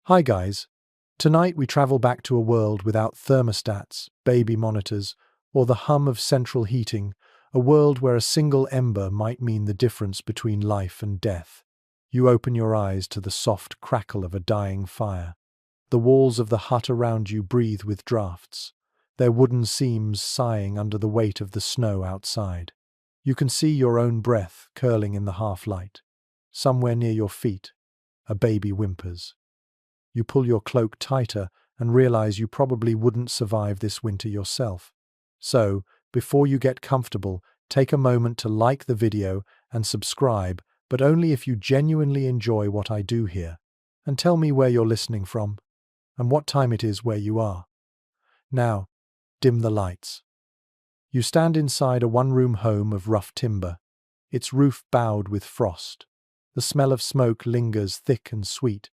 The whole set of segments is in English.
Hi guys. Tonight we travel back to a world without thermostats, baby monitors, or the hum of central heating, a world where a single ember might mean the difference between life and death. You open your eyes to the soft crackle of a dying fire. The walls of the hut around you breathe with drafts, their wooden seams sighing under the weight of the snow outside. You can see your own breath curling in the half-light. Somewhere near your feet, a baby whimpers. You pull your cloak tighter and realize you probably wouldn't survive this winter yourself. So, before you get comfortable, take a moment to like the video and subscribe, but only if you genuinely enjoy what I do here. And tell me where you're listening from, and what time it is where you are. Now, dim the lights. You stand inside a one-room home of rough timber, its roof bowed with frost. The smell of smoke lingers thick and sweet,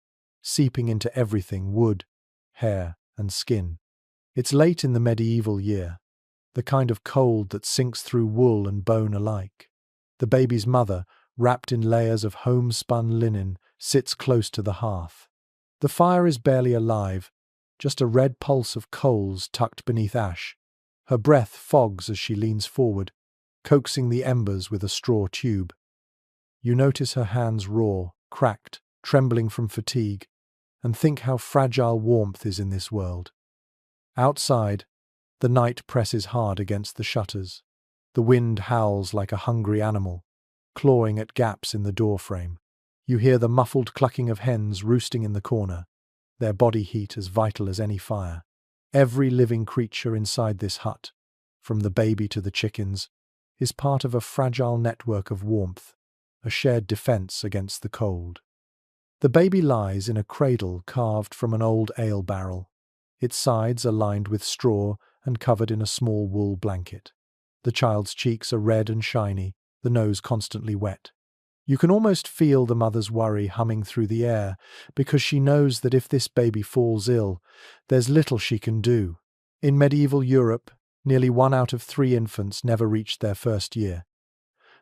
seeping into everything: wood, hair, and skin. It's late in the medieval year, the kind of cold that sinks through wool and bone alike. The baby's mother, wrapped in layers of homespun linen, sits close to the hearth. The fire is barely alive, just a red pulse of coals tucked beneath ash. Her breath fogs as she leans forward, coaxing the embers with a straw tube. You notice her hands raw, cracked, trembling from fatigue, and think how fragile warmth is in this world. Outside, the night presses hard against the shutters. The wind howls like a hungry animal, clawing at gaps in the doorframe. You hear the muffled clucking of hens roosting in the corner, their body heat as vital as any fire. Every living creature inside this hut, from the baby to the chickens, is part of a fragile network of warmth, a shared defense against the cold. The baby lies in a cradle carved from an old ale barrel. Its sides are lined with straw and covered in a small wool blanket. The child's cheeks are red and shiny, the nose constantly wet. You can almost feel the mother's worry humming through the air, because she knows that if this baby falls ill, there's little she can do. In medieval Europe, nearly 1 out of 3 infants never reached their first year.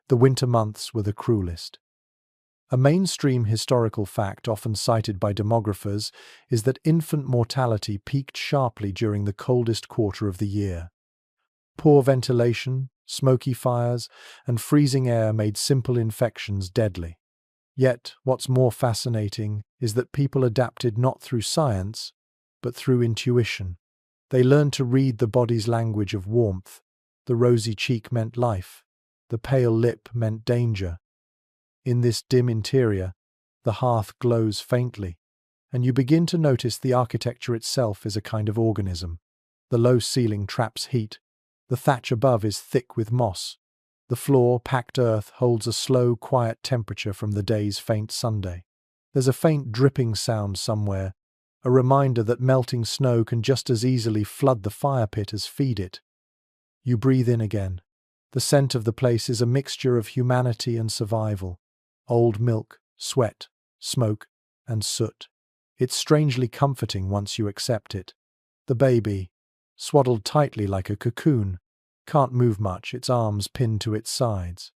The winter months were the cruelest. A mainstream historical fact often cited by demographers is that infant mortality peaked sharply during the coldest quarter of the year. Poor ventilation, smoky fires, and freezing air made simple infections deadly. Yet, what's more fascinating is that people adapted not through science, but through intuition. They learned to read the body's language of warmth. The rosy cheek meant life. The pale lip meant danger. In this dim interior, the hearth glows faintly, and you begin to notice the architecture itself is a kind of organism. The low ceiling traps heat. The thatch above is thick with moss. The floor, packed earth, holds a slow, quiet temperature from the day's faint Sunday. There's a faint dripping sound somewhere, a reminder that melting snow can just as easily flood the fire pit as feed it. You breathe in again. The scent of the place is a mixture of humanity and survival. Old milk, sweat, smoke, and soot. It's strangely comforting once you accept it. The baby, swaddled tightly like a cocoon, can't move much, its arms pinned to its sides.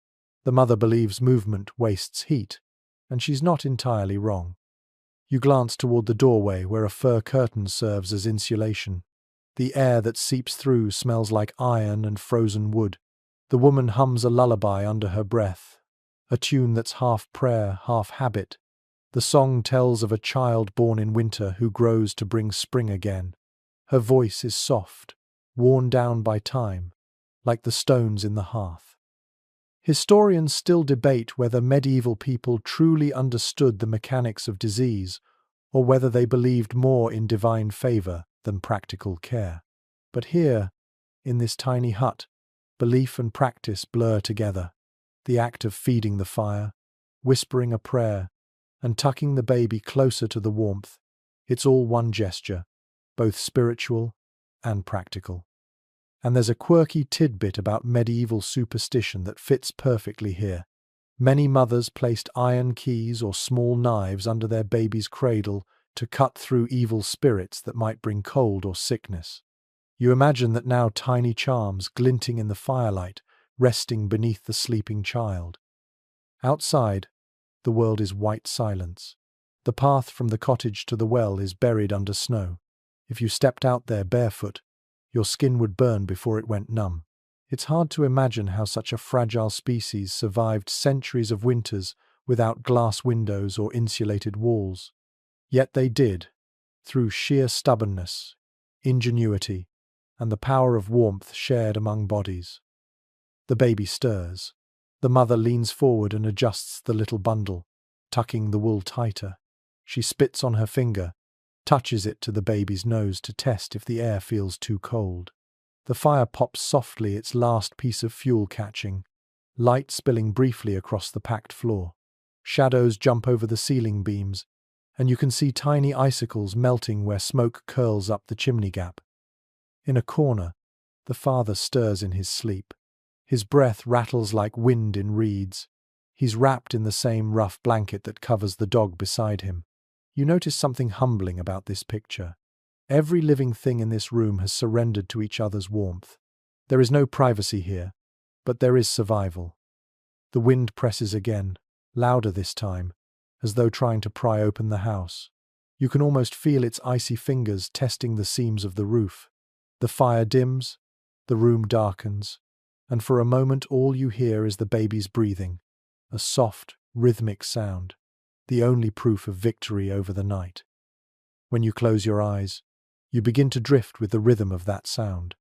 The mother believes movement wastes heat, and she's not entirely wrong. You glance toward the doorway where a fur curtain serves as insulation. The air that seeps through smells like iron and frozen wood. The woman hums a lullaby under her breath, a tune that's half prayer, half habit. The song tells of a child born in winter who grows to bring spring again. Her voice is soft, worn down by time, like the stones in the hearth. Historians still debate whether medieval people truly understood the mechanics of disease, or whether they believed more in divine favor than practical care. But here, in this tiny hut, belief and practice blur together. The act of feeding the fire, whispering a prayer, and tucking the baby closer to the warmth, it's all one gesture, both spiritual and practical. And there's a quirky tidbit about medieval superstition that fits perfectly here. Many mothers placed iron keys or small knives under their baby's cradle to cut through evil spirits that might bring cold or sickness. You imagine that now, tiny charms glinting in the firelight, resting beneath the sleeping child. Outside, the world is white silence. The path from the cottage to the well is buried under snow. If you stepped out there barefoot, your skin would burn before it went numb. It's hard to imagine how such a fragile species survived centuries of winters without glass windows or insulated walls. Yet they did, through sheer stubbornness, ingenuity, and the power of warmth shared among bodies. The baby stirs. The mother leans forward and adjusts the little bundle, tucking the wool tighter. She spits on her finger, touches it to the baby's nose to test if the air feels too cold. The fire pops softly, its last piece of fuel catching, light spilling briefly across the packed floor. Shadows jump over the ceiling beams, and you can see tiny icicles melting where smoke curls up the chimney gap. In a corner, the father stirs in his sleep. His breath rattles like wind in reeds. He's wrapped in the same rough blanket that covers the dog beside him. You notice something humbling about this picture. Every living thing in this room has surrendered to each other's warmth. There is no privacy here, but there is survival. The wind presses again, louder this time, as though trying to pry open the house. You can almost feel its icy fingers testing the seams of the roof. The fire dims, the room darkens, and for a moment all you hear is the baby's breathing, a soft, rhythmic sound, the only proof of victory over the night. When you close your eyes, you begin to drift with the rhythm of that sound.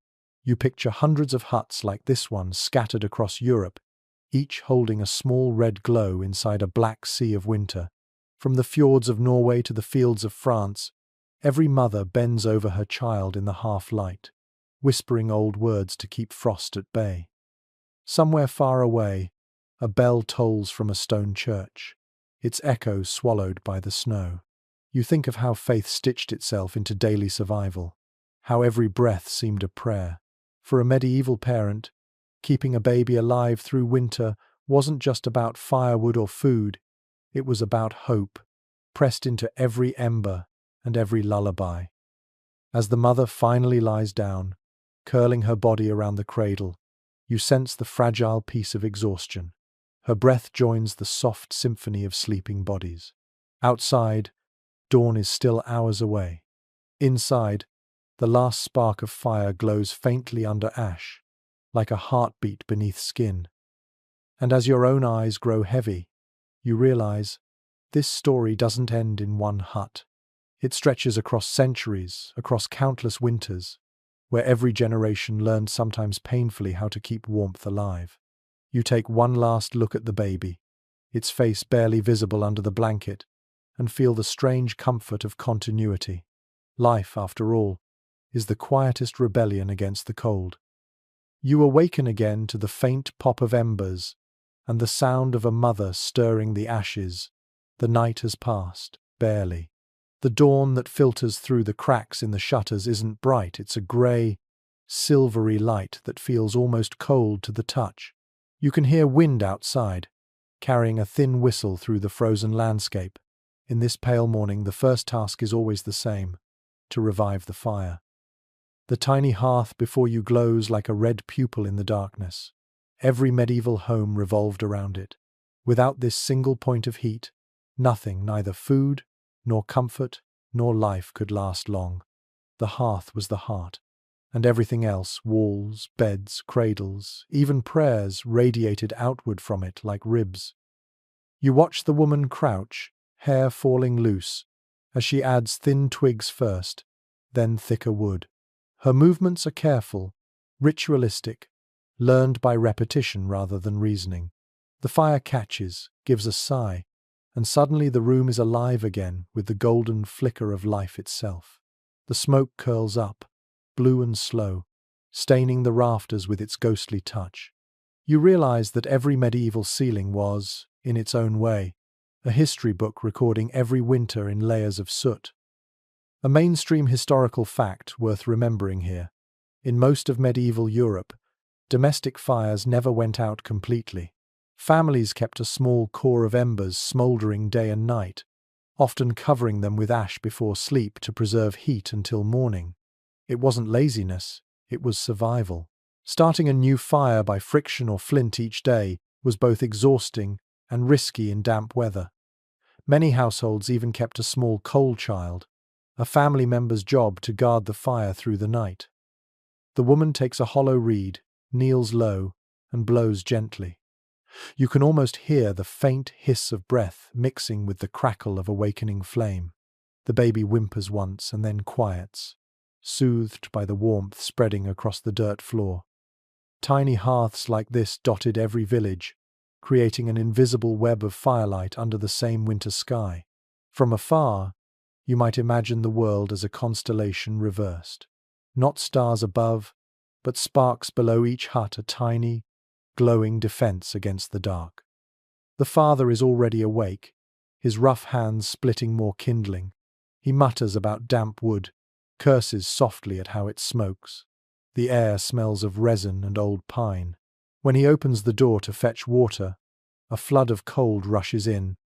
You picture hundreds of huts like this one scattered across Europe, each holding a small red glow inside a black sea of winter. From the fjords of Norway to the fields of France, every mother bends over her child in the half-light, whispering old words to keep frost at bay. Somewhere far away, a bell tolls from a stone church, its echo swallowed by the snow. You think of how faith stitched itself into daily survival, how every breath seemed a prayer. For a medieval parent, keeping a baby alive through winter wasn't just about firewood or food, it was about hope, pressed into every ember and every lullaby. As the mother finally lies down, curling her body around the cradle, you sense the fragile peace of exhaustion. Her breath joins the soft symphony of sleeping bodies. Outside, dawn is still hours away. Inside, the last spark of fire glows faintly under ash, like a heartbeat beneath skin. And as your own eyes grow heavy, you realize this story doesn't end in one hut. It stretches across centuries, across countless winters, where every generation learned sometimes painfully how to keep warmth alive. You take one last look at the baby, its face barely visible under the blanket, and feel the strange comfort of continuity. Life, after all, is the quietest rebellion against the cold. You awaken again to the faint pop of embers and the sound of a mother stirring the ashes. The night has passed, barely. The dawn that filters through the cracks in the shutters isn't bright, it's a grey, silvery light that feels almost cold to the touch. You can hear wind outside, carrying a thin whistle through the frozen landscape. In this pale morning, the first task is always the same: to revive the fire. The tiny hearth before you glows like a red pupil in the darkness. Every medieval home revolved around it. Without this single point of heat, nothing, neither food, nor comfort, nor life could last long. The hearth was the heart, and everything else, walls, beds, cradles, even prayers, radiated outward from it like ribs. You watch the woman crouch, hair falling loose, as she adds thin twigs first, then thicker wood. Her movements are careful, ritualistic, learned by repetition rather than reasoning. The fire catches, gives a sigh, and suddenly the room is alive again with the golden flicker of life itself. The smoke curls up, blue and slow, staining the rafters with its ghostly touch. You realize that every medieval ceiling was, in its own way, a history book recording every winter in layers of soot. A mainstream historical fact worth remembering here: in most of medieval Europe, domestic fires never went out completely. Families kept a small core of embers smouldering day and night, often covering them with ash before sleep to preserve heat until morning. It wasn't laziness, it was survival. Starting a new fire by friction or flint each day was both exhausting and risky in damp weather. Many households even kept a small coal child, a family member's job to guard the fire through the night. The woman takes a hollow reed, kneels low, and blows gently. You can almost hear the faint hiss of breath mixing with the crackle of awakening flame. The baby whimpers once and then quiets, soothed by the warmth spreading across the dirt floor. Tiny hearths like this dotted every village, creating an invisible web of firelight under the same winter sky. From afar, you might imagine the world as a constellation reversed. Not stars above, but sparks below each hut, a tiny, glowing defense against the dark. The father is already awake, his rough hands splitting more kindling. He mutters about damp wood, curses softly at how it smokes. The air smells of resin and old pine. When he opens the door to fetch water, a flood of cold rushes in,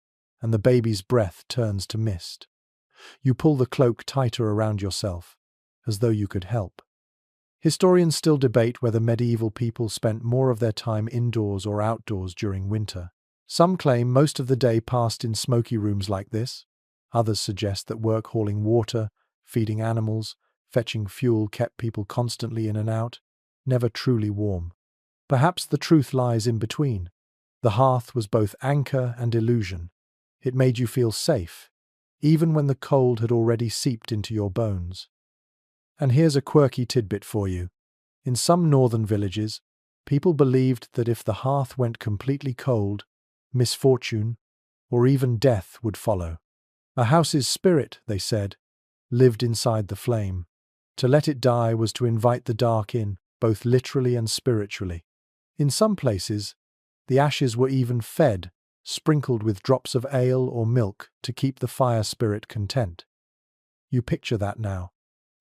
and the baby's breath turns to mist. You pull the cloak tighter around yourself, as though you could help. Historians still debate whether medieval people spent more of their time indoors or outdoors during winter. Some claim most of the day passed in smoky rooms like this. Others suggest that work hauling water, feeding animals, fetching fuel kept people constantly in and out, never truly warm. Perhaps the truth lies in between. The hearth was both anchor and illusion. It made you feel safe, even when the cold had already seeped into your bones. And here's a quirky tidbit for you. In some northern villages, people believed that if the hearth went completely cold, misfortune, or even death would follow. A house's spirit, they said, lived inside the flame. To let it die was to invite the dark in, both literally and spiritually. In some places, the ashes were even fed, sprinkled with drops of ale or milk to keep the fire spirit content. You picture that now,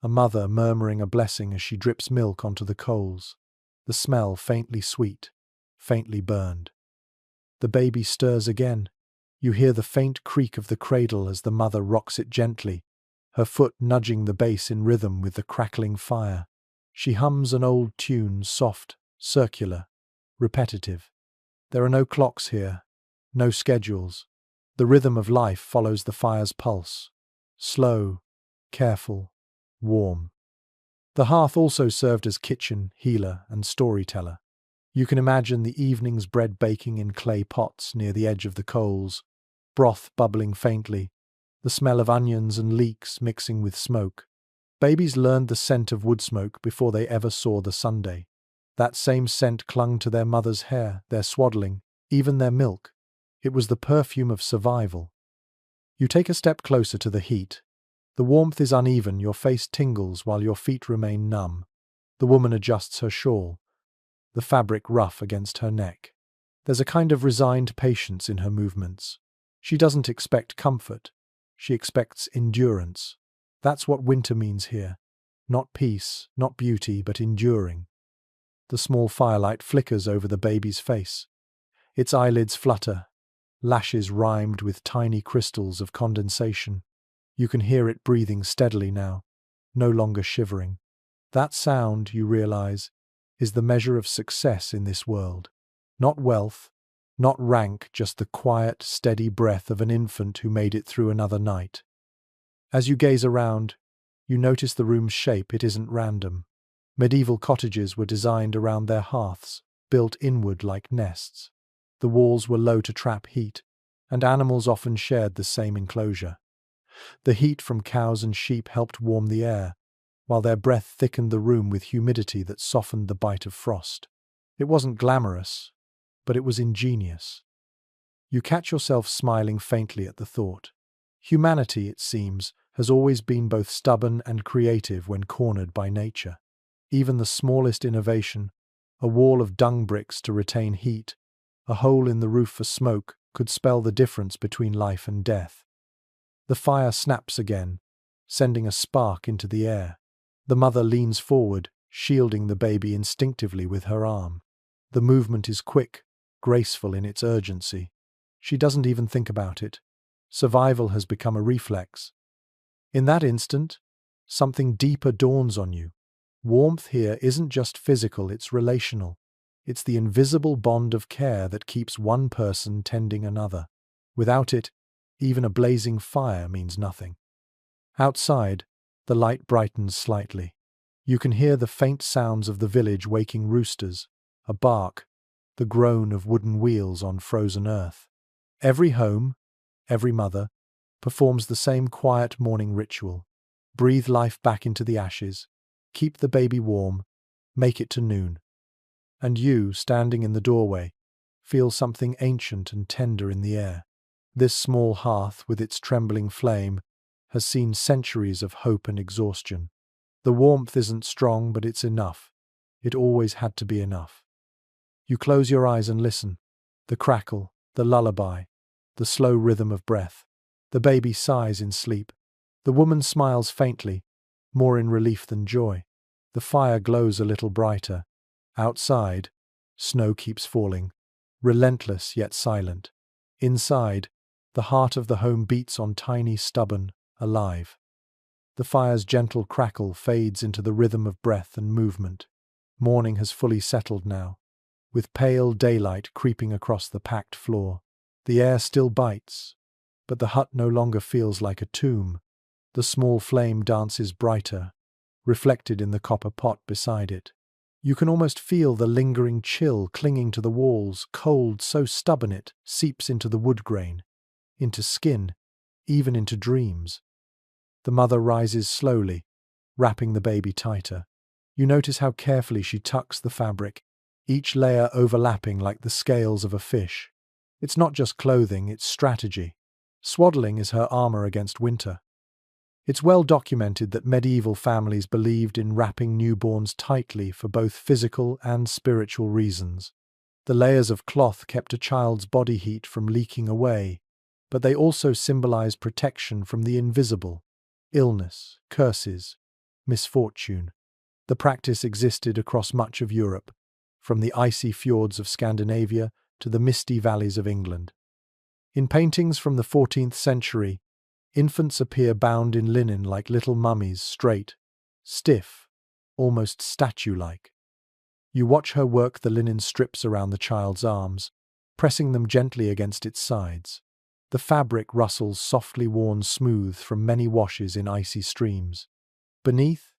a mother murmuring a blessing as she drips milk onto the coals, the smell faintly sweet, faintly burned. The baby stirs again. You hear the faint creak of the cradle as the mother rocks it gently, her foot nudging the base in rhythm with the crackling fire. She hums an old tune, soft, circular, repetitive. There are no clocks here, no schedules. The rhythm of life follows the fire's pulse. Slow, careful, warm. The hearth also served as kitchen, healer, and storyteller. You can imagine the evening's bread baking in clay pots near the edge of the coals, broth bubbling faintly, the smell of onions and leeks mixing with smoke. Babies learned the scent of wood smoke before they ever saw the Sunday. That same scent clung to their mother's hair, their swaddling, even their milk. It was the perfume of survival. You take a step closer to the heat. The warmth is uneven, your face tingles while your feet remain numb. The woman adjusts her shawl, the fabric rough against her neck. There's a kind of resigned patience in her movements. She doesn't expect comfort. She expects endurance. That's what winter means here. Not peace, not beauty, but enduring. The small firelight flickers over the baby's face. Its eyelids flutter, lashes rimed with tiny crystals of condensation. You can hear it breathing steadily now, no longer shivering. That sound, you realize, is the measure of success in this world. Not wealth, not rank, just the quiet, steady breath of an infant who made it through another night. As you gaze around, you notice the room's shape. It isn't random. Medieval cottages were designed around their hearths, built inward like nests. The walls were low to trap heat, and animals often shared the same enclosure. The heat from cows and sheep helped warm the air, while their breath thickened the room with humidity that softened the bite of frost. It wasn't glamorous, but it was ingenious. You catch yourself smiling faintly at the thought. Humanity, it seems, has always been both stubborn and creative when cornered by nature. Even the smallest innovation, a wall of dung bricks to retain heat, a hole in the roof for smoke, could spell the difference between life and death. The fire snaps again, sending a spark into the air. The mother leans forward, shielding the baby instinctively with her arm. The movement is quick, graceful in its urgency. She doesn't even think about it. Survival has become a reflex. In that instant, something deeper dawns on you. Warmth here isn't just physical, it's relational. It's the invisible bond of care that keeps one person tending another. Without it, Even a blazing fire means nothing. Outside, the light brightens slightly. You can hear the faint sounds of the village waking roosters, a bark, the groan of wooden wheels on frozen earth. Every home, every mother, performs the same quiet morning ritual. Breathe life back into the ashes, keep the baby warm, make it to noon. And you, standing in the doorway, feel something ancient and tender in the air. This small hearth, with its trembling flame, has seen centuries of hope and exhaustion. The warmth isn't strong, but it's enough. It always had to be enough. You close your eyes and listen. The crackle, the lullaby, the slow rhythm of breath. The baby sighs in sleep. The woman smiles faintly, more in relief than joy. The fire glows a little brighter. Outside, snow keeps falling, relentless yet silent. Inside, the heart of the home beats on tiny, stubborn, alive. The fire's gentle crackle fades into the rhythm of breath and movement. Morning has fully settled now, with pale daylight creeping across the packed floor. The air still bites, but the hut no longer feels like a tomb. The small flame dances brighter, reflected in the copper pot beside it. You can almost feel the lingering chill clinging to the walls, cold so stubborn it seeps into the wood grain, into skin, even into dreams. The mother rises slowly, wrapping the baby tighter. You notice how carefully she tucks the fabric, each layer overlapping like the scales of a fish. It's not just clothing, it's strategy. Swaddling is her armor against winter. It's well documented that medieval families believed in wrapping newborns tightly for both physical and spiritual reasons. The layers of cloth kept a child's body heat from leaking away, but they also symbolized protection from the invisible, illness, curses, misfortune. The practice existed across much of Europe, from the icy fjords of Scandinavia to the misty valleys of England. In paintings from the 14th century, infants appear bound in linen like little mummies, straight, stiff, almost statue-like. You watch her work the linen strips around the child's arms, pressing them gently against its sides. The fabric rustles softly worn smooth from many washes in icy streams. Beneath,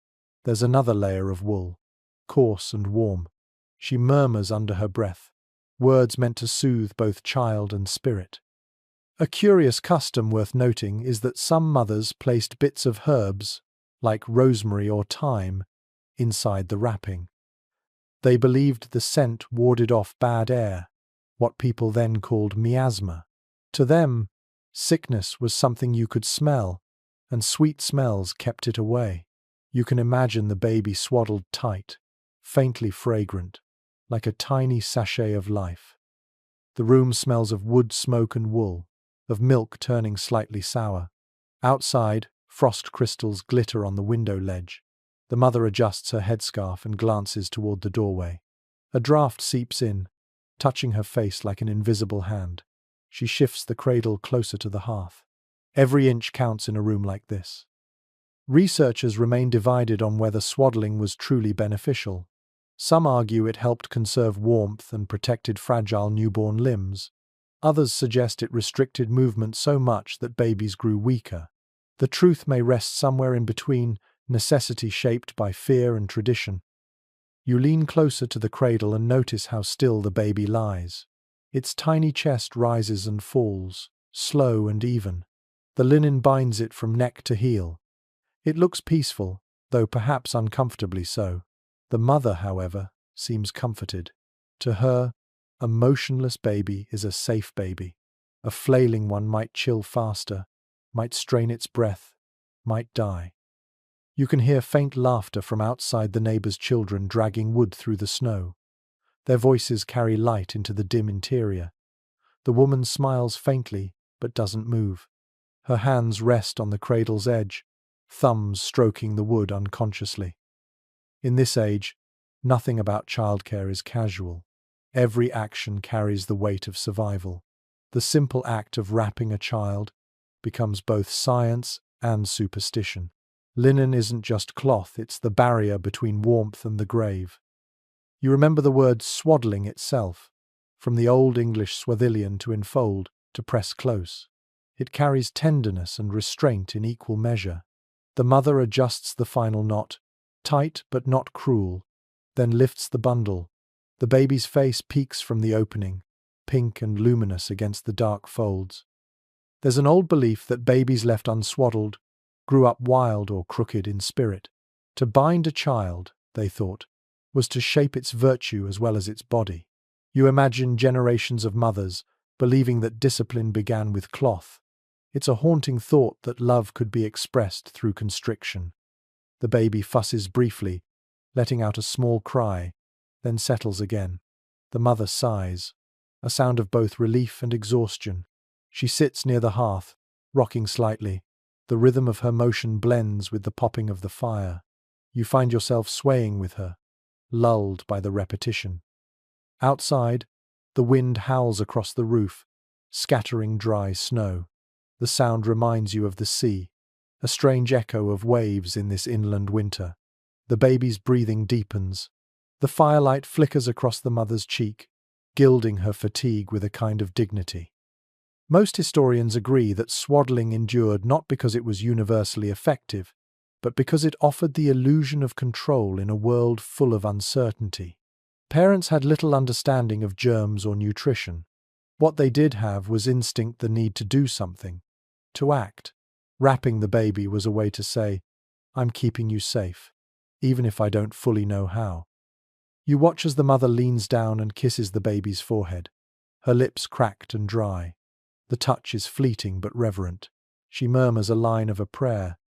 there's another layer of wool, coarse and warm. She murmurs under her breath, words meant to soothe both child and spirit. A curious custom worth noting is that some mothers placed bits of herbs, like rosemary or thyme, inside the wrapping. They believed the scent warded off bad air, what people then called miasma. To them, sickness was something you could smell, and sweet smells kept it away. You can imagine the baby swaddled tight, faintly fragrant, like a tiny sachet of life. The room smells of wood smoke and wool, of milk turning slightly sour. Outside, frost crystals glitter on the window ledge. The mother adjusts her headscarf and glances toward the doorway. A draft seeps in, touching her face like an invisible hand. She shifts the cradle closer to the hearth. Every inch counts in a room like this. Researchers remain divided on whether swaddling was truly beneficial. Some argue it helped conserve warmth and protected fragile newborn limbs. Others suggest it restricted movement so much that babies grew weaker. The truth may rest somewhere in between, necessity shaped by fear and tradition. You lean closer to the cradle and notice how still the baby lies. Its tiny chest rises and falls, slow and even. The linen binds it from neck to heel. It looks peaceful, though perhaps uncomfortably so. The mother, however, seems comforted. To her, a motionless baby is a safe baby. A flailing one might chill faster, might strain its breath, might die. You can hear faint laughter from outside the neighbor's children dragging wood through the snow. Their voices carry light into the dim interior. The woman smiles faintly, but doesn't move. Her hands rest on the cradle's edge, thumbs stroking the wood unconsciously. In this age, nothing about childcare is casual. Every action carries the weight of survival. The simple act of wrapping a child becomes both science and superstition. Linen isn't just cloth, it's the barrier between warmth and the grave. You remember the word swaddling itself, from the Old English swathillion to enfold, to press close. It carries tenderness and restraint in equal measure. The mother adjusts the final knot, tight but not cruel, then lifts the bundle. The baby's face peeks from the opening, pink and luminous against the dark folds. There's an old belief that babies left unswaddled grew up wild or crooked in spirit. To bind a child, they thought, was to shape its virtue as well as its body. You imagine generations of mothers believing that discipline began with cloth. It's a haunting thought that love could be expressed through constriction. The baby fusses briefly, letting out a small cry, then settles again. The mother sighs, a sound of both relief and exhaustion. She sits near the hearth, rocking slightly. The rhythm of her motion blends with the popping of the fire. You find yourself swaying with her, lulled by the repetition. Outside, the wind howls across the roof, scattering dry snow. The sound reminds you of the sea, a strange echo of waves in this inland winter. The baby's breathing deepens. The firelight flickers across the mother's cheek, gilding her fatigue with a kind of dignity. Most historians agree that swaddling endured not because it was universally effective, but because it offered the illusion of control in a world full of uncertainty. Parents had little understanding of germs or nutrition. What they did have was instinct, the need to do something, to act. Wrapping the baby was a way to say, "I'm keeping you safe, even if I don't fully know how." You watch as the mother leans down and kisses the baby's forehead, her lips cracked and dry. The touch is fleeting but reverent. She murmurs a line of a prayer,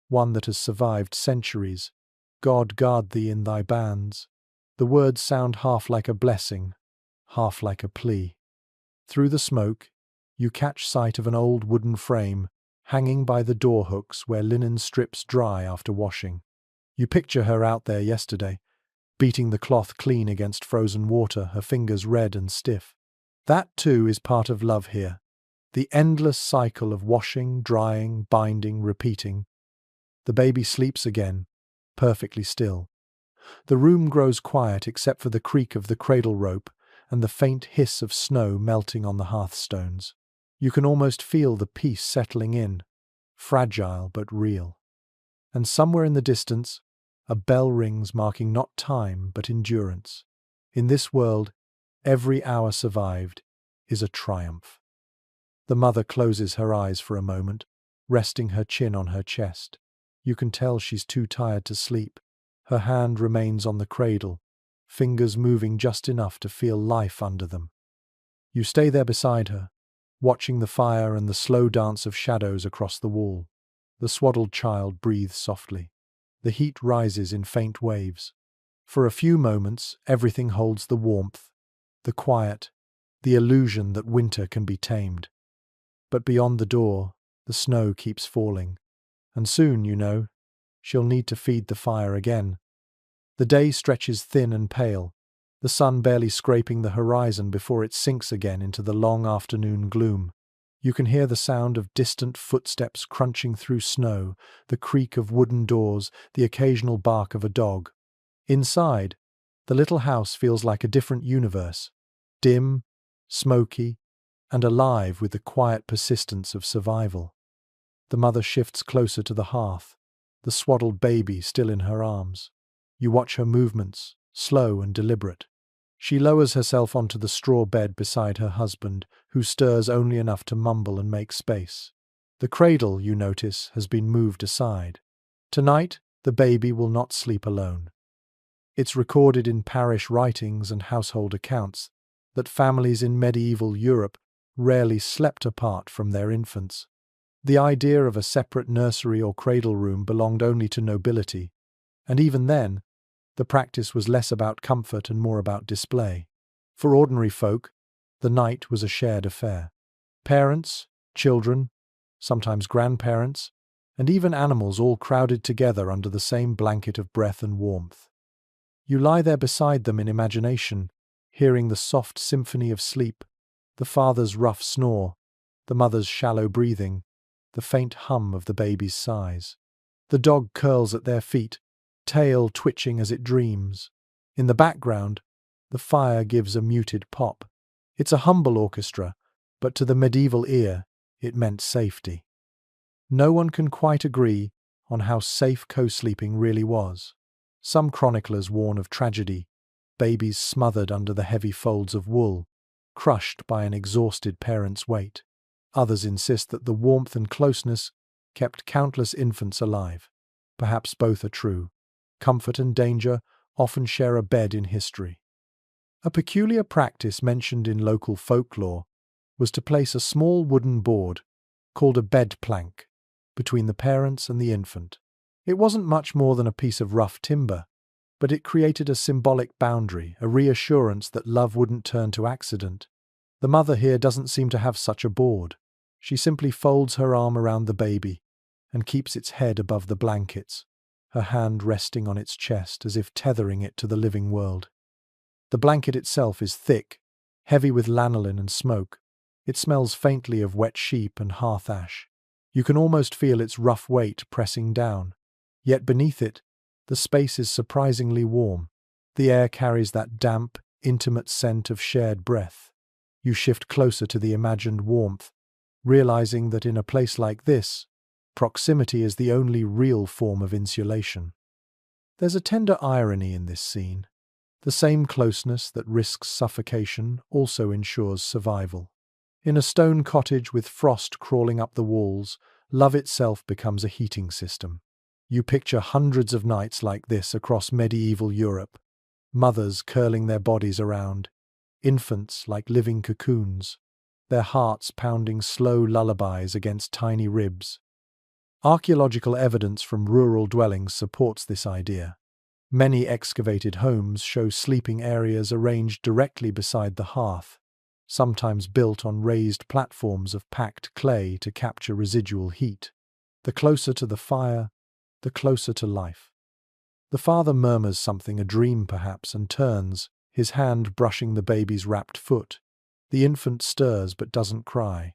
one that has survived centuries. "God guard thee in thy bands." The words sound half like a blessing, half like a plea. Through the smoke, you catch sight of an old wooden frame hanging by the door hooks where linen strips dry after washing. You picture her out there yesterday, beating the cloth clean against frozen water, her fingers red and stiff. That, too, is part of love here. The endless cycle of washing, drying, binding, repeating. The baby sleeps again, perfectly still. The room grows quiet except for the creak of the cradle rope and the faint hiss of snow melting on the hearthstones. You can almost feel the peace settling in, fragile but real. And somewhere in the distance, a bell rings, marking not time but endurance. In this world, every hour survived is a triumph. The mother closes her eyes for a moment, resting her chin on her chest. You can tell she's too tired to sleep. Her hand remains on the cradle, fingers moving just enough to feel life under them. You stay there beside her, watching the fire and the slow dance of shadows across the wall. The swaddled child breathes softly. The heat rises in faint waves. For a few moments, everything holds the warmth, the quiet, the illusion that winter can be tamed. But beyond the door, the snow keeps falling. And soon, you know, she'll need to feed the fire again. The day stretches thin and pale, the sun barely scraping the horizon before it sinks again into the long afternoon gloom. You can hear the sound of distant footsteps crunching through snow, the creak of wooden doors, the occasional bark of a dog. Inside, the little house feels like a different universe, dim, smoky, and alive with the quiet persistence of survival. The mother shifts closer to the hearth, the swaddled baby still in her arms. You watch her movements, slow and deliberate. She lowers herself onto the straw bed beside her husband, who stirs only enough to mumble and make space. The cradle, you notice, has been moved aside. Tonight, the baby will not sleep alone. It's recorded in parish writings and household accounts that families in medieval Europe rarely slept apart from their infants. The idea of a separate nursery or cradle room belonged only to nobility, and even then, the practice was less about comfort and more about display. For ordinary folk, the night was a shared affair. Parents, children, sometimes grandparents, and even animals all crowded together under the same blanket of breath and warmth. You lie there beside them in imagination, hearing the soft symphony of sleep, the father's rough snore, the mother's shallow breathing, the faint hum of the baby's sighs. The dog curls at their feet, tail twitching as it dreams. In the background, the fire gives a muted pop. It's a humble orchestra, but to the medieval ear, it meant safety. No one can quite agree on how safe co-sleeping really was. Some chroniclers warn of tragedy, babies smothered under the heavy folds of wool, crushed by an exhausted parent's weight. Others insist that the warmth and closeness kept countless infants alive. Perhaps both are true. Comfort and danger often share a bed in history. A peculiar practice mentioned in local folklore was to place a small wooden board, called a bed plank, between the parents and the infant. It wasn't much more than a piece of rough timber, but it created a symbolic boundary, a reassurance that love wouldn't turn to accident. The mother here doesn't seem to have such a board. She simply folds her arm around the baby and keeps its head above the blankets, her hand resting on its chest as if tethering it to the living world. The blanket itself is thick, heavy with lanolin and smoke. It smells faintly of wet sheep and hearth ash. You can almost feel its rough weight pressing down. Yet beneath it, the space is surprisingly warm. The air carries that damp, intimate scent of shared breath. You shift closer to the imagined warmth, realizing that in a place like this, proximity is the only real form of insulation. There's a tender irony in this scene. The same closeness that risks suffocation also ensures survival. In a stone cottage with frost crawling up the walls, love itself becomes a heating system. You picture hundreds of nights like this across medieval Europe, mothers curling their bodies around, infants like living cocoons, their hearts pounding slow lullabies against tiny ribs. Archaeological evidence from rural dwellings supports this idea. Many excavated homes show sleeping areas arranged directly beside the hearth, sometimes built on raised platforms of packed clay to capture residual heat. The closer to the fire, the closer to life. The father murmurs something, a dream perhaps, and turns, his hand brushing the baby's wrapped foot. The infant stirs but doesn't cry.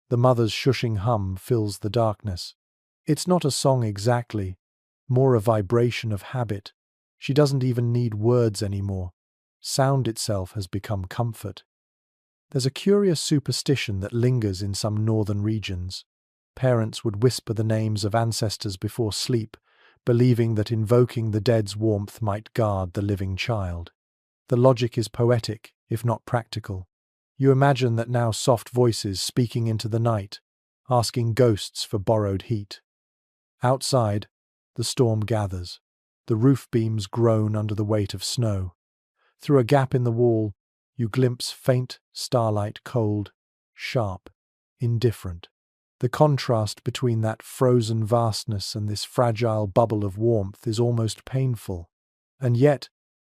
The mother's shushing hum fills the darkness. It's not a song exactly, more a vibration of habit. She doesn't even need words anymore. Sound itself has become comfort. There's a curious superstition that lingers in some northern regions. Parents would whisper the names of ancestors before sleep, believing that invoking the dead's warmth might guard the living child. The logic is poetic, if not practical. You imagine that now soft voices speaking into the night, asking ghosts for borrowed heat. Outside, the storm gathers. The roof beams groan under the weight of snow. Through a gap in the wall, you glimpse faint starlight, cold, sharp, indifferent. The contrast between that frozen vastness and this fragile bubble of warmth is almost painful. And yet,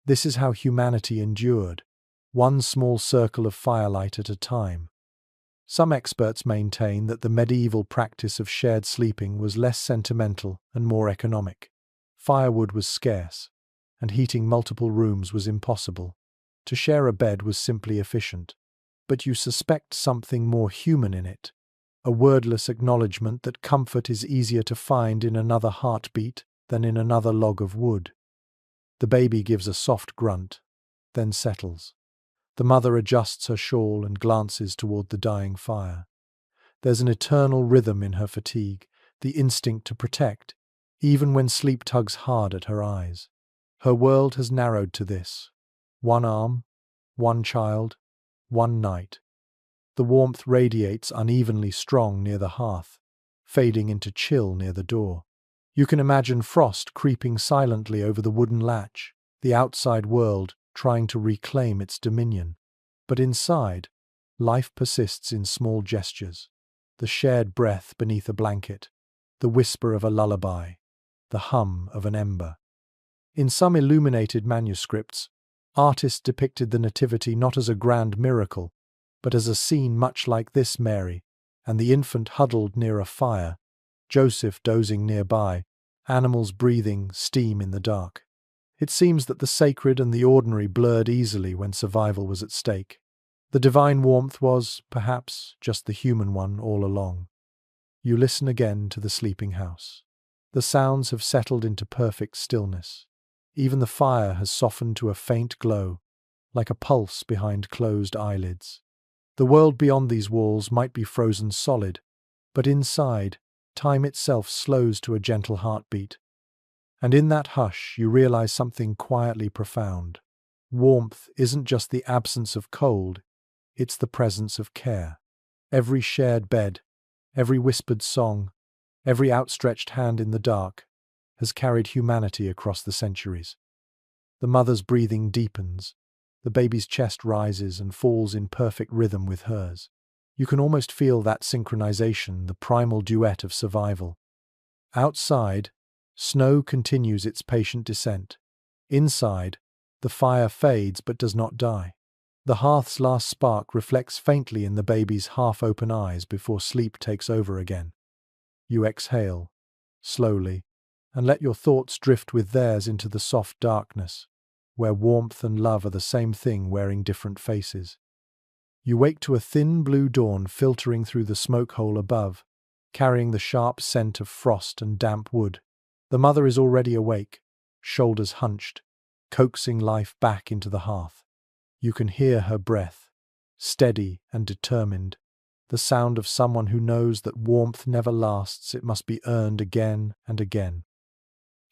this is how humanity endured, one small circle of firelight at a time. Some experts maintain that the medieval practice of shared sleeping was less sentimental and more economic. Firewood was scarce, and heating multiple rooms was impossible. To share a bed was simply efficient. But you suspect something more human in it, a wordless acknowledgement that comfort is easier to find in another heartbeat than in another log of wood. The baby gives a soft grunt, then settles. The mother adjusts her shawl and glances toward the dying fire. There's an eternal rhythm in her fatigue, the instinct to protect, even when sleep tugs hard at her eyes. Her world has narrowed to this. One arm, one child, one night. The warmth radiates unevenly strong near the hearth, fading into chill near the door. You can imagine frost creeping silently over the wooden latch, the outside world trying to reclaim its dominion. But inside, life persists in small gestures. The shared breath beneath a blanket, the whisper of a lullaby, the hum of an ember. In some illuminated manuscripts, artists depicted the Nativity not as a grand miracle, but as a scene much like this: Mary and the infant huddled near a fire, Joseph dozing nearby, animals breathing steam in the dark. It seems that the sacred and the ordinary blurred easily when survival was at stake. The divine warmth was, perhaps, just the human one all along. You listen again to the sleeping house. The sounds have settled into perfect stillness. Even the fire has softened to a faint glow, like a pulse behind closed eyelids. The world beyond these walls might be frozen solid, But inside, time itself slows to a gentle heartbeat. And in that hush, you realize something quietly profound. Warmth isn't just the absence of cold, it's the presence of care. Every shared bed, every whispered song, every outstretched hand in the dark has carried humanity across the centuries. The mother's breathing deepens, the baby's chest rises and falls in perfect rhythm with hers. You can almost feel that synchronization, the primal duet of survival. Outside, snow continues its patient descent. Inside, the fire fades but does not die. The hearth's last spark reflects faintly in the baby's half-open eyes before sleep takes over again. You exhale, slowly, and let your thoughts drift with theirs into the soft darkness, where warmth and love are the same thing wearing different faces. You wake to a thin blue dawn filtering through the smoke hole above, carrying the sharp scent of frost and damp wood. The mother is already awake, shoulders hunched, coaxing life back into the hearth. You can hear her breath, steady and determined, the sound of someone who knows that warmth never lasts, it must be earned again and again.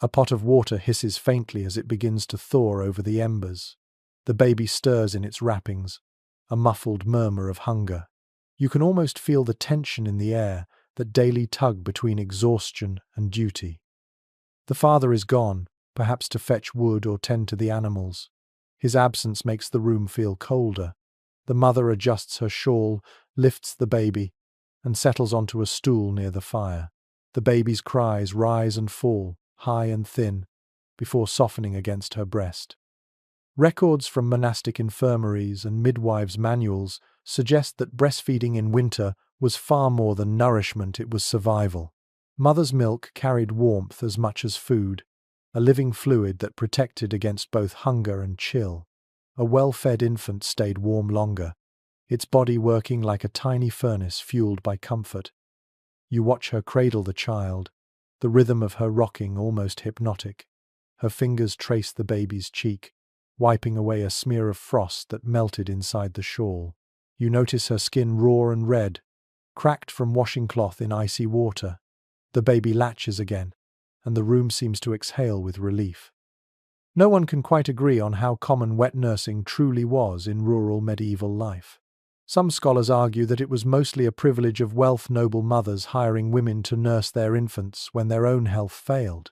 A pot of water hisses faintly as it begins to thaw over the embers. The baby stirs in its wrappings, a muffled murmur of hunger. You can almost feel the tension in the air, that daily tug between exhaustion and duty. The father is gone, perhaps to fetch wood or tend to the animals. His absence makes the room feel colder. The mother adjusts her shawl, lifts the baby, and settles onto a stool near the fire. The baby's cries rise and fall, high and thin, before softening against her breast. Records from monastic infirmaries and midwives' manuals suggest that breastfeeding in winter was far more than nourishment, it was survival. Mother's milk carried warmth as much as food, a living fluid that protected against both hunger and chill. A well-fed infant stayed warm longer, its body working like a tiny furnace fueled by comfort. You watch her cradle the child, the rhythm of her rocking almost hypnotic. Her fingers trace the baby's cheek, wiping away a smear of frost that melted inside the shawl. You notice her skin raw and red, cracked from washing cloth in icy water. The baby latches again, and the room seems to exhale with relief. No one can quite agree on how common wet nursing truly was in rural medieval life. Some scholars argue that it was mostly a privilege of wealth-noble mothers hiring women to nurse their infants when their own health failed.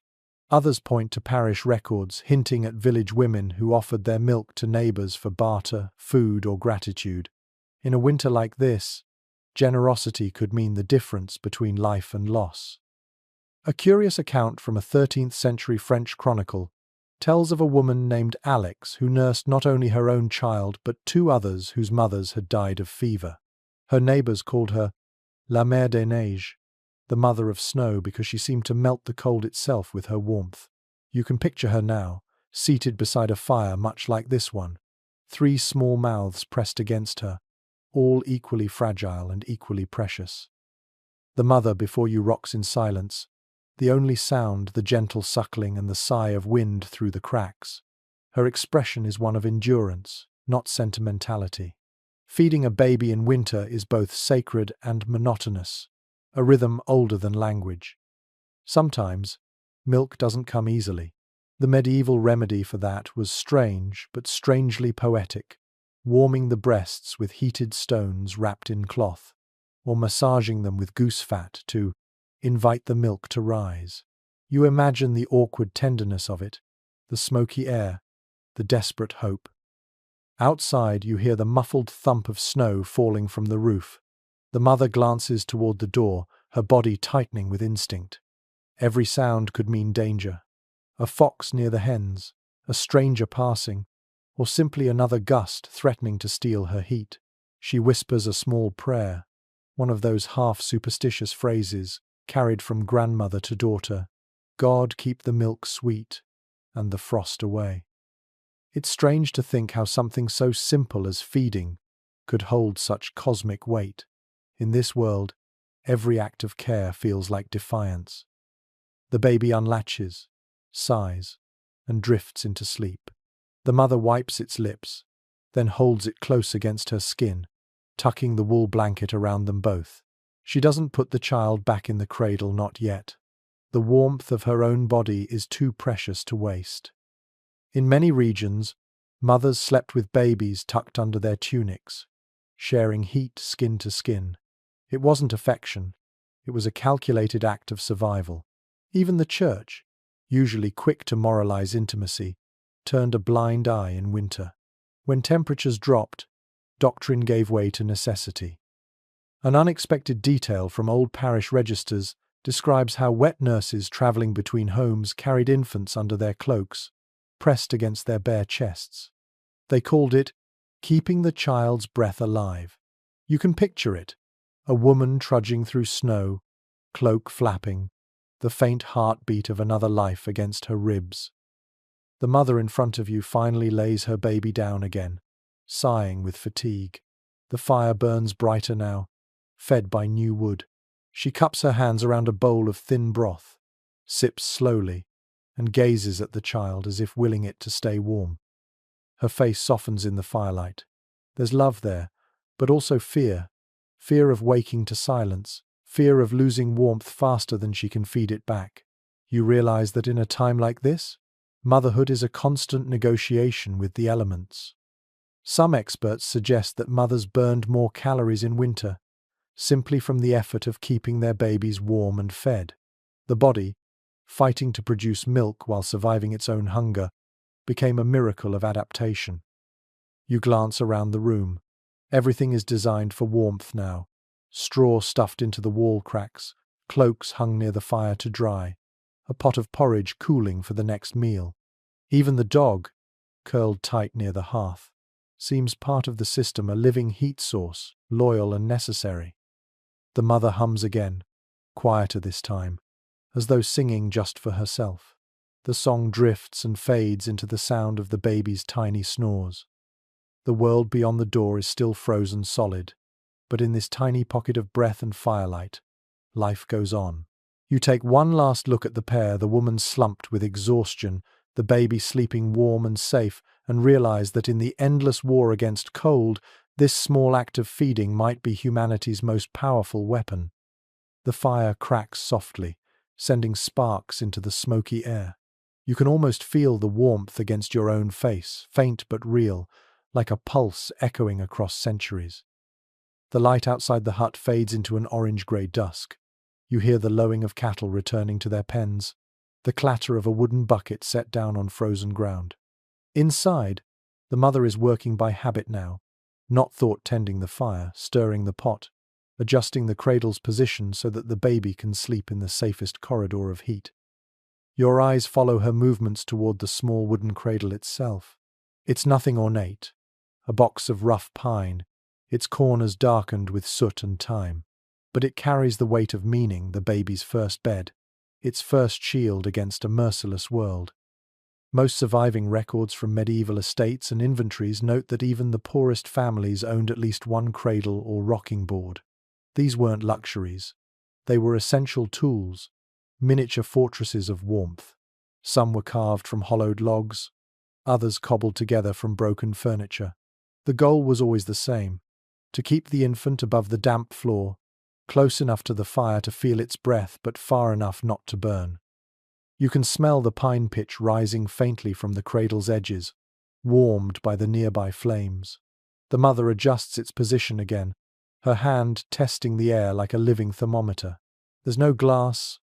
Others point to parish records hinting at village women who offered their milk to neighbors for barter, food, or gratitude. In a winter like this, generosity could mean the difference between life and loss. A curious account from a 13th century French chronicle tells of a woman named Alix who nursed not only her own child but two others whose mothers had died of fever. Her neighbors called her La Mère des Neiges, the mother of snow, because she seemed to melt the cold itself with her warmth. You can picture her now, seated beside a fire much like this one, three small mouths pressed against her, all equally fragile and equally precious. The mother before you rocks in silence, the only sound the gentle suckling and the sigh of wind through the cracks. Her expression is one of endurance, not sentimentality. Feeding a baby in winter is both sacred and monotonous, a rhythm older than language. Sometimes, milk doesn't come easily. The medieval remedy for that was strange but strangely poetic, warming the breasts with heated stones wrapped in cloth, or massaging them with goose fat to invite the milk to rise. You imagine the awkward tenderness of it, the smoky air, the desperate hope. Outside, you hear the muffled thump of snow falling from the roof. The mother glances toward the door, her body tightening with instinct. Every sound could mean danger. A fox near the hens, a stranger passing, or simply another gust threatening to steal her heat. She whispers a small prayer, one of those half-superstitious phrases carried from grandmother to daughter. God keep the milk sweet and the frost away. It's strange to think how something so simple as feeding could hold such cosmic weight. In this world, every act of care feels like defiance. The baby unlatches, sighs, and drifts into sleep. The mother wipes its lips, then holds it close against her skin, tucking the wool blanket around them both. She doesn't put the child back in the cradle, not yet. The warmth of her own body is too precious to waste. In many regions, mothers slept with babies tucked under their tunics, sharing heat skin to skin. It wasn't affection, it was a calculated act of survival. Even the church, usually quick to moralize intimacy, turned a blind eye in winter. When temperatures dropped, doctrine gave way to necessity. An unexpected detail from old parish registers describes how wet nurses travelling between homes carried infants under their cloaks, pressed against their bare chests. They called it keeping the child's breath alive. You can picture it, a woman trudging through snow, cloak flapping, the faint heartbeat of another life against her ribs. The mother in front of you finally lays her baby down again, sighing with fatigue. The fire burns brighter now, fed by new wood. She cups her hands around a bowl of thin broth, sips slowly, and gazes at the child as if willing it to stay warm. Her face softens in the firelight. There's love there, but also fear. Fear of waking to silence, fear of losing warmth faster than she can feed it back. You realize that in a time like this, motherhood is a constant negotiation with the elements. Some experts suggest that mothers burned more calories in winter, simply from the effort of keeping their babies warm and fed. The body, fighting to produce milk while surviving its own hunger, became a miracle of adaptation. You glance around the room. Everything is designed for warmth now. Straw stuffed into the wall cracks, cloaks hung near the fire to dry, a pot of porridge cooling for the next meal. Even the dog, curled tight near the hearth, seems part of the system, a living heat source, loyal and necessary. The mother hums again, quieter this time, as though singing just for herself. The song drifts and fades into the sound of the baby's tiny snores. The world beyond the door is still frozen solid, but in this tiny pocket of breath and firelight, life goes on. You take one last look at the pair, the woman slumped with exhaustion, the baby sleeping warm and safe, and realize that in the endless war against cold, this small act of feeding might be humanity's most powerful weapon. The fire cracks softly, sending sparks into the smoky air. You can almost feel the warmth against your own face, faint but real, like a pulse echoing across centuries. The light outside the hut fades into an orange-grey dusk. You hear the lowing of cattle returning to their pens, the clatter of a wooden bucket set down on frozen ground. Inside, the mother is working by habit now, not thought tending the fire, stirring the pot, adjusting the cradle's position so that the baby can sleep in the safest corridor of heat. Your eyes follow her movements toward the small wooden cradle itself. It's nothing ornate, a box of rough pine, its corners darkened with soot and time. But it carries the weight of meaning, the baby's first bed, its first shield against a merciless world. Most surviving records from medieval estates and inventories note that even the poorest families owned at least one cradle or rocking board. These weren't luxuries. They were essential tools, miniature fortresses of warmth. Some were carved from hollowed logs, others cobbled together from broken furniture. The goal was always the same: to keep the infant above the damp floor, close enough to the fire to feel its breath but far enough not to burn. You can smell the pine pitch rising faintly from the cradle's edges, warmed by the nearby flames. The mother adjusts its position again, her hand testing the air like a living thermometer. There's no glass,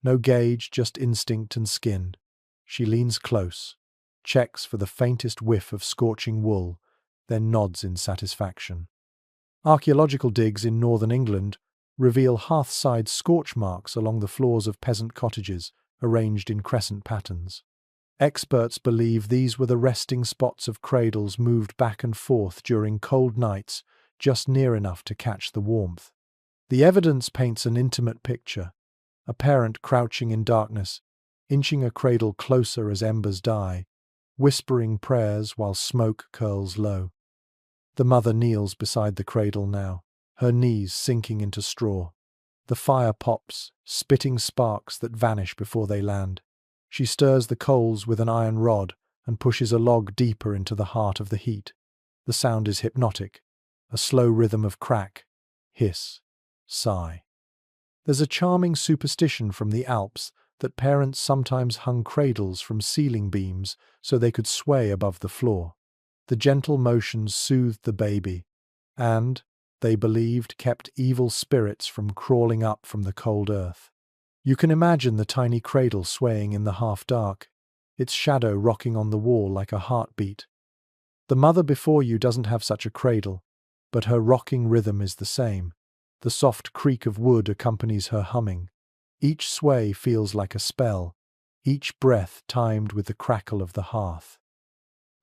no gauge, just instinct and skin. She leans close, checks for the faintest whiff of scorching wool, then nods in satisfaction. Archaeological digs in northern England reveal hearthside scorch marks along the floors of peasant cottages, arranged in crescent patterns. Experts believe these were the resting spots of cradles moved back and forth during cold nights, just near enough to catch the warmth. The evidence paints an intimate picture: a parent crouching in darkness, inching a cradle closer as embers die, whispering prayers while smoke curls low. The mother kneels beside the cradle now, her knees sinking into straw. The fire pops, spitting sparks that vanish before they land. She stirs the coals with an iron rod and pushes a log deeper into the heart of the heat. The sound is hypnotic, a slow rhythm of crack, hiss, sigh. There's a charming superstition from the Alps that parents sometimes hung cradles from ceiling beams so they could sway above the floor. The gentle motions soothed the baby and, they believed, kept evil spirits from crawling up from the cold earth. You can imagine the tiny cradle swaying in the half-dark, its shadow rocking on the wall like a heartbeat. The mother before you doesn't have such a cradle, but her rocking rhythm is the same. The soft creak of wood accompanies her humming. Each sway feels like a spell, each breath timed with the crackle of the hearth.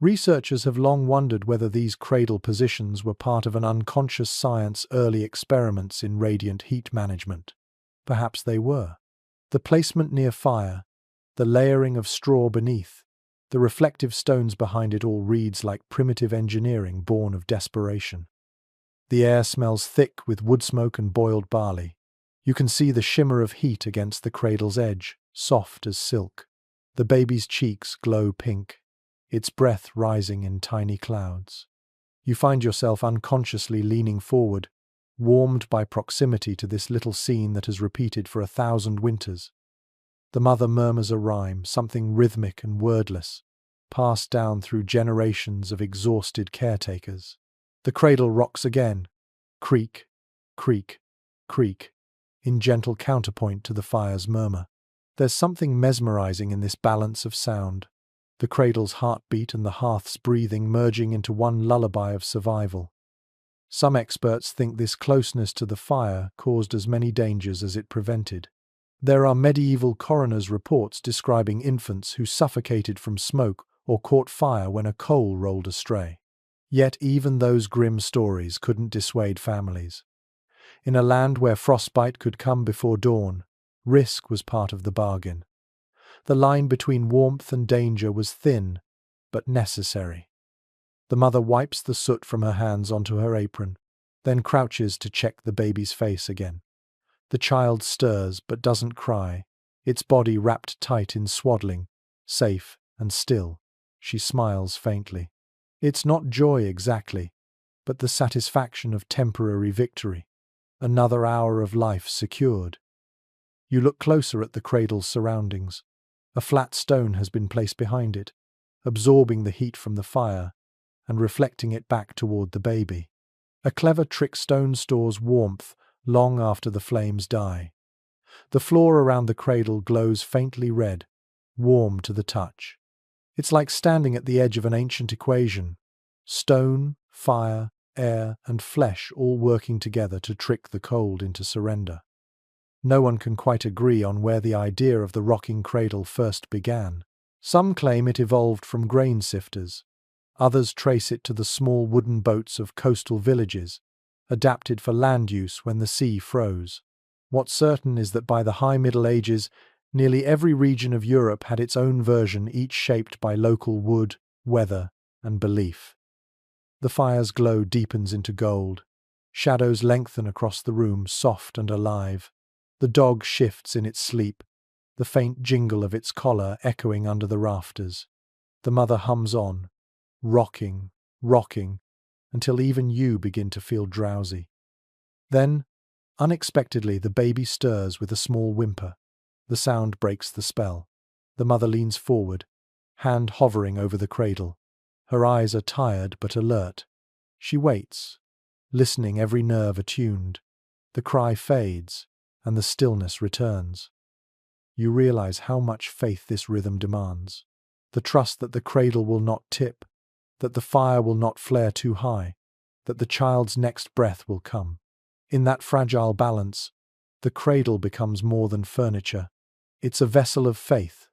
Researchers have long wondered whether these cradle positions were part of an unconscious science's early experiments in radiant heat management. Perhaps they were. The placement near fire, the layering of straw beneath, the reflective stones behind it all reads like primitive engineering born of desperation. The air smells thick with wood smoke and boiled barley. You can see the shimmer of heat against the cradle's edge, soft as silk. The baby's cheeks glow pink, its breath rising in tiny clouds. You find yourself unconsciously leaning forward, warmed by proximity to this little scene that has repeated for 1,000 winters. The mother murmurs a rhyme, something rhythmic and wordless, passed down through generations of exhausted caretakers. The cradle rocks again, creak, creak, creak, in gentle counterpoint to the fire's murmur. There's something mesmerizing in this balance of sound, the cradle's heartbeat and the hearth's breathing merging into one lullaby of survival. Some experts think this closeness to the fire caused as many dangers as it prevented. There are medieval coroner's reports describing infants who suffocated from smoke or caught fire when a coal rolled astray. Yet even those grim stories couldn't dissuade families. In a land where frostbite could come before dawn, risk was part of the bargain. The line between warmth and danger was thin, but necessary. The mother wipes the soot from her hands onto her apron, then crouches to check the baby's face again. The child stirs but doesn't cry, its body wrapped tight in swaddling, safe and still. She smiles faintly. It's not joy exactly, but the satisfaction of temporary victory. Another hour of life secured. You look closer at the cradle's surroundings. A flat stone has been placed behind it, absorbing the heat from the fire and reflecting it back toward the baby. A clever trick stone stores warmth long after the flames die. The floor around the cradle glows faintly red, warm to the touch. It's like standing at the edge of an ancient equation. Stone, fire, air, and flesh all working together to trick the cold into surrender. No one can quite agree on where the idea of the rocking cradle first began. Some claim it evolved from grain sifters. Others trace it to the small wooden boats of coastal villages, adapted for land use when the sea froze. What's certain is that by the High Middle Ages, nearly every region of Europe had its own version, each shaped by local wood, weather, and belief. The fire's glow deepens into gold. Shadows lengthen across the room, soft and alive. The dog shifts in its sleep, the faint jingle of its collar echoing under the rafters. The mother hums on, rocking, rocking, until even you begin to feel drowsy. Then, unexpectedly, the baby stirs with a small whimper. The sound breaks the spell. The mother leans forward, hand hovering over the cradle. Her eyes are tired but alert. She waits, listening, every nerve attuned. The cry fades, and the stillness returns. You realize how much faith this rhythm demands. The trust that the cradle will not tip, that the fire will not flare too high, that the child's next breath will come. In that fragile balance, the cradle becomes more than furniture. It's a vessel of faith,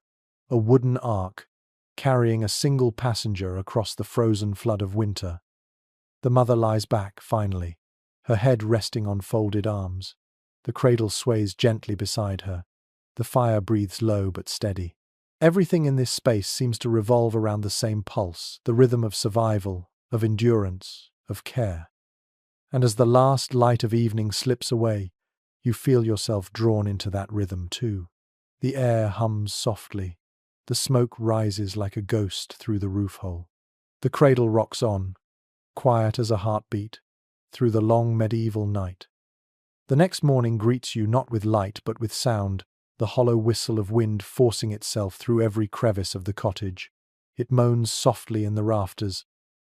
a wooden ark, carrying a single passenger across the frozen flood of winter. The mother lies back, finally, her head resting on folded arms. The cradle sways gently beside her. The fire breathes low but steady. Everything in this space seems to revolve around the same pulse, the rhythm of survival, of endurance, of care. And as the last light of evening slips away, you feel yourself drawn into that rhythm too. The air hums softly. The smoke rises like a ghost through the roof hole. The cradle rocks on, quiet as a heartbeat, through the long medieval night. The next morning greets you not with light but with sound, the hollow whistle of wind forcing itself through every crevice of the cottage. It moans softly in the rafters,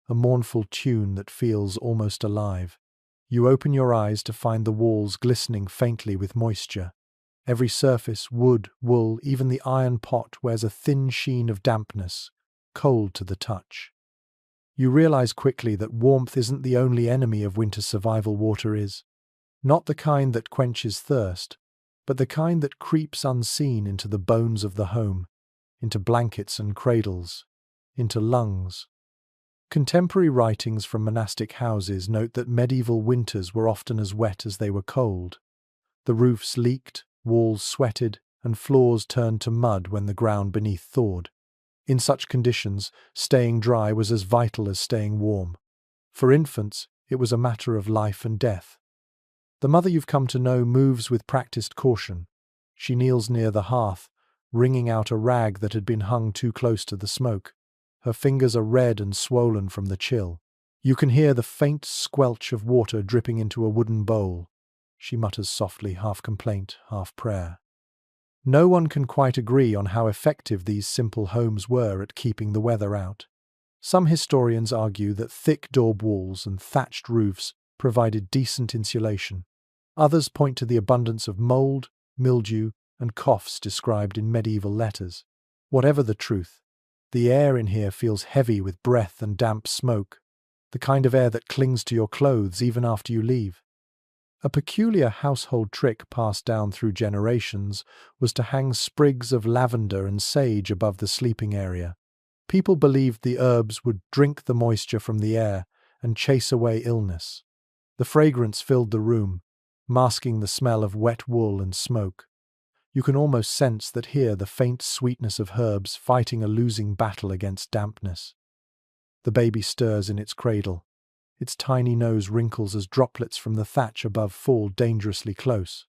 a mournful tune that feels almost alive. You open your eyes to find the walls glistening faintly with moisture. Every surface, wood, wool, even the iron pot wears a thin sheen of dampness, cold to the touch. You realize quickly that warmth isn't the only enemy of winter's survival. Water is. Not the kind that quenches thirst, but the kind that creeps unseen into the bones of the home, into blankets and cradles, into lungs. Contemporary writings from monastic houses note that medieval winters were often as wet as they were cold. The roofs leaked, walls sweated, and floors turned to mud when the ground beneath thawed. In such conditions, staying dry was as vital as staying warm. For infants, it was a matter of life and death. The mother you've come to know moves with practiced caution. She kneels near the hearth, wringing out a rag that had been hung too close to the smoke. Her fingers are red and swollen from the chill. You can hear the faint squelch of water dripping into a wooden bowl. She mutters softly, half complaint, half prayer. No one can quite agree on how effective these simple homes were at keeping the weather out. Some historians argue that thick daub walls and thatched roofs provided decent insulation. Others point to the abundance of mold, mildew, and coughs described in medieval letters. Whatever the truth, the air in here feels heavy with breath and damp smoke, the kind of air that clings to your clothes even after you leave. A peculiar household trick passed down through generations was to hang sprigs of lavender and sage above the sleeping area. People believed the herbs would drink the moisture from the air and chase away illness. The fragrance filled the room, masking the smell of wet wool and smoke. You can almost sense that here the faint sweetness of herbs fighting a losing battle against dampness. The baby stirs in its cradle. Its tiny nose wrinkles as droplets from the thatch above fall dangerously close.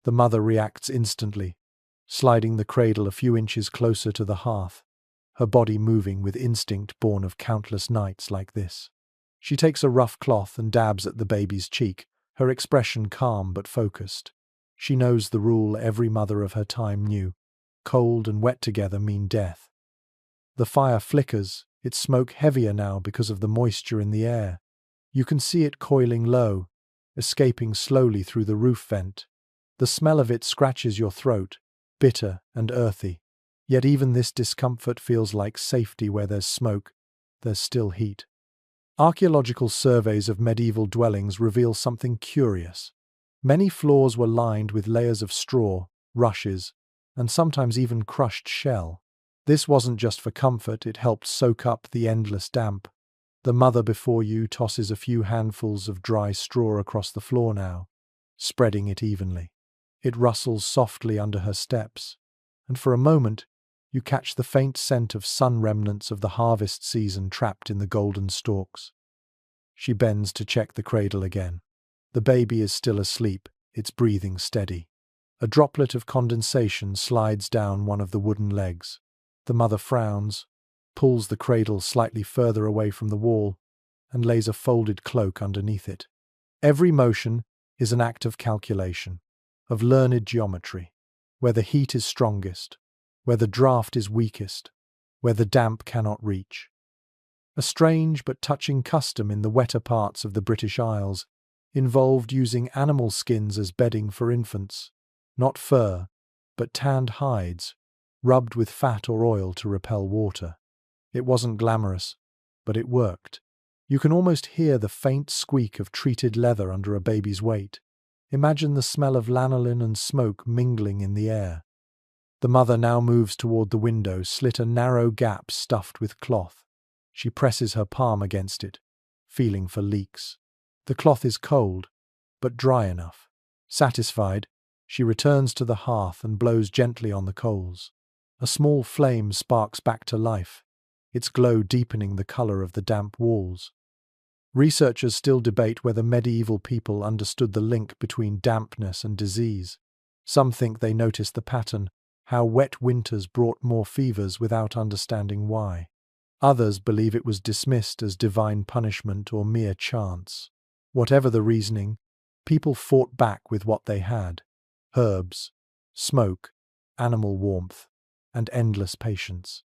The mother reacts instantly, sliding the cradle a few inches closer to the hearth, her body moving with instinct born of countless nights like this. She takes a rough cloth and dabs at the baby's cheek, her expression calm but focused. She knows the rule every mother of her time knew: cold and wet together mean death. The fire flickers, its smoke heavier now because of the moisture in the air. You can see it coiling low, escaping slowly through the roof vent. The smell of it scratches your throat, bitter and earthy. Yet even this discomfort feels like safety. Where there's smoke, there's still heat. Archaeological surveys of medieval dwellings reveal something curious. Many floors were lined with layers of straw, rushes, and sometimes even crushed shell. This wasn't just for comfort, it helped soak up the endless damp. The mother before you tosses a few handfuls of dry straw across the floor now, spreading it evenly. It rustles softly under her steps, and for a moment you catch the faint scent of sun remnants of the harvest season trapped in the golden stalks. She bends to check the cradle again. The baby is still asleep, its breathing steady. A droplet of condensation slides down one of the wooden legs. The mother frowns, pulls the cradle slightly further away from the wall, and lays a folded cloak underneath it. Every motion is an act of calculation, of learned geometry, where the heat is strongest, where the draft is weakest, where the damp cannot reach. A strange but touching custom in the wetter parts of the British Isles involved using animal skins as bedding for infants, not fur, but tanned hides, rubbed with fat or oil to repel water. It wasn't glamorous, but it worked. You can almost hear the faint squeak of treated leather under a baby's weight. Imagine the smell of lanolin and smoke mingling in the air. The mother now moves toward the window, slit a narrow gap stuffed with cloth. She presses her palm against it, feeling for leaks. The cloth is cold, but dry enough. Satisfied, she returns to the hearth and blows gently on the coals. A small flame sparks back to life, its glow deepening the color of the damp walls. Researchers still debate whether medieval people understood the link between dampness and disease. Some think they noticed the pattern, how wet winters brought more fevers without understanding why. Others believe it was dismissed as divine punishment or mere chance. Whatever the reasoning, People fought back with what they had: herbs, smoke, animal warmth, and endless patience.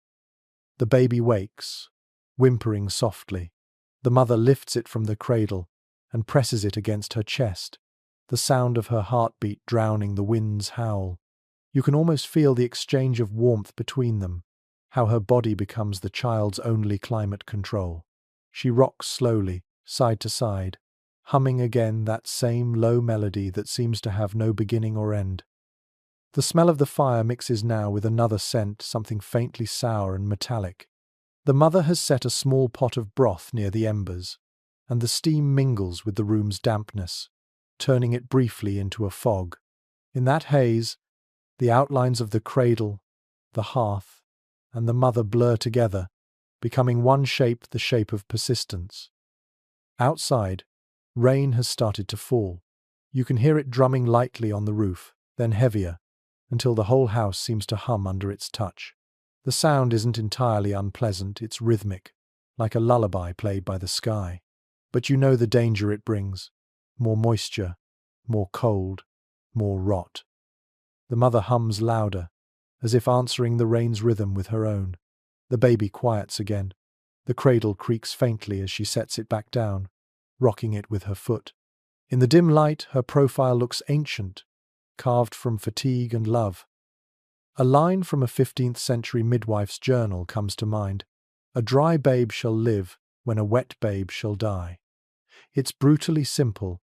The baby wakes, whimpering softly. The mother lifts it from the cradle and presses it against her chest, the sound of her heartbeat drowning the wind's howl. You can almost feel the exchange of warmth between them, how her body becomes the child's only climate control. She rocks slowly, side to side, humming again that same low melody that seems to have no beginning or end. The smell of the fire mixes now with another scent, something faintly sour and metallic. The mother has set a small pot of broth near the embers, and the steam mingles with the room's dampness, turning it briefly into a fog. In that haze, the outlines of the cradle, the hearth, and the mother blur together, becoming one shape, the shape of persistence. Outside, rain has started to fall. You can hear it drumming lightly on the roof, then heavier, until the whole house seems to hum under its touch. The sound isn't entirely unpleasant, it's rhythmic, like a lullaby played by the sky. But you know the danger it brings: more moisture, more cold, more rot. The mother hums louder, as if answering the rain's rhythm with her own. The baby quiets again. The cradle creaks faintly as she sets it back down, rocking it with her foot. In the dim light, her profile looks ancient, carved from fatigue and love. A line from a 15th century midwife's journal comes to mind: "A dry babe shall live when a wet babe shall die." It's brutally simple,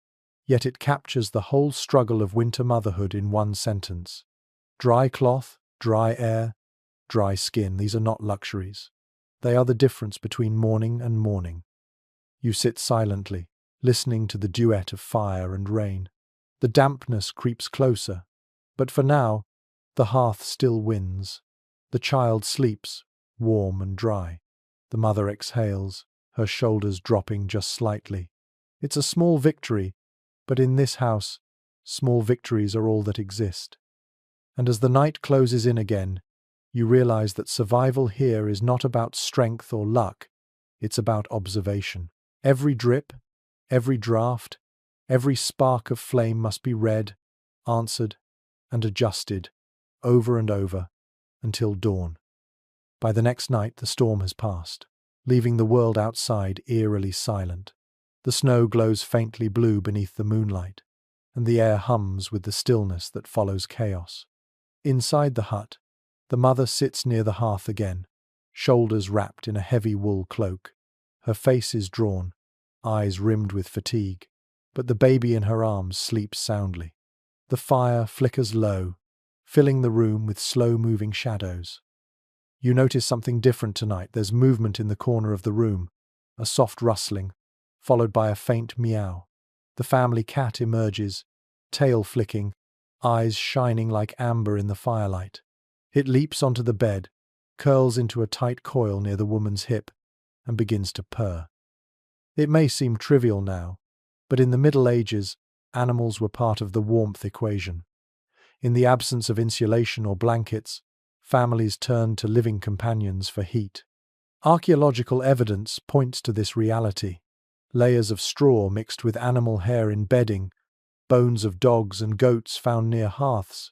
yet it captures the whole struggle of winter motherhood in one sentence. Dry cloth, dry air, dry skin, these are not luxuries. They are the difference between morning and morning. You sit silently, listening to the duet of fire and rain. The dampness creeps closer, but for now, the hearth still wins. The child sleeps, warm and dry. The mother exhales, her shoulders dropping just slightly. It's a small victory, but in this house, small victories are all that exist. And as the night closes in again, you realize that survival here is not about strength or luck, it's about observation. Every drip, every draft, every spark of flame must be read, answered, and adjusted, over and over, until dawn. By the next night, the storm has passed, leaving the world outside eerily silent. The snow glows faintly blue beneath the moonlight, and the air hums with the stillness that follows chaos. Inside the hut, the mother sits near the hearth again, shoulders wrapped in a heavy wool cloak. Her face is drawn, eyes rimmed with fatigue, but the baby in her arms sleeps soundly. The fire flickers low, filling the room with slow-moving shadows. You notice something different tonight. There's movement in the corner of the room, a soft rustling, followed by a faint meow. The family cat emerges, tail flicking, eyes shining like amber in the firelight. It leaps onto the bed, curls into a tight coil near the woman's hip, and begins to purr. It may seem trivial now, but in the Middle Ages, animals were part of the warmth equation. In the absence of insulation or blankets, families turned to living companions for heat. Archaeological evidence points to this reality: layers of straw mixed with animal hair in bedding, bones of dogs and goats found near hearths,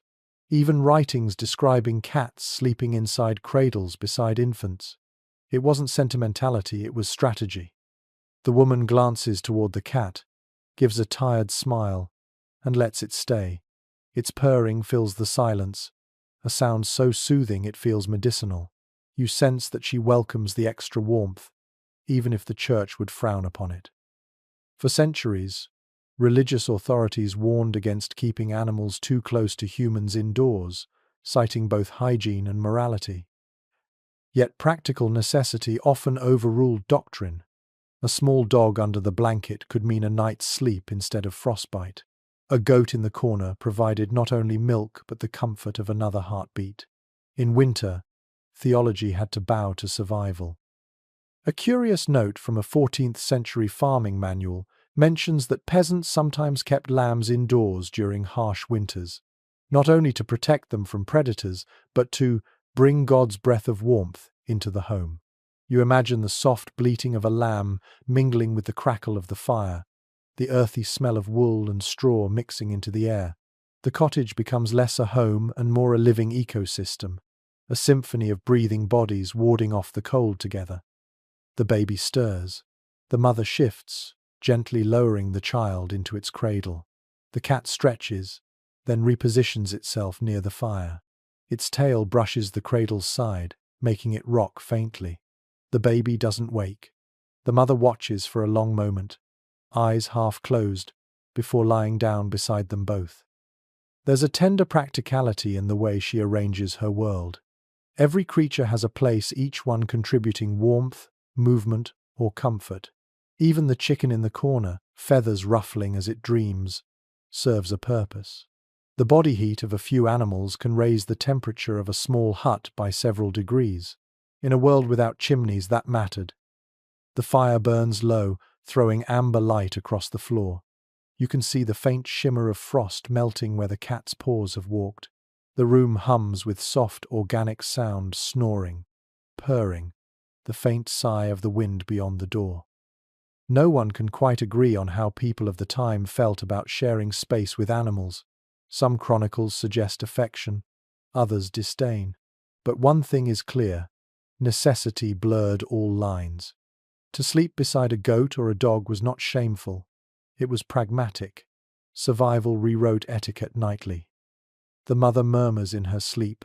even writings describing cats sleeping inside cradles beside infants. It wasn't sentimentality, it was strategy. The woman glances toward the cat, gives a tired smile, and lets it stay. Its purring fills the silence, a sound so soothing it feels medicinal. You sense that she welcomes the extra warmth, even if the church would frown upon it. For centuries, religious authorities warned against keeping animals too close to humans indoors, citing both hygiene and morality. Yet practical necessity often overruled doctrine. A small dog under the blanket could mean a night's sleep instead of frostbite. A goat in the corner provided not only milk but the comfort of another heartbeat. In winter, theology had to bow to survival. A curious note from a 14th century farming manual mentions that peasants sometimes kept lambs indoors during harsh winters, not only to protect them from predators, but to bring God's breath of warmth into the home. You imagine the soft bleating of a lamb mingling with the crackle of the fire, the earthy smell of wool and straw mixing into the air. The cottage becomes less a home and more a living ecosystem, a symphony of breathing bodies warding off the cold together. The baby stirs. The mother shifts, gently lowering the child into its cradle. The cat stretches, then repositions itself near the fire. Its tail brushes the cradle's side, making it rock faintly. The baby doesn't wake. The mother watches for a long moment, eyes half closed, before lying down beside them both. There's a tender practicality in the way she arranges her world. Every creature has a place, each one contributing warmth, movement, or comfort. Even the chicken in the corner, feathers ruffling as it dreams, serves a purpose. The body heat of a few animals can raise the temperature of a small hut by several degrees. In a world without chimneys, that mattered. The fire burns low, throwing amber light across the floor. You can see the faint shimmer of frost melting where the cat's paws have walked. The room hums with soft, organic sound, snoring, purring, the faint sigh of the wind beyond the door. No one can quite agree on how people of the time felt about sharing space with animals. Some chronicles suggest affection, others disdain. But one thing is clear: necessity blurred all lines. To sleep beside a goat or a dog was not shameful. It was pragmatic. Survival rewrote etiquette nightly. The mother murmurs in her sleep,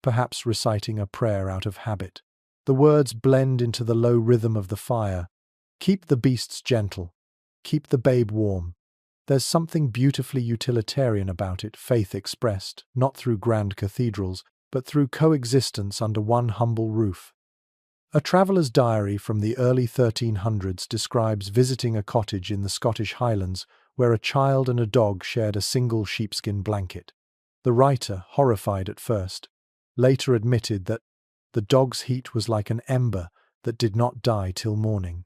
perhaps reciting a prayer out of habit. The words blend into the low rhythm of the fire. Keep the beasts gentle. Keep the babe warm. There's something beautifully utilitarian about it, faith expressed, not through grand cathedrals, but through coexistence under one humble roof. A traveller's diary from the early 1300s describes visiting a cottage in the Scottish Highlands where a child and a dog shared a single sheepskin blanket. The writer, horrified at first, later admitted that the dog's heat was like an ember that did not die till morning.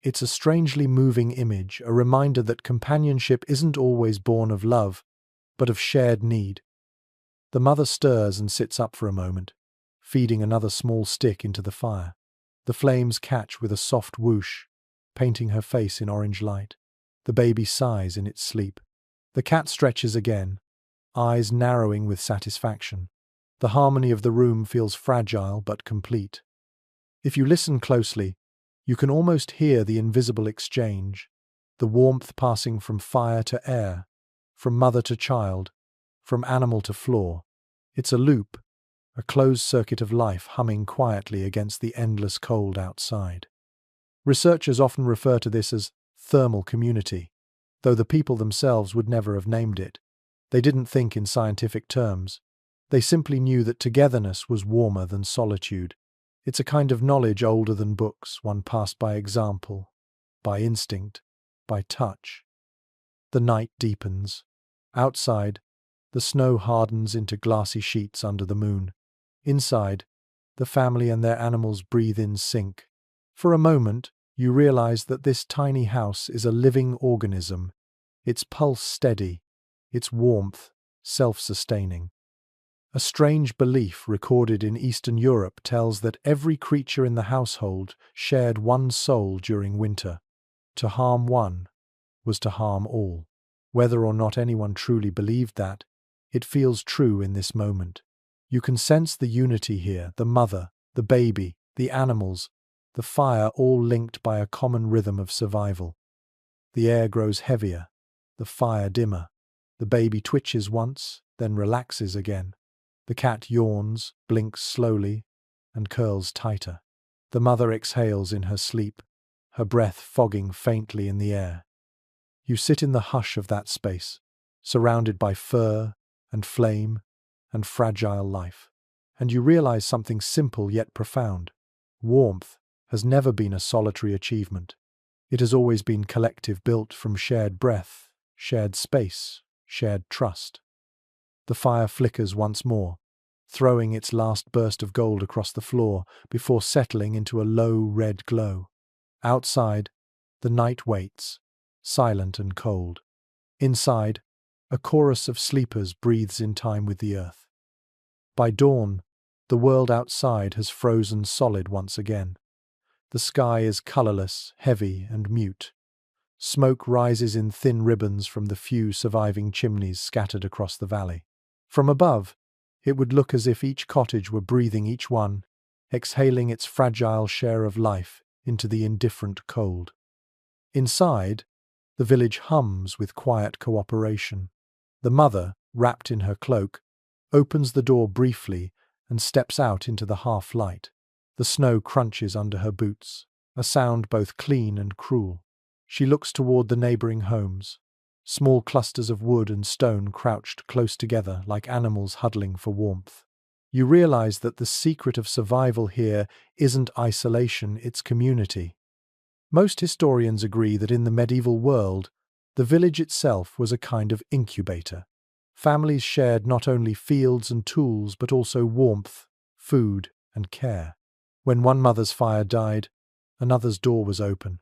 It's a strangely moving image, a reminder that companionship isn't always born of love, but of shared need. The mother stirs and sits up for a moment, feeding another small stick into the fire. The flames catch with a soft whoosh, painting her face in orange light. The baby sighs in its sleep. The cat stretches again, eyes narrowing with satisfaction. The harmony of the room feels fragile but complete. If you listen closely, you can almost hear the invisible exchange, the warmth passing from fire to air, from mother to child, from animal to floor. It's a loop, a closed circuit of life humming quietly against the endless cold outside. Researchers often refer to this as thermal community, though the people themselves would never have named it. They didn't think in scientific terms. They simply knew that togetherness was warmer than solitude. It's a kind of knowledge older than books, one passed by example, by instinct, by touch. The night deepens. Outside, the snow hardens into glassy sheets under the moon. Inside, the family and their animals breathe in sync. For a moment, you realize that this tiny house is a living organism, its pulse steady, its warmth self-sustaining. A strange belief recorded in Eastern Europe tells that every creature in the household shared one soul during winter. To harm one was to harm all. Whether or not anyone truly believed that, it feels true in this moment. You can sense the unity here, the mother, the baby, the animals, the fire, all linked by a common rhythm of survival. The air grows heavier, the fire dimmer. The baby twitches once, then relaxes again. The cat yawns, blinks slowly, and curls tighter. The mother exhales in her sleep, her breath fogging faintly in the air. You sit in the hush of that space, surrounded by fur and flame and fragile life, and you realize something simple yet profound. Warmth has never been a solitary achievement. It has always been collective, built from shared breath, shared space, shared trust. The fire flickers once more, throwing its last burst of gold across the floor before settling into a low red glow. Outside, the night waits, silent and cold. Inside, a chorus of sleepers breathes in time with the earth. By dawn, the world outside has frozen solid once again. The sky is colorless, heavy, and mute. Smoke rises in thin ribbons from the few surviving chimneys scattered across the valley. From above, it would look as if each cottage were breathing each one, exhaling its fragile share of life into the indifferent cold. Inside, the village hums with quiet cooperation. The mother, wrapped in her cloak, opens the door briefly and steps out into the half-light. The snow crunches under her boots, a sound both clean and cruel. She looks toward the neighboring homes. Small clusters of wood and stone crouched close together like animals huddling for warmth. You realize that the secret of survival here isn't isolation, it's community. Most historians agree that in the medieval world, the village itself was a kind of incubator. Families shared not only fields and tools but also warmth, food, and care. When one mother's fire died, another's door was open.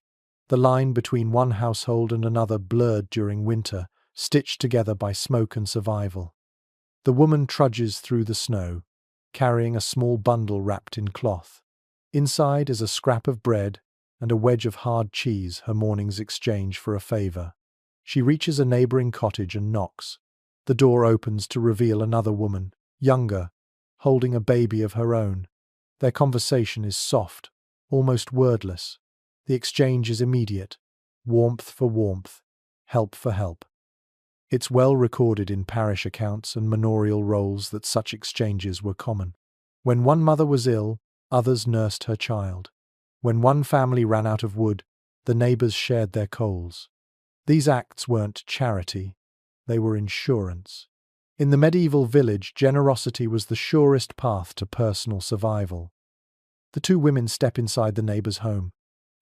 The line between one household and another blurred during winter, stitched together by smoke and survival. The woman trudges through the snow, carrying a small bundle wrapped in cloth. Inside is a scrap of bread and a wedge of hard cheese, her morning's exchange for a favor. She reaches a neighboring cottage and knocks. The door opens to reveal another woman, younger, holding a baby of her own. Their conversation is soft, almost wordless. The exchange is immediate, warmth for warmth, help for help. It's well recorded in parish accounts and manorial rolls that such exchanges were common. When one mother was ill, others nursed her child. When one family ran out of wood, the neighbors shared their coals. These acts weren't charity, they were insurance. In the medieval village, generosity was the surest path to personal survival. The two women step inside the neighbor's home.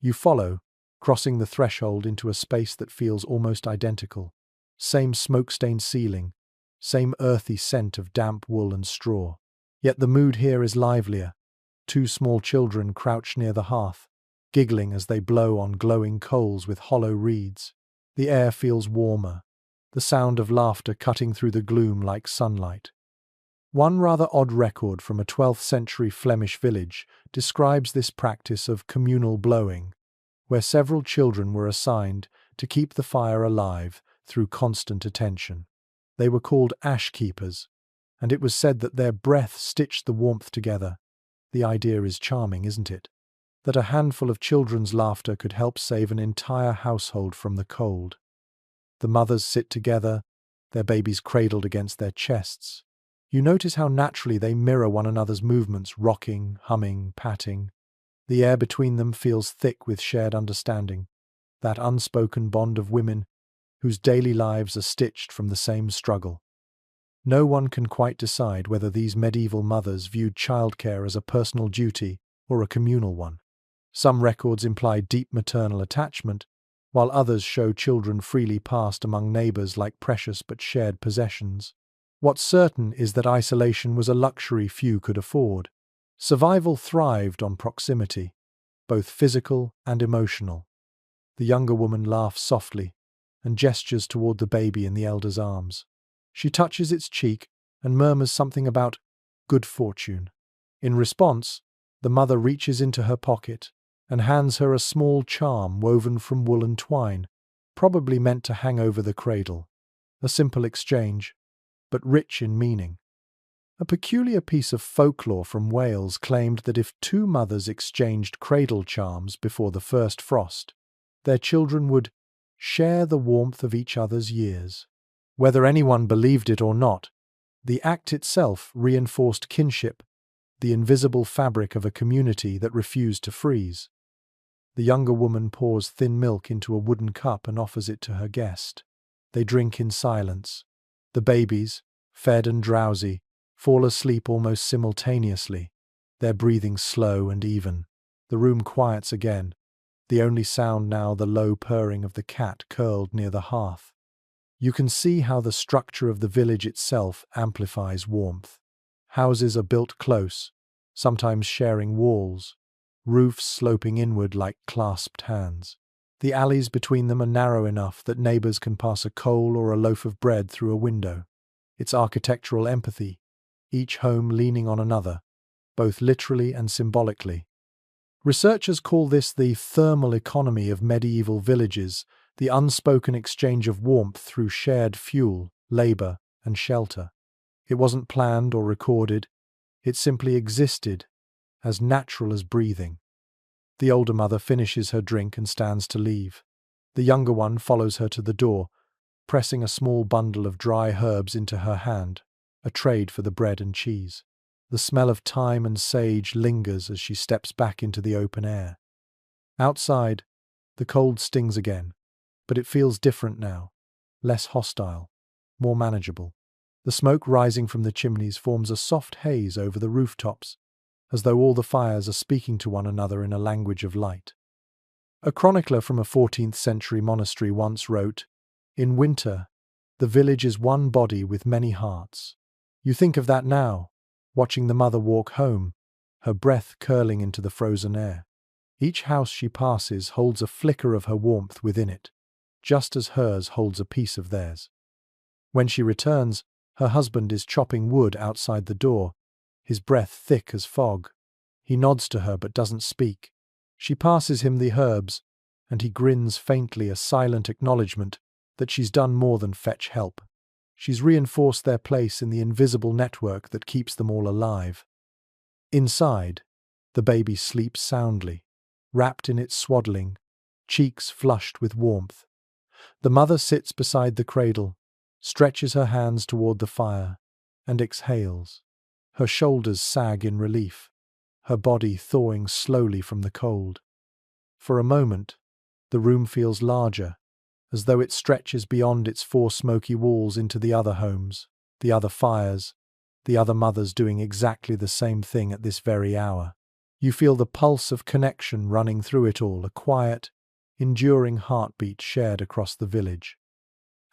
You follow, crossing the threshold into a space that feels almost identical. Same smoke-stained ceiling, same earthy scent of damp wool and straw. Yet the mood here is livelier. Two small children crouch near the hearth, giggling as they blow on glowing coals with hollow reeds. The air feels warmer, the sound of laughter cutting through the gloom like sunlight. One rather odd record from a 12th century Flemish village describes this practice of communal blowing, where several children were assigned to keep the fire alive through constant attention. They were called ash keepers, and it was said that their breath stitched the warmth together. The idea is charming, isn't it? That a handful of children's laughter could help save an entire household from the cold. The mothers sit together, their babies cradled against their chests. You notice how naturally they mirror one another's movements, rocking, humming, patting. The air between them feels thick with shared understanding, that unspoken bond of women whose daily lives are stitched from the same struggle. No one can quite decide whether these medieval mothers viewed childcare as a personal duty or a communal one. Some records imply deep maternal attachment, while others show children freely passed among neighbors like precious but shared possessions. What's certain is that isolation was a luxury few could afford. Survival thrived on proximity, both physical and emotional. The younger woman laughs softly and gestures toward the baby in the elder's arms. She touches its cheek and murmurs something about good fortune. In response, the mother reaches into her pocket and hands her a small charm woven from wool and twine, probably meant to hang over the cradle. A simple exchange, but rich in meaning. A peculiar piece of folklore from Wales claimed that if two mothers exchanged cradle charms before the first frost, their children would share the warmth of each other's years. Whether anyone believed it or not, the act itself reinforced kinship, the invisible fabric of a community that refused to freeze. The younger woman pours thin milk into a wooden cup and offers it to her guest. They drink in silence. The babies, fed and drowsy, fall asleep almost simultaneously, their breathing slow and even. The room quiets again, the only sound now the low purring of the cat curled near the hearth. You can see how the structure of the village itself amplifies warmth. Houses are built close, sometimes sharing walls, roofs sloping inward like clasped hands. The alleys between them are narrow enough that neighbors can pass a coal or a loaf of bread through a window. It's architectural empathy, each home leaning on another, both literally and symbolically. Researchers call this the thermal economy of medieval villages, the unspoken exchange of warmth through shared fuel, labor, and shelter. It wasn't planned or recorded, it simply existed, as natural as breathing. The older mother finishes her drink and stands to leave. The younger one follows her to the door, pressing a small bundle of dry herbs into her hand, a trade for the bread and cheese. The smell of thyme and sage lingers as she steps back into the open air. Outside, the cold stings again, but it feels different now, less hostile, more manageable. The smoke rising from the chimneys forms a soft haze over the rooftops, as though all the fires are speaking to one another in a language of light. A chronicler from a 14th century monastery once wrote, "In winter, the village is one body with many hearts." You think of that now, watching the mother walk home, her breath curling into the frozen air. Each house she passes holds a flicker of her warmth within it, just as hers holds a piece of theirs. When she returns, her husband is chopping wood outside the door, his breath thick as fog. He nods to her but doesn't speak. She passes him the herbs, and he grins faintly, a silent acknowledgement that she's done more than fetch help. She's reinforced their place in the invisible network that keeps them all alive. Inside, the baby sleeps soundly, wrapped in its swaddling, cheeks flushed with warmth. The mother sits beside the cradle, stretches her hands toward the fire, and exhales. Her shoulders sag in relief, her body thawing slowly from the cold. For a moment, the room feels larger, as though it stretches beyond its four smoky walls into the other homes, the other fires, the other mothers doing exactly the same thing at this very hour. You feel the pulse of connection running through it all, a quiet, enduring heartbeat shared across the village.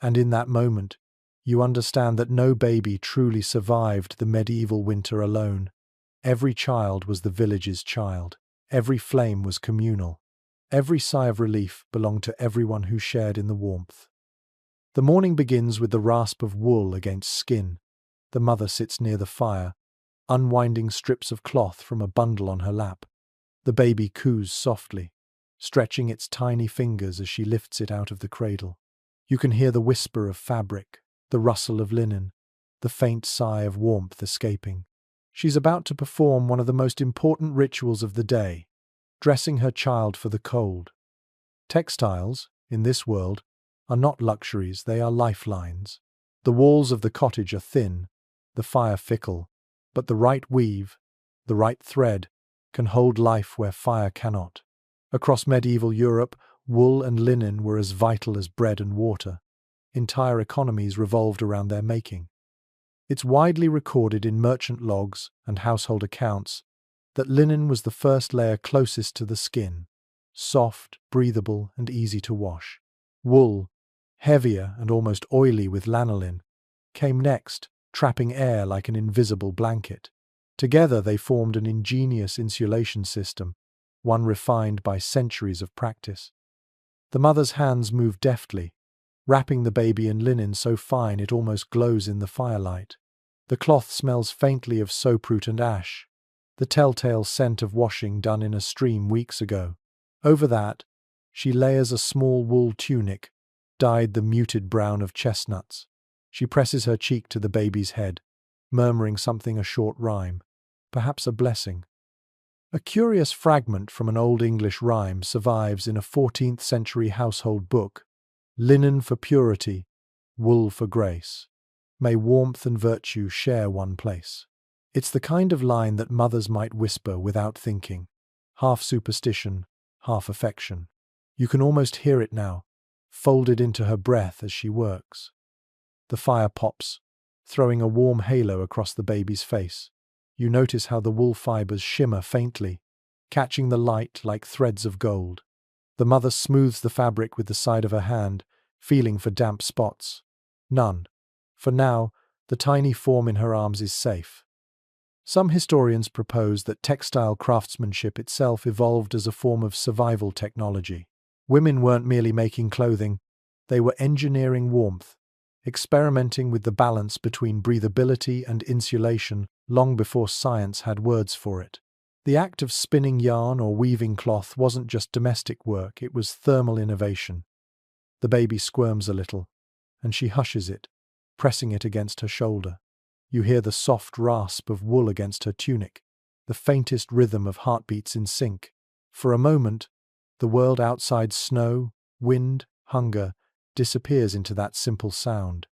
And in that moment, you understand that no baby truly survived the medieval winter alone. Every child was the village's child. Every flame was communal. Every sigh of relief belonged to everyone who shared in the warmth. The morning begins with the rasp of wool against skin. The mother sits near the fire, unwinding strips of cloth from a bundle on her lap. The baby coos softly, stretching its tiny fingers as she lifts it out of the cradle. You can hear the whisper of fabric, the rustle of linen, the faint sigh of warmth escaping. She's about to perform one of the most important rituals of the day, dressing her child for the cold. Textiles, in this world, are not luxuries, they are lifelines. The walls of the cottage are thin, the fire fickle, but the right weave, the right thread, can hold life where fire cannot. Across medieval Europe, wool and linen were as vital as bread and water. Entire economies revolved around their making. It's widely recorded in merchant logs and household accounts that linen was the first layer closest to the skin, soft, breathable, and easy to wash. Wool, heavier and almost oily with lanolin, came next, trapping air like an invisible blanket. Together they formed an ingenious insulation system, one refined by centuries of practice. The mother's hands move deftly, wrapping the baby in linen so fine it almost glows in the firelight. The cloth smells faintly of soaproot and ash, the telltale scent of washing done in a stream weeks ago. Over that, she layers a small wool tunic, dyed the muted brown of chestnuts. She presses her cheek to the baby's head, murmuring something, a short rhyme, perhaps a blessing. A curious fragment from an Old English rhyme survives in a 14th century household book: linen for purity, wool for grace. May warmth and virtue share one place. It's the kind of line that mothers might whisper without thinking, half superstition, half affection. You can almost hear it now, folded into her breath as she works. The fire pops, throwing a warm halo across the baby's face. You notice how the wool fibers shimmer faintly, catching the light like threads of gold. The mother smooths the fabric with the side of her hand, feeling for damp spots. None. For now, the tiny form in her arms is safe. Some historians propose that textile craftsmanship itself evolved as a form of survival technology. Women weren't merely making clothing, they were engineering warmth, experimenting with the balance between breathability and insulation long before science had words for it. The act of spinning yarn or weaving cloth wasn't just domestic work, it was thermal innovation. The baby squirms a little, and she hushes it, pressing it against her shoulder. You hear the soft rasp of wool against her tunic, the faintest rhythm of heartbeats in sync. For a moment, the world outside snow, wind, hunger disappears into that simple sound.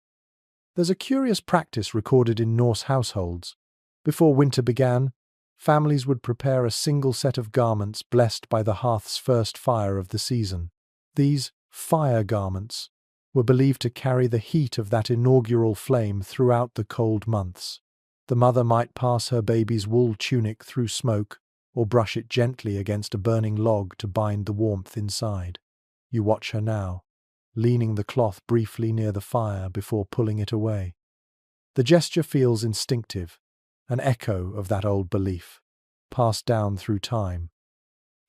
There's a curious practice recorded in Norse households. Before winter began, families would prepare a single set of garments blessed by the hearth's first fire of the season. These fire garments were believed to carry the heat of that inaugural flame throughout the cold months. The mother might pass her baby's wool tunic through smoke or brush it gently against a burning log to bind the warmth inside. You watch her now, leaning the cloth briefly near the fire before pulling it away. The gesture feels instinctive, an echo of that old belief, passed down through time.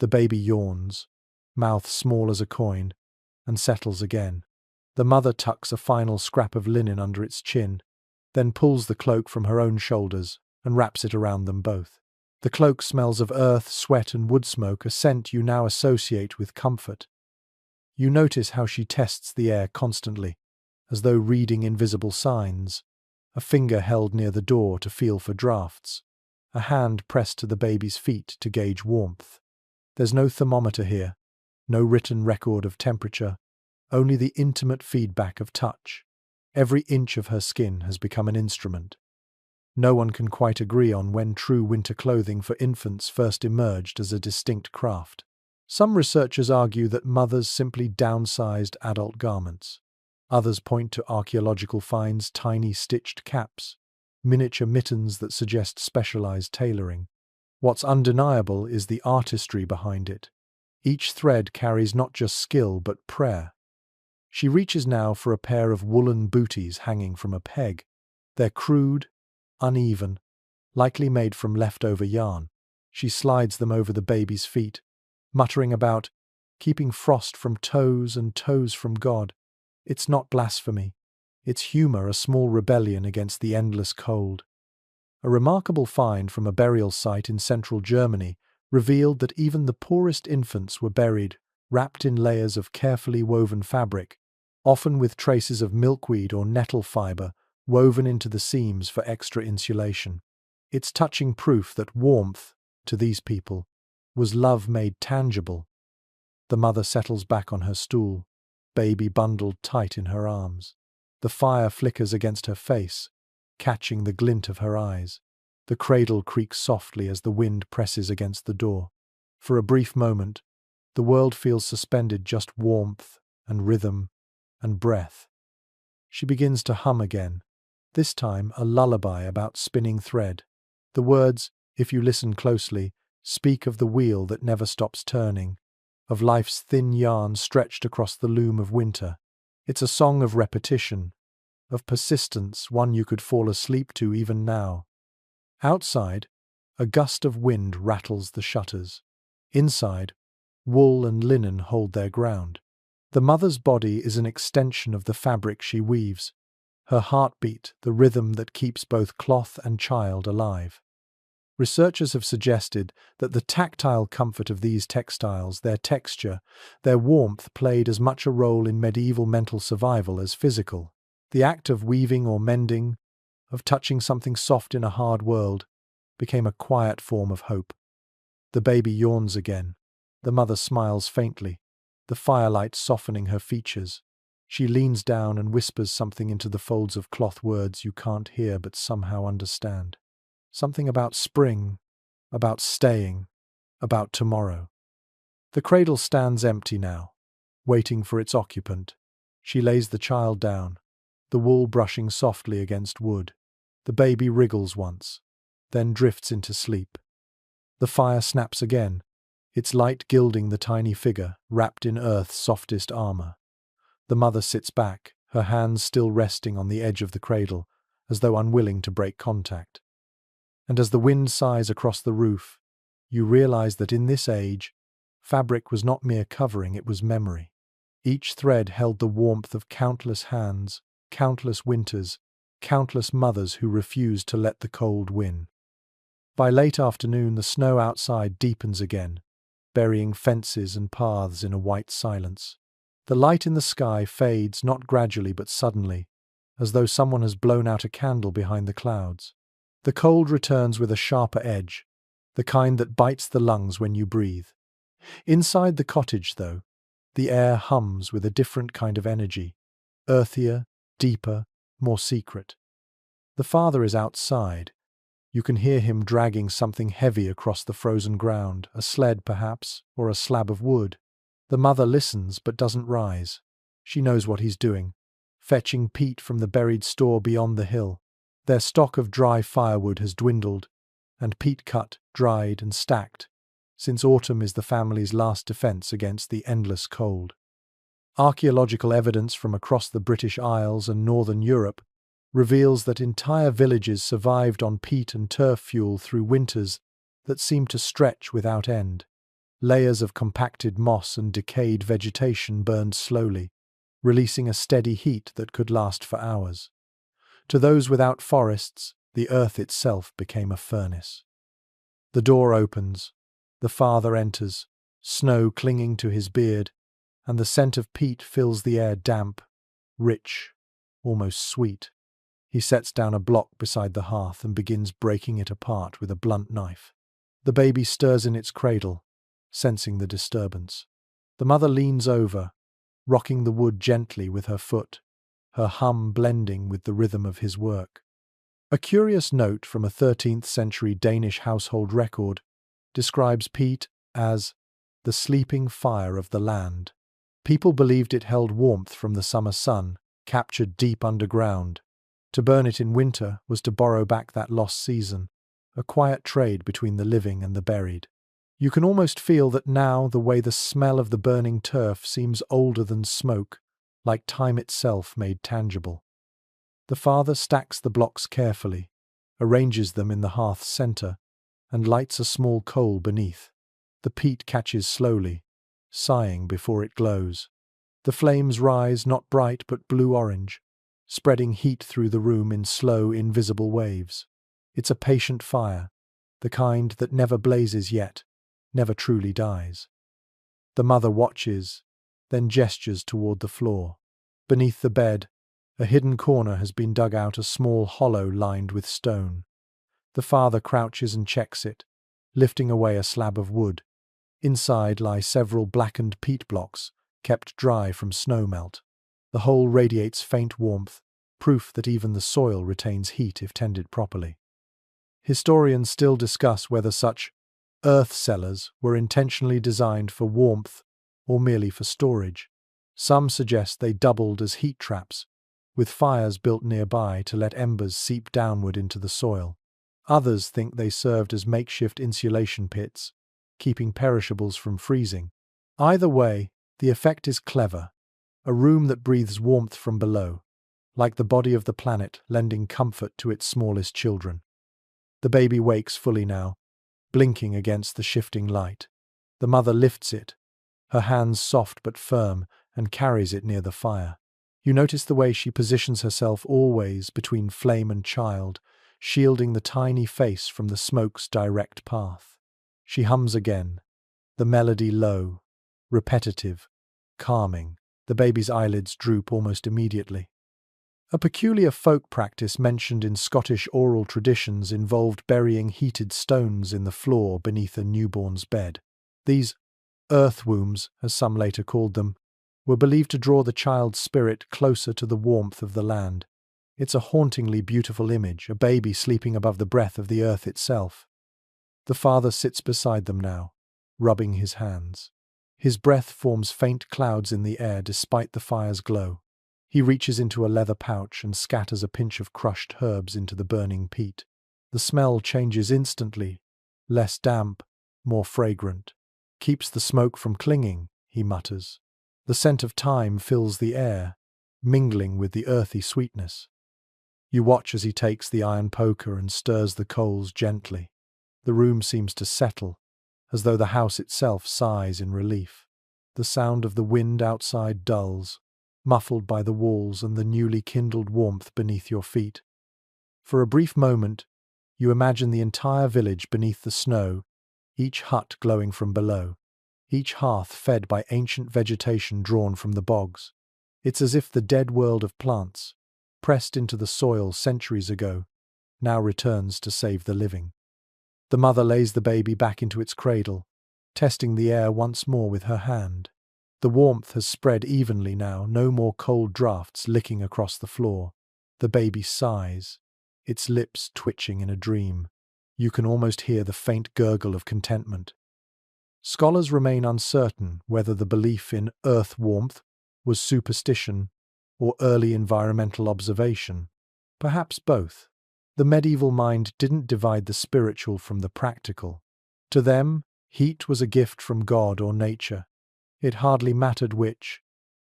The baby yawns, mouth small as a coin, and settles again. The mother tucks a final scrap of linen under its chin, then pulls the cloak from her own shoulders and wraps it around them both. The cloak smells of earth, sweat, and wood smoke, a scent you now associate with comfort. You notice how she tests the air constantly, as though reading invisible signs, a finger held near the door to feel for drafts, a hand pressed to the baby's feet to gauge warmth. There's no thermometer here, no written record of temperature, only the intimate feedback of touch. Every inch of her skin has become an instrument. No one can quite agree on when true winter clothing for infants first emerged as a distinct craft. Some researchers argue that mothers simply downsized adult garments. Others point to archaeological finds, tiny stitched caps, miniature mittens that suggest specialized tailoring. What's undeniable is the artistry behind it. Each thread carries not just skill but prayer. She reaches now for a pair of woolen booties hanging from a peg. They're crude, uneven, likely made from leftover yarn. She slides them over the baby's feet, muttering about keeping frost from toes and toes from God. It's not blasphemy. It's humor, a small rebellion against the endless cold. A remarkable find from a burial site in central Germany revealed that even the poorest infants were buried, wrapped in layers of carefully woven fabric, often with traces of milkweed or nettle fiber woven into the seams for extra insulation. It's touching proof that warmth, to these people, was love made tangible. The mother settles back on her stool, baby bundled tight in her arms. The fire flickers against her face, catching the glint of her eyes. The cradle creaks softly as the wind presses against the door. For a brief moment, the world feels suspended, just warmth and rhythm and breath. She begins to hum again, this time a lullaby about spinning thread. The words, if you listen closely, speak of the wheel that never stops turning, of life's thin yarn stretched across the loom of winter. It's a song of repetition, of persistence, one you could fall asleep to even now. Outside, a gust of wind rattles the shutters. Inside, wool and linen hold their ground. The mother's body is an extension of the fabric she weaves, her heartbeat the rhythm that keeps both cloth and child alive. Researchers have suggested that the tactile comfort of these textiles, their texture, their warmth played as much a role in medieval mental survival as physical. The act of weaving or mending, of touching something soft in a hard world, became a quiet form of hope. The baby yawns again. The mother smiles faintly, the firelight softening her features. She leans down and whispers something into the folds of cloth, words you can't hear but somehow understand. Something about spring, about staying, about tomorrow. The cradle stands empty now, waiting for its occupant. She lays the child down, the wool brushing softly against wood. The baby wriggles once, then drifts into sleep. The fire snaps again, its light gilding the tiny figure, wrapped in earth's softest armor. The mother sits back, her hands still resting on the edge of the cradle, as though unwilling to break contact. And as the wind sighs across the roof, you realize that in this age, fabric was not mere covering, it was memory. Each thread held the warmth of countless hands, countless winters, countless mothers who refused to let the cold win. By late afternoon, the snow outside deepens again, burying fences and paths in a white silence. The light in the sky fades not gradually but suddenly, as though someone has blown out a candle behind the clouds. The cold returns with a sharper edge, the kind that bites the lungs when you breathe. Inside the cottage, though, the air hums with a different kind of energy, earthier, deeper, more secret. The father is outside. You can hear him dragging something heavy across the frozen ground, a sled perhaps, or a slab of wood. The mother listens but doesn't rise. She knows what he's doing, fetching peat from the buried store beyond the hill. Their stock of dry firewood has dwindled, and peat cut, dried and stacked, since autumn is the family's last defense against the endless cold. Archaeological evidence from across the British Isles and northern Europe reveals that entire villages survived on peat and turf fuel through winters that seemed to stretch without end. Layers of compacted moss and decayed vegetation burned slowly, releasing a steady heat that could last for hours. To those without forests, the earth itself became a furnace. The door opens. The father enters, snow clinging to his beard, and the scent of peat fills the air damp, rich, almost sweet. He sets down a block beside the hearth and begins breaking it apart with a blunt knife. The baby stirs in its cradle, sensing the disturbance. The mother leans over, rocking the wood gently with her foot, her hum blending with the rhythm of his work. A curious note from a 13th-century Danish household record describes peat as the sleeping fire of the land. People believed it held warmth from the summer sun, captured deep underground. To burn it in winter was to borrow back that lost season, a quiet trade between the living and the buried. You can almost feel that now the way the smell of the burning turf seems older than smoke, like time itself made tangible. The father stacks the blocks carefully, arranges them in the hearth's center, and lights a small coal beneath. The peat catches slowly, sighing before it glows. The flames rise not bright but blue-orange, spreading heat through the room in slow, invisible waves. It's a patient fire, the kind that never blazes yet, never truly dies. The mother watches, then gestures toward the floor. Beneath the bed, a hidden corner has been dug out, a small hollow lined with stone. The father crouches and checks it, lifting away a slab of wood. Inside lie several blackened peat blocks, kept dry from snowmelt. The whole radiates faint warmth, proof that even the soil retains heat if tended properly. Historians still discuss whether such earth cellars were intentionally designed for warmth or merely for storage. Some suggest they doubled as heat traps, with fires built nearby to let embers seep downward into the soil. Others think they served as makeshift insulation pits, keeping perishables from freezing. Either way, the effect is clever, a room that breathes warmth from below, like the body of the planet lending comfort to its smallest children. The baby wakes fully now, blinking against the shifting light. The mother lifts it, her hands soft but firm, and carries it near the fire. You notice the way she positions herself always between flame and child, shielding the tiny face from the smoke's direct path. She hums again, the melody low, repetitive, calming. The baby's eyelids droop almost immediately. A peculiar folk practice mentioned in Scottish oral traditions involved burying heated stones in the floor beneath a newborn's bed. These earth wombs, as some later called them, were believed to draw the child's spirit closer to the warmth of the land. It's a hauntingly beautiful image, a baby sleeping above the breath of the earth itself. The father sits beside them now, rubbing his hands. His breath forms faint clouds in the air despite the fire's glow. He reaches into a leather pouch and scatters a pinch of crushed herbs into the burning peat. The smell changes instantly, less damp, more fragrant. Keeps the smoke from clinging, he mutters. The scent of thyme fills the air, mingling with the earthy sweetness. You watch as he takes the iron poker and stirs the coals gently. The room seems to settle, as though the house itself sighs in relief. The sound of the wind outside dulls, muffled by the walls and the newly kindled warmth beneath your feet. For a brief moment, you imagine the entire village beneath the snow, each hut glowing from below. each hearth fed by ancient vegetation drawn from the bogs. It's as if the dead world of plants, pressed into the soil centuries ago, now returns to save the living. The mother lays the baby back into its cradle, testing the air once more with her hand. The warmth has spread evenly now, no more cold drafts licking across the floor. The baby sighs, its lips twitching in a dream. You can almost hear the faint gurgle of contentment. Scholars remain uncertain whether the belief in earth warmth was superstition or early environmental observation. Perhaps both. The medieval mind didn't divide the spiritual from the practical. To them, heat was a gift from God or nature. It hardly mattered which,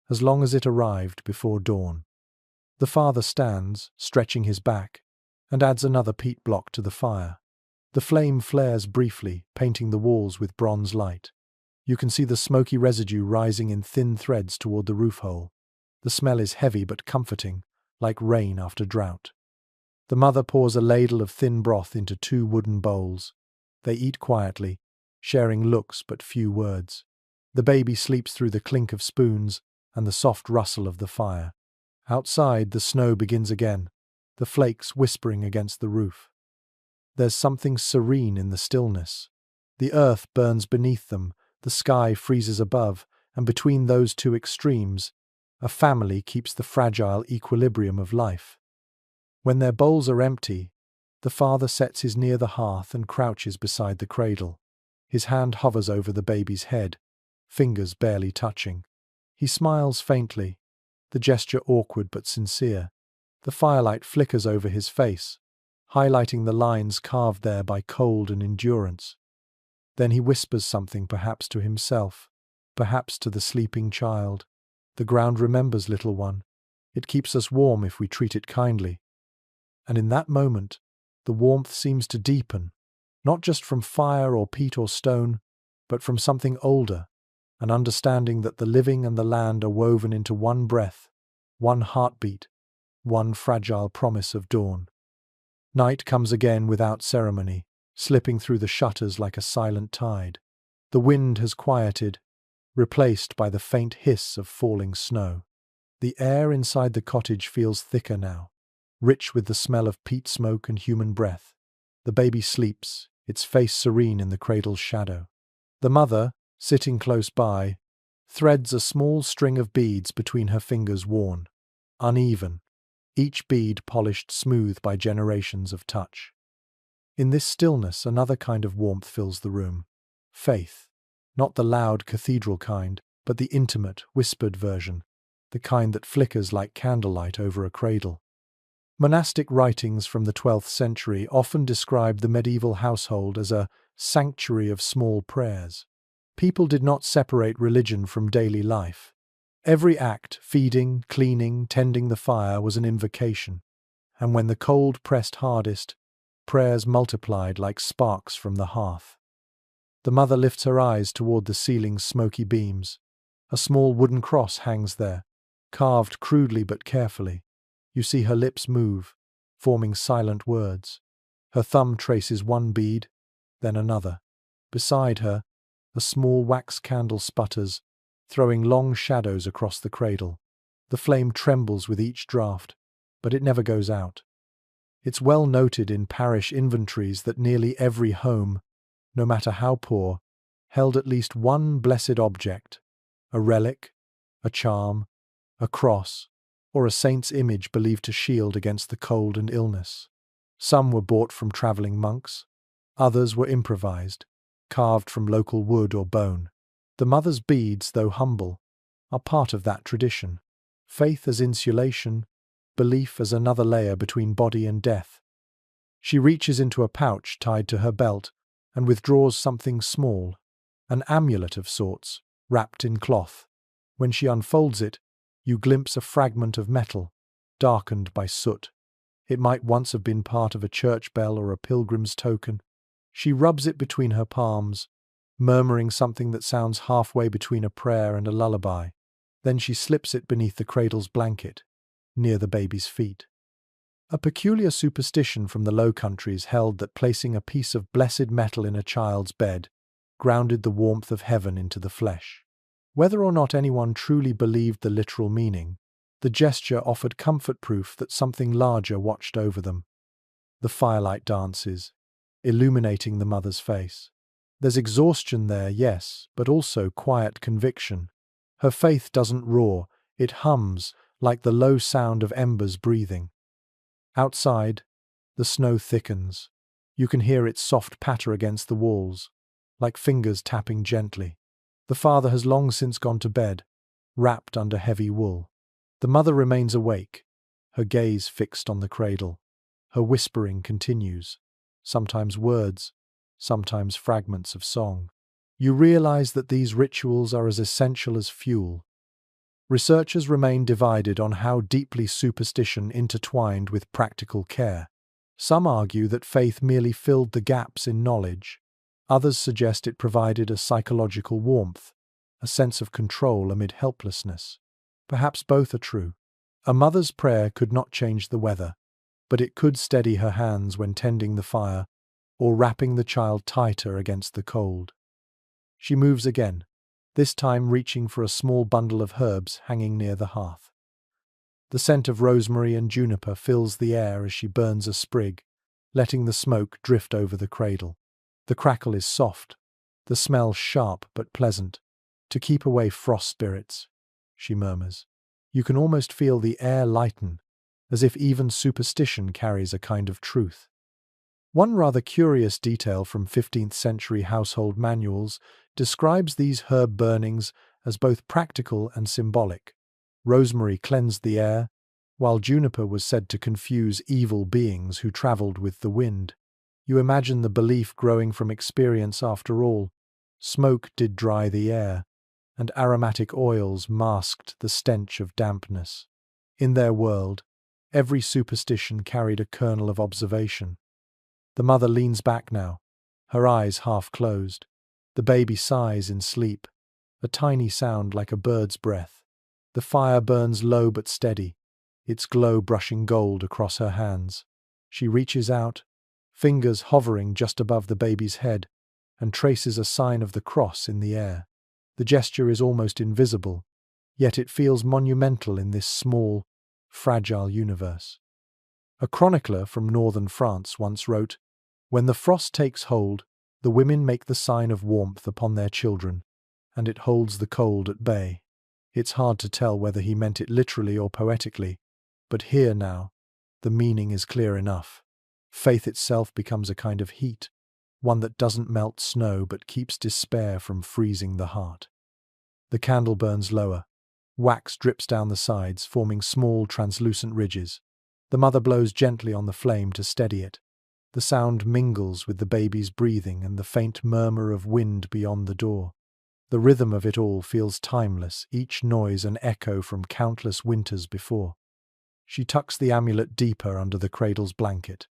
as long as it arrived before dawn. The father stands, stretching his back, and adds another peat block to the fire. The flame flares briefly, painting the walls with bronze light. You can see the smoky residue rising in thin threads toward the roof hole. The smell is heavy but comforting, like rain after drought. The mother pours a ladle of thin broth into 2 wooden bowls. They eat quietly, sharing looks but few words. The baby sleeps through the clink of spoons and the soft rustle of the fire. Outside, the snow begins again, the flakes whispering against the roof. There's something serene in the stillness. The earth burns beneath them, the sky freezes above, and between those two extremes, a family keeps the fragile equilibrium of life. When their bowls are empty, the father sets his near the hearth and crouches beside the cradle. His hand hovers over the baby's head, fingers barely touching. He smiles faintly, the gesture awkward but sincere. The firelight flickers over his face, highlighting the lines carved there by cold and endurance. Then he whispers something, perhaps to himself, perhaps to the sleeping child. The ground remembers, little one. It keeps us warm if we treat it kindly. And in that moment, the warmth seems to deepen, not just from fire or peat or stone, but from something older, an understanding that the living and the land are woven into one breath, one heartbeat, one fragile promise of dawn. Night comes again without ceremony, slipping through the shutters like a silent tide. The wind has quieted, replaced by the faint hiss of falling snow. The air inside the cottage feels thicker now, rich with the smell of peat smoke and human breath. The baby sleeps, its face serene in the cradle's shadow. The mother, sitting close by, threads a small string of beads between her fingers, worn, uneven, each bead polished smooth by generations of touch. In this stillness, another kind of warmth fills the room. Faith. Not the loud cathedral kind, but the intimate, whispered version, the kind that flickers like candlelight over a cradle. Monastic writings from the 12th century often describe the medieval household as a sanctuary of small prayers. People did not separate religion from daily life. Every act, feeding, cleaning, tending the fire, was an invocation. And when the cold pressed hardest, prayers multiplied like sparks from the hearth. The mother lifts her eyes toward the ceiling's smoky beams. A small wooden cross hangs there, carved crudely but carefully. You see her lips move, forming silent words. Her thumb traces one bead, then another. Beside her, a small wax candle sputters, throwing long shadows across the cradle. The flame trembles with each draught, but it never goes out. It's well noted in parish inventories that nearly every home, no matter how poor, held at least one blessed object, a relic, a charm, a cross, or a saint's image believed to shield against the cold and illness. Some were bought from traveling monks, others were improvised, carved from local wood or bone. The mother's beads, though humble, are part of that tradition. Faith as insulation, belief as another layer between body and death. She reaches into a pouch tied to her belt and withdraws something small, an amulet of sorts, wrapped in cloth. When she unfolds it, you glimpse a fragment of metal, darkened by soot. It might once have been part of a church bell or a pilgrim's token. She rubs it between her palms, murmuring something that sounds halfway between a prayer and a lullaby. Then she slips it beneath the cradle's blanket, near the baby's feet. A peculiar superstition from the Low Countries held that placing a piece of blessed metal in a child's bed grounded the warmth of heaven into the flesh. Whether or not anyone truly believed the literal meaning, the gesture offered comfort proof that something larger watched over them. The firelight dances, illuminating the mother's face. There's exhaustion there, yes, but also quiet conviction. Her faith doesn't roar, it hums, like the low sound of embers breathing. Outside, the snow thickens. You can hear its soft patter against the walls, like fingers tapping gently. The father has long since gone to bed, wrapped under heavy wool. The mother remains awake, her gaze fixed on the cradle. Her whispering continues, sometimes words, sometimes fragments of song. You realize that these rituals are as essential as fuel. Researchers remain divided on how deeply superstition intertwined with practical care. Some argue that faith merely filled the gaps in knowledge. Others suggest it provided a psychological warmth, a sense of control amid helplessness. Perhaps both are true. A mother's prayer could not change the weather, but it could steady her hands when tending the fire or wrapping the child tighter against the cold. She moves again, this time reaching for a small bundle of herbs hanging near the hearth. The scent of rosemary and juniper fills the air as she burns a sprig, letting the smoke drift over the cradle. The crackle is soft, the smell sharp but pleasant. To keep away frost spirits, she murmurs. You can almost feel the air lighten, as if even superstition carries a kind of truth. One rather curious detail from 15th century household manuals describes these herb burnings as both practical and symbolic. Rosemary cleansed the air, while juniper was said to confuse evil beings who travelled with the wind. You imagine the belief growing from experience after all. Smoke did dry the air, and aromatic oils masked the stench of dampness. In their world, every superstition carried a kernel of observation. The mother leans back now, her eyes half closed. The baby sighs in sleep, a tiny sound like a bird's breath. The fire burns low but steady, its glow brushing gold across her hands. She reaches out, fingers hovering just above the baby's head, and traces a sign of the cross in the air. The gesture is almost invisible, yet it feels monumental in this small, fragile universe. A chronicler from northern France once wrote, "When the frost takes hold, the women make the sign of warmth upon their children, and it holds the cold at bay." It's hard to tell whether he meant it literally or poetically, but here now, the meaning is clear enough. Faith itself becomes a kind of heat, one that doesn't melt snow but keeps despair from freezing the heart. The candle burns lower. Wax drips down the sides, forming small, translucent ridges. The mother blows gently on the flame to steady it. The sound mingles with the baby's breathing and the faint murmur of wind beyond the door. The rhythm of it all feels timeless, each noise an echo from countless winters before. She tucks the amulet deeper under the cradle's blanket,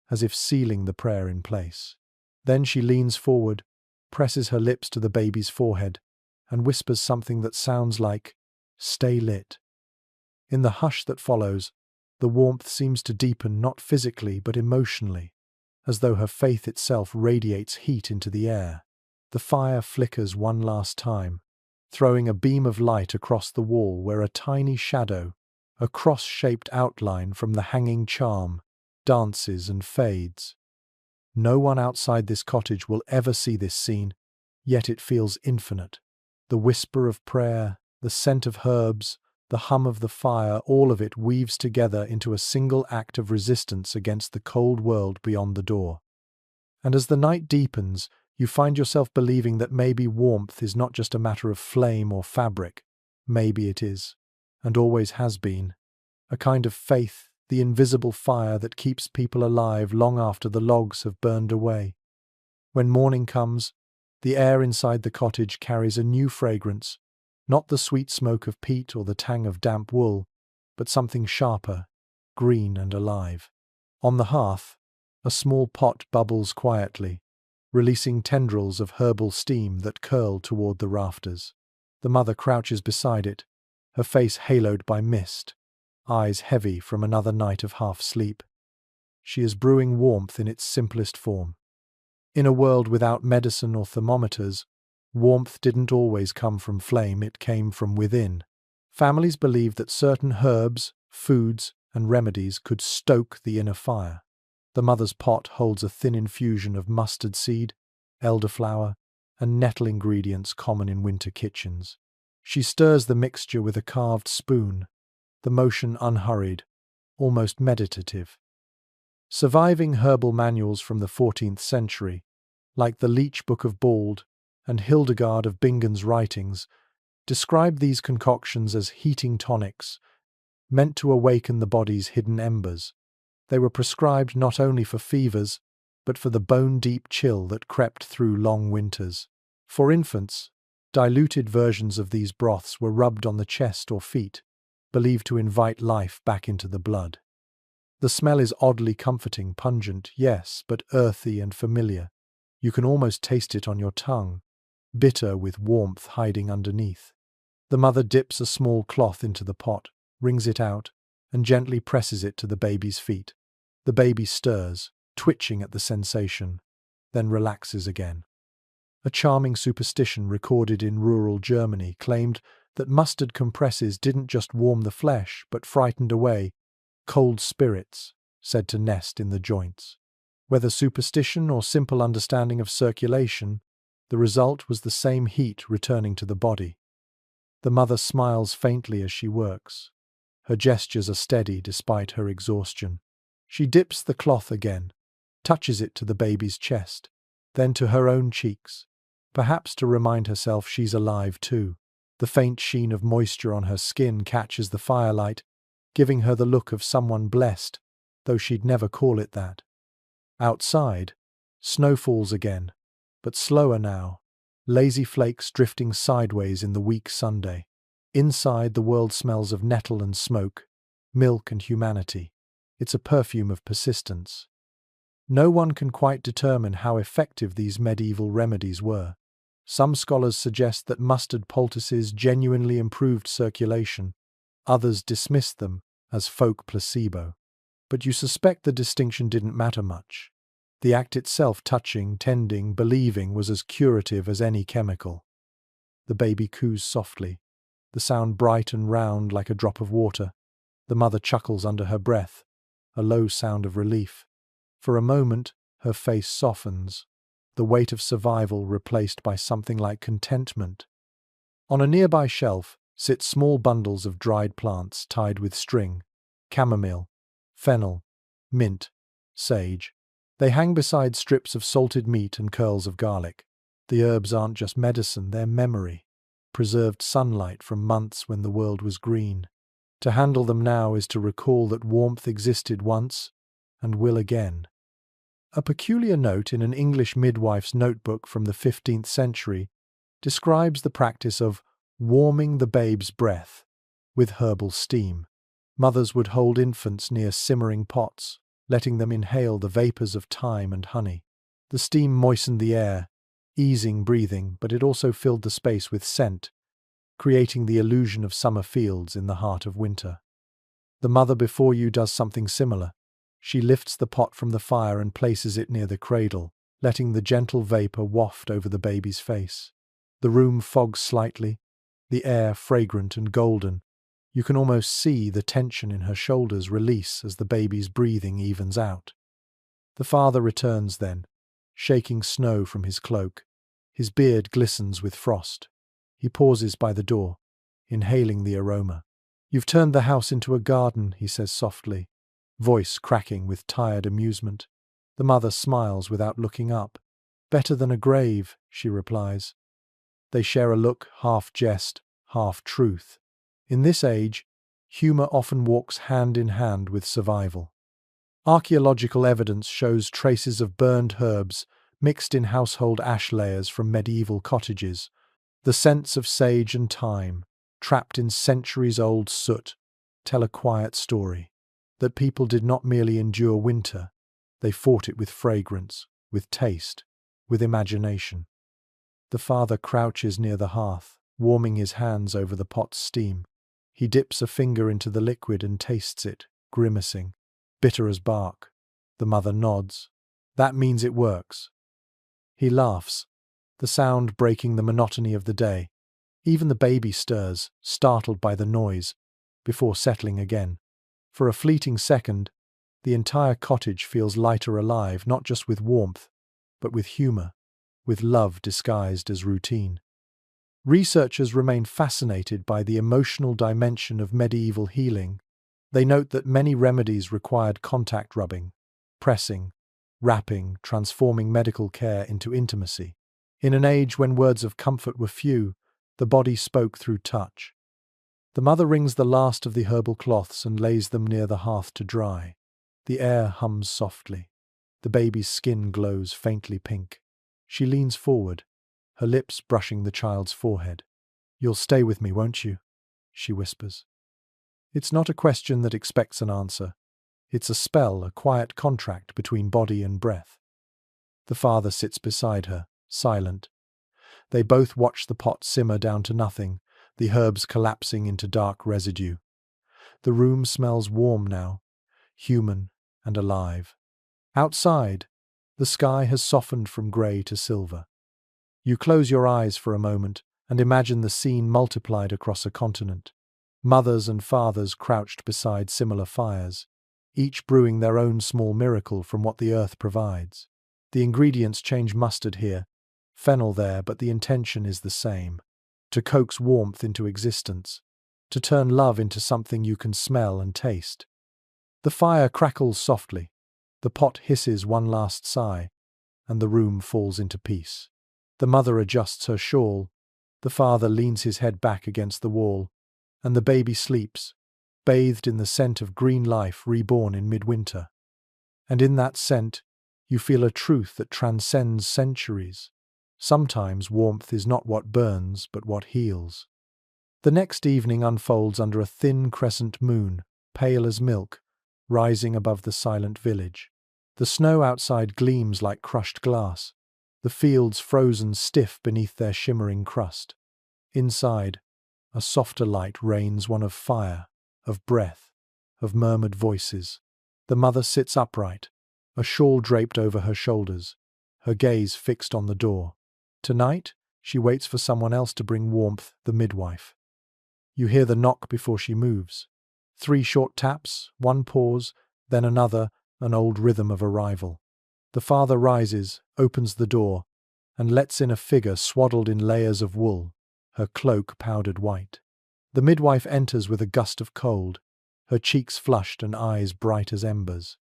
as if sealing the prayer in place. Then she leans forward, presses her lips to the baby's forehead, and whispers something that sounds like, "Stay lit." In the hush that follows, the warmth seems to deepen not physically but emotionally, as though her faith itself radiates heat into the air. The fire flickers one last time, throwing a beam of light across the wall where a tiny shadow, a cross-shaped outline from the hanging charm, dances and fades. No one outside this cottage will ever see this scene, yet it feels infinite. The whisper of prayer, the scent of herbs, the hum of the fire, all of it weaves together into a single act of resistance against the cold world beyond the door. And as the night deepens, you find yourself believing that maybe warmth is not just a matter of flame or fabric. Maybe it is, and always has been, a kind of faith, the invisible fire that keeps people alive long after the logs have burned away. When morning comes, the air inside the cottage carries a new fragrance, not the sweet smoke of peat or the tang of damp wool, but something sharper, green and alive. On the hearth, a small pot bubbles quietly, releasing tendrils of herbal steam that curl toward the rafters. The mother crouches beside it, her face haloed by mist, eyes heavy from another night of half sleep. She is brewing warmth in its simplest form. In a world without medicine or thermometers, warmth didn't always come from flame, it came from within. Families believed that certain herbs, foods, and remedies could stoke the inner fire. The mother's pot holds a thin infusion of mustard seed, elderflower, and nettle ingredients common in winter kitchens. She stirs the mixture with a carved spoon, the motion unhurried, almost meditative. Surviving herbal manuals from the 14th century, like the Leech Book of Bald and Hildegard of Bingen's writings, describe these concoctions as heating tonics, meant to awaken the body's hidden embers. They were prescribed not only for fevers, but for the bone-deep chill that crept through long winters. For infants, diluted versions of these broths were rubbed on the chest or feet, believed to invite life back into the blood. The smell is oddly comforting, pungent, yes, but earthy and familiar. You can almost taste it on your tongue, bitter with warmth hiding underneath. The mother dips a small cloth into the pot, wrings it out, and gently presses it to the baby's feet. The baby stirs, twitching at the sensation, then relaxes again. A charming superstition recorded in rural Germany claimed that mustard compresses didn't just warm the flesh, but frightened away cold spirits, said to nest in the joints. Whether superstition or simple understanding of circulation, the result was the same heat returning to the body. The mother smiles faintly as she works. Her gestures are steady despite her exhaustion. She dips the cloth again, touches it to the baby's chest, then to her own cheeks, perhaps to remind herself she's alive too. The faint sheen of moisture on her skin catches the firelight, giving her the look of someone blessed, though she'd never call it that. Outside, snow falls again, but slower now, lazy flakes drifting sideways in the weak Sunday. Inside, the world smells of nettle and smoke, milk and humanity. It's a perfume of persistence. No one can quite determine how effective these medieval remedies were. Some scholars suggest that mustard poultices genuinely improved circulation. Others dismiss them as folk placebo. But you suspect the distinction didn't matter much. The act itself, touching, tending, believing, was as curative as any chemical. The baby coos softly, the sound bright and round like a drop of water. The mother chuckles under her breath, a low sound of relief. For a moment, her face softens, the weight of survival replaced by something like contentment. On a nearby shelf sit small bundles of dried plants tied with string: chamomile, fennel, mint, sage. They hang beside strips of salted meat and curls of garlic. The herbs aren't just medicine, they're memory, preserved sunlight from months when the world was green. To handle them now is to recall that warmth existed once and will again. A peculiar note in an English midwife's notebook from the 15th century describes the practice of warming the babe's breath with herbal steam. Mothers would hold infants near simmering pots, letting them inhale the vapors of thyme and honey. The steam moistened the air, easing breathing, but it also filled the space with scent, creating the illusion of summer fields in the heart of winter. The mother before you does something similar. She lifts the pot from the fire and places it near the cradle, letting the gentle vapor waft over the baby's face. The room fogs slightly, the air fragrant and golden. You can almost see the tension in her shoulders release as the baby's breathing evens out. The father returns then, shaking snow from his cloak. His beard glistens with frost. He pauses by the door, inhaling the aroma. "You've turned the house into a garden," he says softly, voice cracking with tired amusement. The mother smiles without looking up. "Better than a grave," she replies. They share a look, half jest, half truth. In this age, humor often walks hand in hand with survival. Archaeological evidence shows traces of burned herbs mixed in household ash layers from medieval cottages. The scents of sage and thyme, trapped in centuries-old soot, tell a quiet story. That people did not merely endure winter, they fought it with fragrance, with taste, with imagination. The father crouches near the hearth, warming his hands over the pot's steam. He dips a finger into the liquid and tastes it, grimacing. Bitter as bark. The mother nods. "That means it works." He laughs, the sound breaking the monotony of the day. Even the baby stirs, startled by the noise, before settling again. For a fleeting second, the entire cottage feels lighter alive, not just with warmth, but with humor, with love disguised as routine. Researchers remain fascinated by the emotional dimension of medieval healing. They note that many remedies required contact rubbing, pressing, wrapping, transforming medical care into intimacy. In an age when words of comfort were few, the body spoke through touch. The mother wrings the last of the herbal cloths and lays them near the hearth to dry. The air hums softly. The baby's skin glows faintly pink. She leans forward, her lips brushing the child's forehead. "You'll stay with me, won't you?" she whispers. It's not a question that expects an answer. It's a spell, a quiet contract between body and breath. The father sits beside her, silent. They both watch the pot simmer down to nothing, the herbs collapsing into dark residue. The room smells warm now, human and alive. Outside, the sky has softened from grey to silver. You close your eyes for a moment and imagine the scene multiplied across a continent. Mothers and fathers crouched beside similar fires, each brewing their own small miracle from what the earth provides. The ingredients change: mustard here, fennel there, but the intention is the same: to coax warmth into existence, to turn love into something you can smell and taste. The fire crackles softly, the pot hisses one last sigh, and the room falls into peace. The mother adjusts her shawl, the father leans his head back against the wall, and the baby sleeps, bathed in the scent of green life reborn in midwinter. And in that scent, you feel a truth that transcends centuries. Sometimes warmth is not what burns, but what heals. The next evening unfolds under a thin crescent moon, pale as milk, rising above the silent village. The snow outside gleams like crushed glass, the fields frozen stiff beneath their shimmering crust. Inside, a softer light reigns, one of fire, of breath, of murmured voices. The mother sits upright, a shawl draped over her shoulders, her gaze fixed on the door. Tonight, she waits for someone else to bring warmth, the midwife. You hear the knock before she moves. 3 short taps, one pause, then another, an old rhythm of arrival. The father rises, opens the door, and lets in a figure swaddled in layers of wool, her cloak powdered white. The midwife enters with a gust of cold, her cheeks flushed and eyes bright as embers.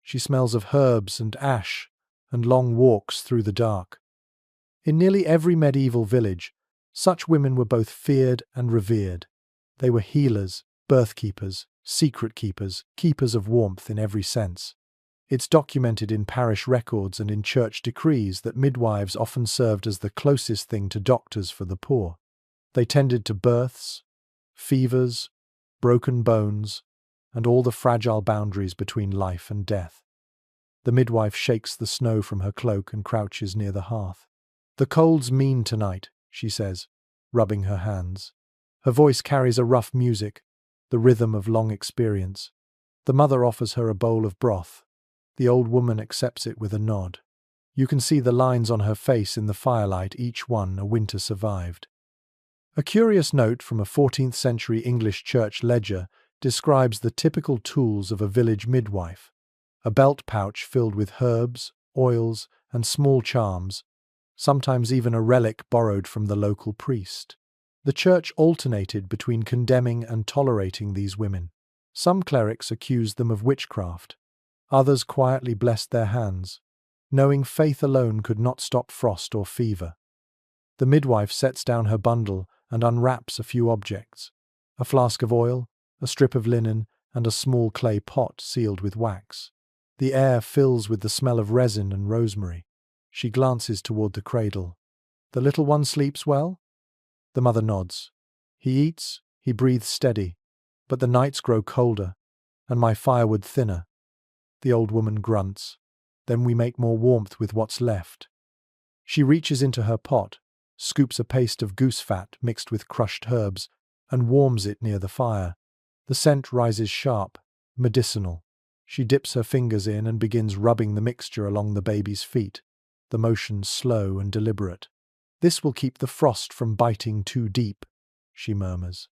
She smells of herbs and ash, and long walks through the dark. In nearly every medieval village, such women were both feared and revered. They were healers, birth keepers, secret keepers, keepers of warmth in every sense. It's documented in parish records and in church decrees that midwives often served as the closest thing to doctors for the poor. They tended to births, fevers, broken bones, and all the fragile boundaries between life and death. The midwife shakes the snow from her cloak and crouches near the hearth. "The cold's mean tonight," she says, rubbing her hands. Her voice carries a rough music, the rhythm of long experience. The mother offers her a bowl of broth. The old woman accepts it with a nod. You can see the lines on her face in the firelight, each one a winter survived. A curious note from a 14th century English church ledger describes the typical tools of a village midwife: a belt pouch filled with herbs, oils, and small charms, sometimes even a relic borrowed from the local priest. The church alternated between condemning and tolerating these women. Some clerics accused them of witchcraft. Others quietly blessed their hands, knowing faith alone could not stop frost or fever. The midwife sets down her bundle and unwraps a few objects: a flask of oil, a strip of linen, and a small clay pot sealed with wax. The air fills with the smell of resin and rosemary. She glances toward the cradle. "The little one sleeps well?" The mother nods. "He eats, he breathes steady, but the nights grow colder, and my firewood thinner." The old woman grunts. "Then we make more warmth with what's left." She reaches into her pot, scoops a paste of goose fat mixed with crushed herbs, and warms it near the fire. The scent rises sharp, medicinal. She dips her fingers in and begins rubbing the mixture along the baby's feet. the motion slow and deliberate. "This will keep the frost from biting too deep," she murmurs,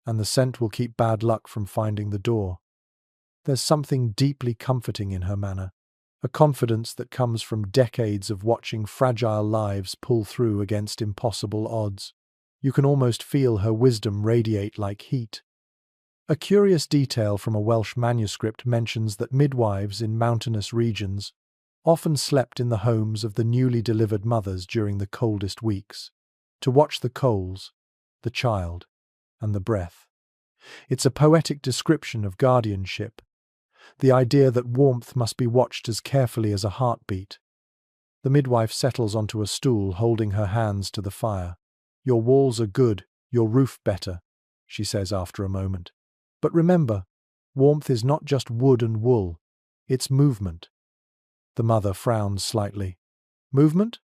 "and the scent will keep bad luck from finding the door." There's something deeply comforting in her manner, a confidence that comes from decades of watching fragile lives pull through against impossible odds. You can almost feel her wisdom radiate like heat. A curious detail from a Welsh manuscript mentions that midwives in mountainous regions often slept in the homes of the newly delivered mothers during the coldest weeks, to watch the coals, the child, and the breath. It's a poetic description of guardianship, the idea that warmth must be watched as carefully as a heartbeat. The midwife settles onto a stool, holding her hands to the fire. "Your walls are good, your roof better," she says after a moment. "But remember, warmth is not just wood and wool, it's movement." The mother frowns slightly. "Movement?"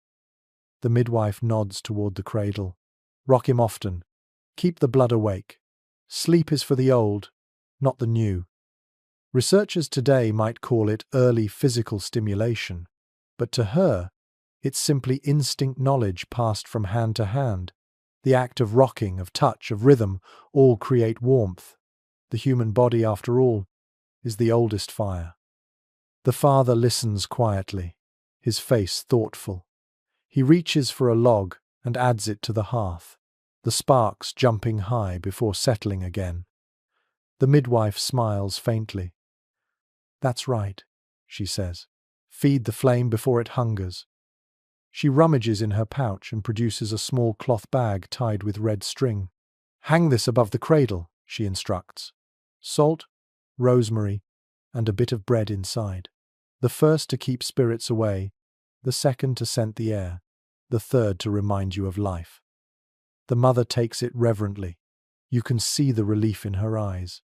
The midwife nods toward the cradle. "Rock him often. Keep the blood awake. Sleep is for the old, not the new." Researchers today might call it early physical stimulation, but to her, it's simply instinct knowledge passed from hand to hand. The act of rocking, of touch, of rhythm, all create warmth. The human body, after all, is the oldest fire. The father listens quietly, his face thoughtful. He reaches for a log and adds it to the hearth, the sparks jumping high before settling again. The midwife smiles faintly. "That's right," she says. "Feed the flame before it hungers." She rummages in her pouch and produces a small cloth bag tied with red string. "Hang this above the cradle," she instructs. "Salt, rosemary, and a bit of bread inside. The first to keep spirits away, the second to scent the air, the third to remind you of life." The mother takes it reverently. You can see the relief in her eyes.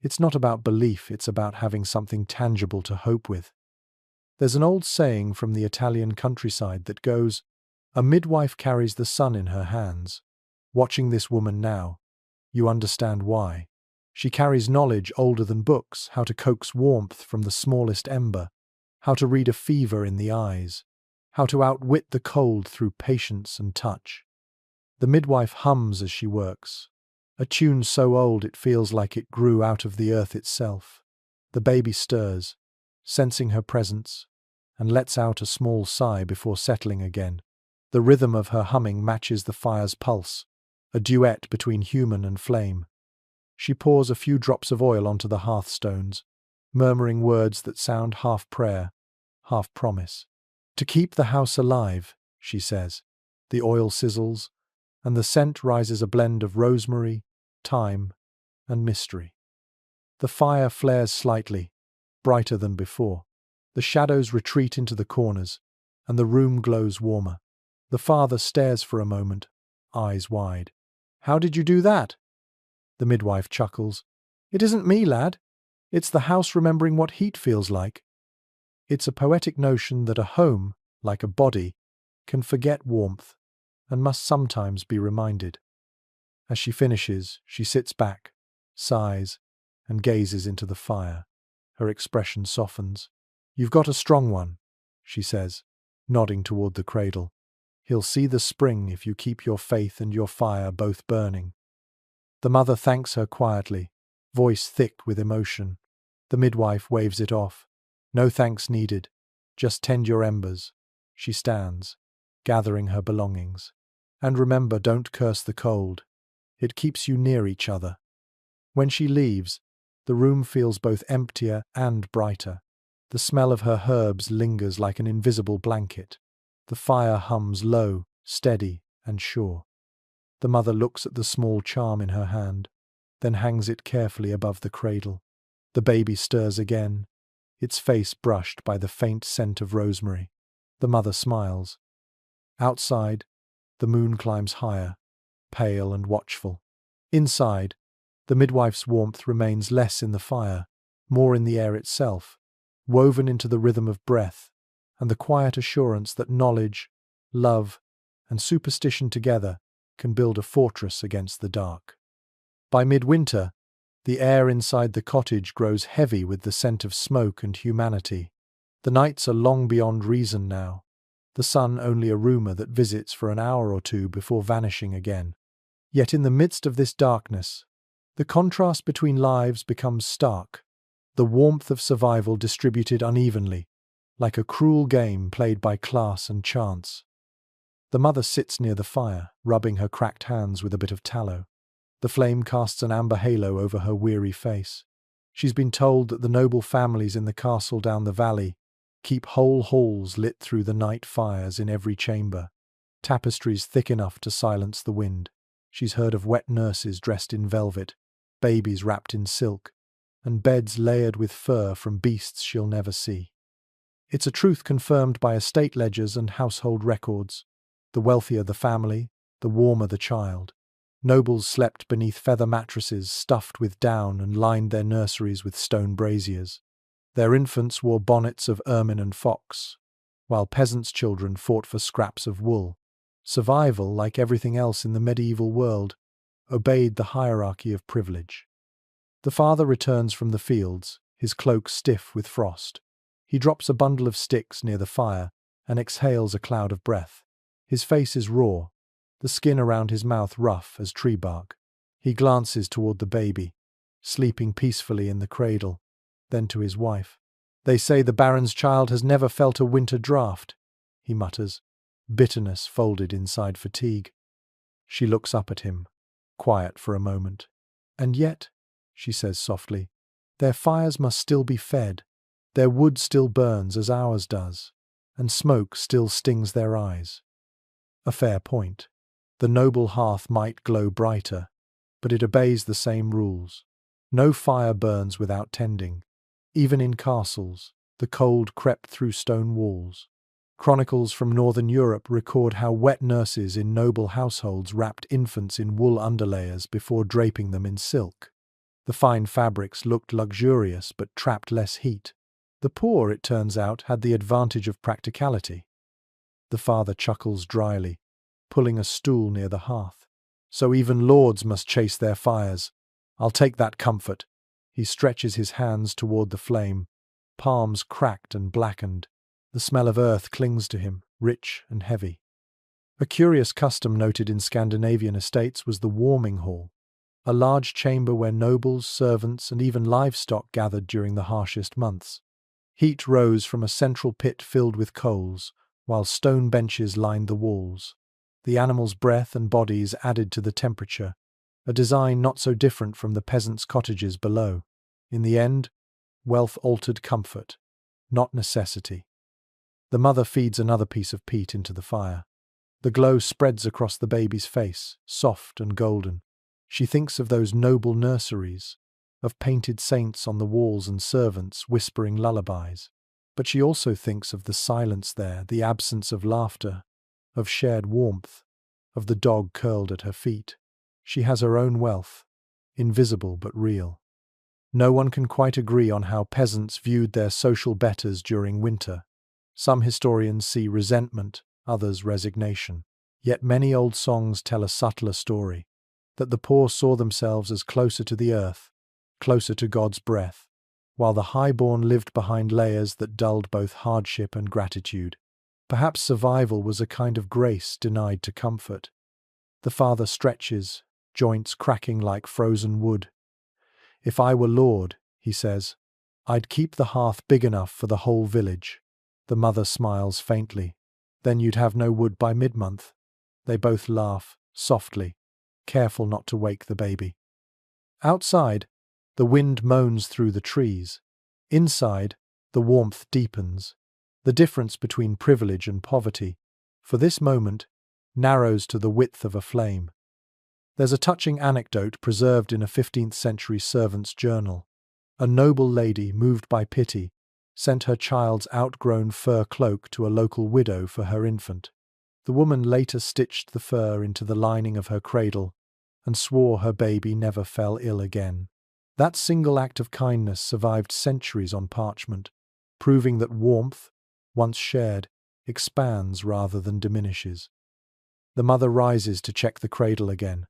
It's not about belief, it's about having something tangible to hope with. There's an old saying from the Italian countryside that goes, "A midwife carries the sun in her hands." Watching this woman now, you understand why. She carries knowledge older than books, how to coax warmth from the smallest ember, how to read a fever in the eyes, how to outwit the cold through patience and touch. The midwife hums as she works, a tune so old it feels like it grew out of the earth itself. The baby stirs, sensing her presence, and lets out a small sigh before settling again. The rhythm of her humming matches the fire's pulse, a duet between human and flame. She pours a few drops of oil onto the hearthstones, murmuring words that sound half prayer, half promise. "To keep the house alive," she says. The oil sizzles, and the scent rises, a blend of rosemary, thyme, and mystery. The fire flares slightly, brighter than before. The shadows retreat into the corners, and the room glows warmer. The father stares for a moment, eyes wide. "How did you do that?" The midwife chuckles. "It isn't me, lad. It's the house remembering what heat feels like." It's a poetic notion that a home, like a body, can forget warmth and must sometimes be reminded. As she finishes, she sits back, sighs, and gazes into the fire. Her expression softens. "You've got a strong one," she says, nodding toward the cradle. "He'll see the spring if you keep your faith and your fire both burning." The mother thanks her quietly, voice thick with emotion. The midwife waves it off. "No thanks needed. Just tend your embers." She stands, gathering her belongings. "And remember, don't curse the cold. It keeps you near each other." When she leaves, the room feels both emptier and brighter. The smell of her herbs lingers like an invisible blanket. The fire hums low, steady, and sure. The mother looks at the small charm in her hand, then hangs it carefully above the cradle. The baby stirs again, its face brushed by the faint scent of rosemary. The mother smiles. Outside, the moon climbs higher, pale and watchful. Inside, the midwife's warmth remains less in the fire, more in the air itself, woven into the rhythm of breath and the quiet assurance that knowledge, love, and superstition together can build a fortress against the dark. By midwinter, the air inside the cottage grows heavy with the scent of smoke and humanity. The nights are long beyond reason now. the son only a rumor that visits for an hour or two before vanishing again. Yet in the midst of this darkness, the contrast between lives becomes stark, the warmth of survival distributed unevenly, like a cruel game played by class and chance. The mother sits near the fire, rubbing her cracked hands with a bit of tallow. The flame casts an amber halo over her weary face. She's been told that the noble families in the castle down the valley keep whole halls lit through the night fires in every chamber, tapestries thick enough to silence the wind. She's heard of wet nurses dressed in velvet, babies wrapped in silk, and beds layered with fur from beasts she'll never see. It's a truth confirmed by estate ledgers and household records. The wealthier the family, the warmer the child. Nobles slept beneath feather mattresses stuffed with down and lined their nurseries with stone braziers. Their infants wore bonnets of ermine and fox, while peasants' children fought for scraps of wool. Survival, like everything else in the medieval world, obeyed the hierarchy of privilege. The father returns from the fields, his cloak stiff with frost. He drops a bundle of sticks near the fire and exhales a cloud of breath. His face is raw, the skin around his mouth rough as tree bark. He glances toward the baby, sleeping peacefully in the cradle, then to his wife. "They say the Baron's child has never felt a winter draught," he mutters, bitterness folded inside fatigue. She looks up at him, quiet for a moment. "And yet," she says softly, "their fires must still be fed. Their wood still burns as ours does, and smoke still stings their eyes." A fair point. The noble hearth might glow brighter, but it obeys the same rules. No fire burns without tending. Even in castles, the cold crept through stone walls. Chronicles from northern Europe record how wet nurses in noble households wrapped infants in wool underlayers before draping them in silk. The fine fabrics looked luxurious but trapped less heat. The poor, it turns out, had the advantage of practicality. The father chuckles dryly, pulling a stool near the hearth. "So even lords must chase their fires. I'll take that comfort." He stretches his hands toward the flame, palms cracked and blackened. The smell of earth clings to him, rich and heavy. A curious custom noted in Scandinavian estates was the warming hall, a large chamber where nobles, servants, and even livestock gathered during the harshest months. Heat rose from a central pit filled with coals, while stone benches lined the walls. The animals' breath and bodies added to the temperature, a design not so different from the peasants' cottages below. In the end, wealth altered comfort, not necessity. The mother feeds another piece of peat into the fire. The glow spreads across the baby's face, soft and golden. She thinks of those noble nurseries, of painted saints on the walls and servants whispering lullabies. But she also thinks of the silence there, the absence of laughter, of shared warmth, of the dog curled at her feet. She has her own wealth, invisible but real. No one can quite agree on how peasants viewed their social betters during winter. Some historians see resentment, others resignation. Yet many old songs tell a subtler story, that the poor saw themselves as closer to the earth, closer to God's breath, while the highborn lived behind layers that dulled both hardship and gratitude. Perhaps survival was a kind of grace denied to comfort. The father stretches, joints cracking like frozen wood. "If I were lord," he says, "I'd keep the hearth big enough for the whole village." The mother smiles faintly. "Then you'd have no wood by mid-month." They both laugh, softly, careful not to wake the baby. Outside, the wind moans through the trees. Inside, the warmth deepens. The difference between privilege and poverty, for this moment, narrows to the width of a flame. There's a touching anecdote preserved in a 15th century servant's journal. A noble lady, moved by pity, sent her child's outgrown fur cloak to a local widow for her infant. The woman later stitched the fur into the lining of her cradle and swore her baby never fell ill again. That single act of kindness survived centuries on parchment, proving that warmth, once shared, expands rather than diminishes. The mother rises to check the cradle again.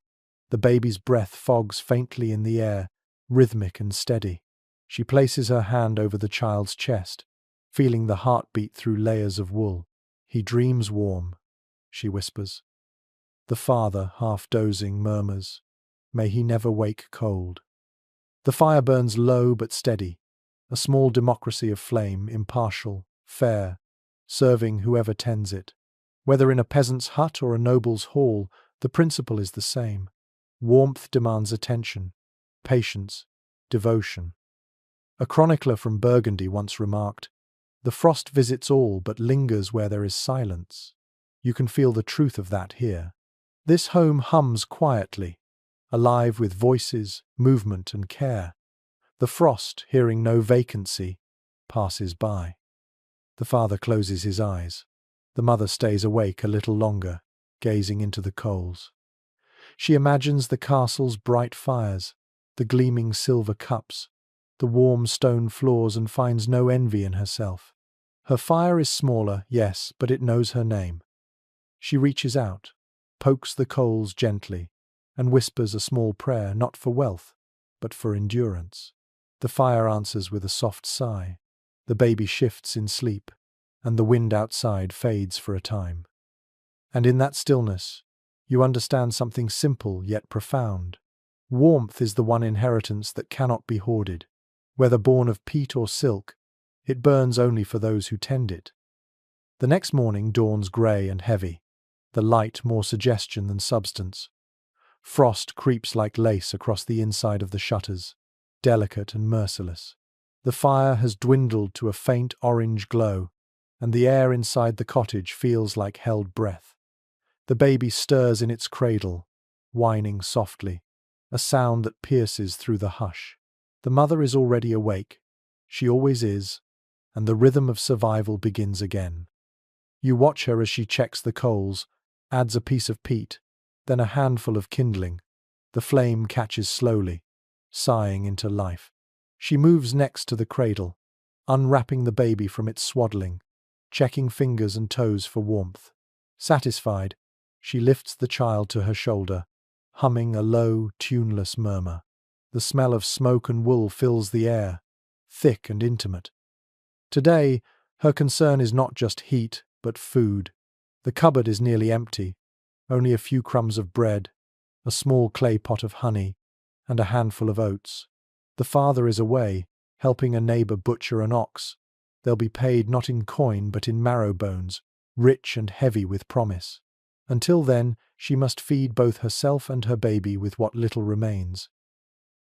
The baby's breath fogs faintly in the air, rhythmic and steady. She places her hand over the child's chest, feeling the heartbeat through layers of wool. "He dreams warm," she whispers. The father, half dozing, murmurs, "May he never wake cold." The fire burns low but steady, a small democracy of flame, impartial, fair, serving whoever tends it. Whether in a peasant's hut or a noble's hall, the principle is the same. Warmth demands attention, patience, devotion. A chronicler from Burgundy once remarked, "The frost visits all but lingers where there is silence." You can feel the truth of that here. This home hums quietly, alive with voices, movement, and care. The frost, hearing no vacancy, passes by. The father closes his eyes. The mother stays awake a little longer, gazing into the coals. She imagines the castle's bright fires, the gleaming silver cups, the warm stone floors, and finds no envy in herself. Her fire is smaller, yes, but it knows her name. She reaches out, pokes the coals gently, and whispers a small prayer, not for wealth, but for endurance. The fire answers with a soft sigh. The baby shifts in sleep, and the wind outside fades for a time. And in that stillness, you understand something simple yet profound. Warmth is the one inheritance that cannot be hoarded. Whether born of peat or silk, it burns only for those who tend it. The next morning dawns grey and heavy, the light more suggestion than substance. Frost creeps like lace across the inside of the shutters, delicate and merciless. The fire has dwindled to a faint orange glow, and the air inside the cottage feels like held breath. The baby stirs in its cradle, whining softly, a sound that pierces through the hush. The mother is already awake, she always is, and the rhythm of survival begins again. You watch her as she checks the coals, adds a piece of peat, then a handful of kindling. The flame catches slowly, sighing into life. She moves next to the cradle, unwrapping the baby from its swaddling, checking fingers and toes for warmth. Satisfied, she lifts the child to her shoulder, humming a low, tuneless murmur. The smell of smoke and wool fills the air, thick and intimate. Today, her concern is not just heat, but food. The cupboard is nearly empty, only a few crumbs of bread, a small clay pot of honey, and a handful of oats. The father is away, helping a neighbour butcher an ox. They'll be paid not in coin but in marrow bones, rich and heavy with promise. Until then, she must feed both herself and her baby with what little remains.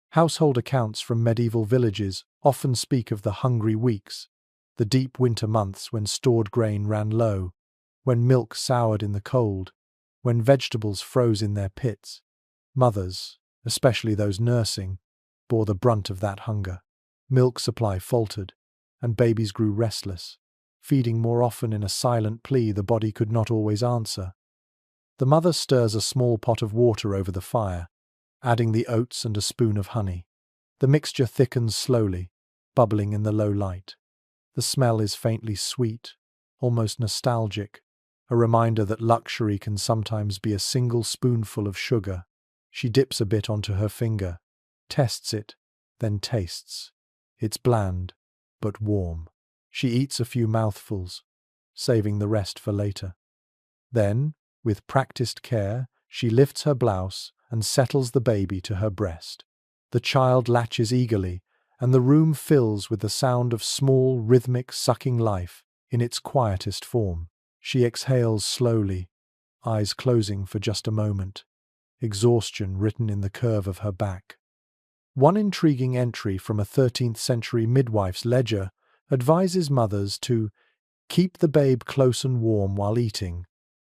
Household accounts from medieval villages often speak of the hungry weeks, the deep winter months when stored grain ran low, when milk soured in the cold, when vegetables froze in their pits. Mothers, especially those nursing, bore the brunt of that hunger. Milk supply faltered, and babies grew restless, feeding more often in a silent plea the body could not always answer. The mother stirs a small pot of water over the fire, adding the oats and a spoon of honey. The mixture thickens slowly, bubbling in the low light. The smell is faintly sweet, almost nostalgic, a reminder that luxury can sometimes be a single spoonful of sugar. She dips a bit onto her finger, tests it, then tastes. It's bland, but warm. She eats a few mouthfuls, saving the rest for later. Then, with practiced care, she lifts her blouse and settles the baby to her breast. The child latches eagerly, and the room fills with the sound of small, rhythmic sucking life in its quietest form. She exhales slowly, eyes closing for just a moment, exhaustion written in the curve of her back. One intriguing entry from a 13th century midwife's ledger advises mothers to keep the babe close and warm while eating,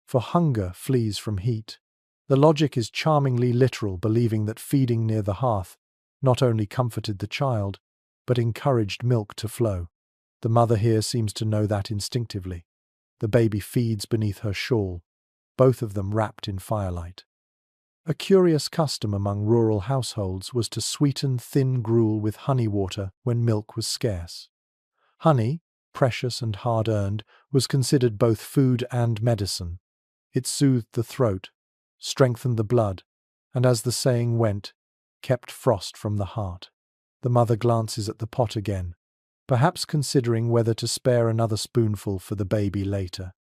for hunger flees from heat. The logic is charmingly literal, believing that feeding near the hearth not only comforted the child, but encouraged milk to flow. The mother here seems to know that instinctively. The baby feeds beneath her shawl, both of them wrapped in firelight. A curious custom among rural households was to sweeten thin gruel with honey water when milk was scarce. Honey, precious and hard-earned, was considered both food and medicine. It soothed the throat, strengthened the blood, and as the saying went, kept frost from the heart. The mother glances at the pot again, perhaps considering whether to spare another spoonful for the baby later.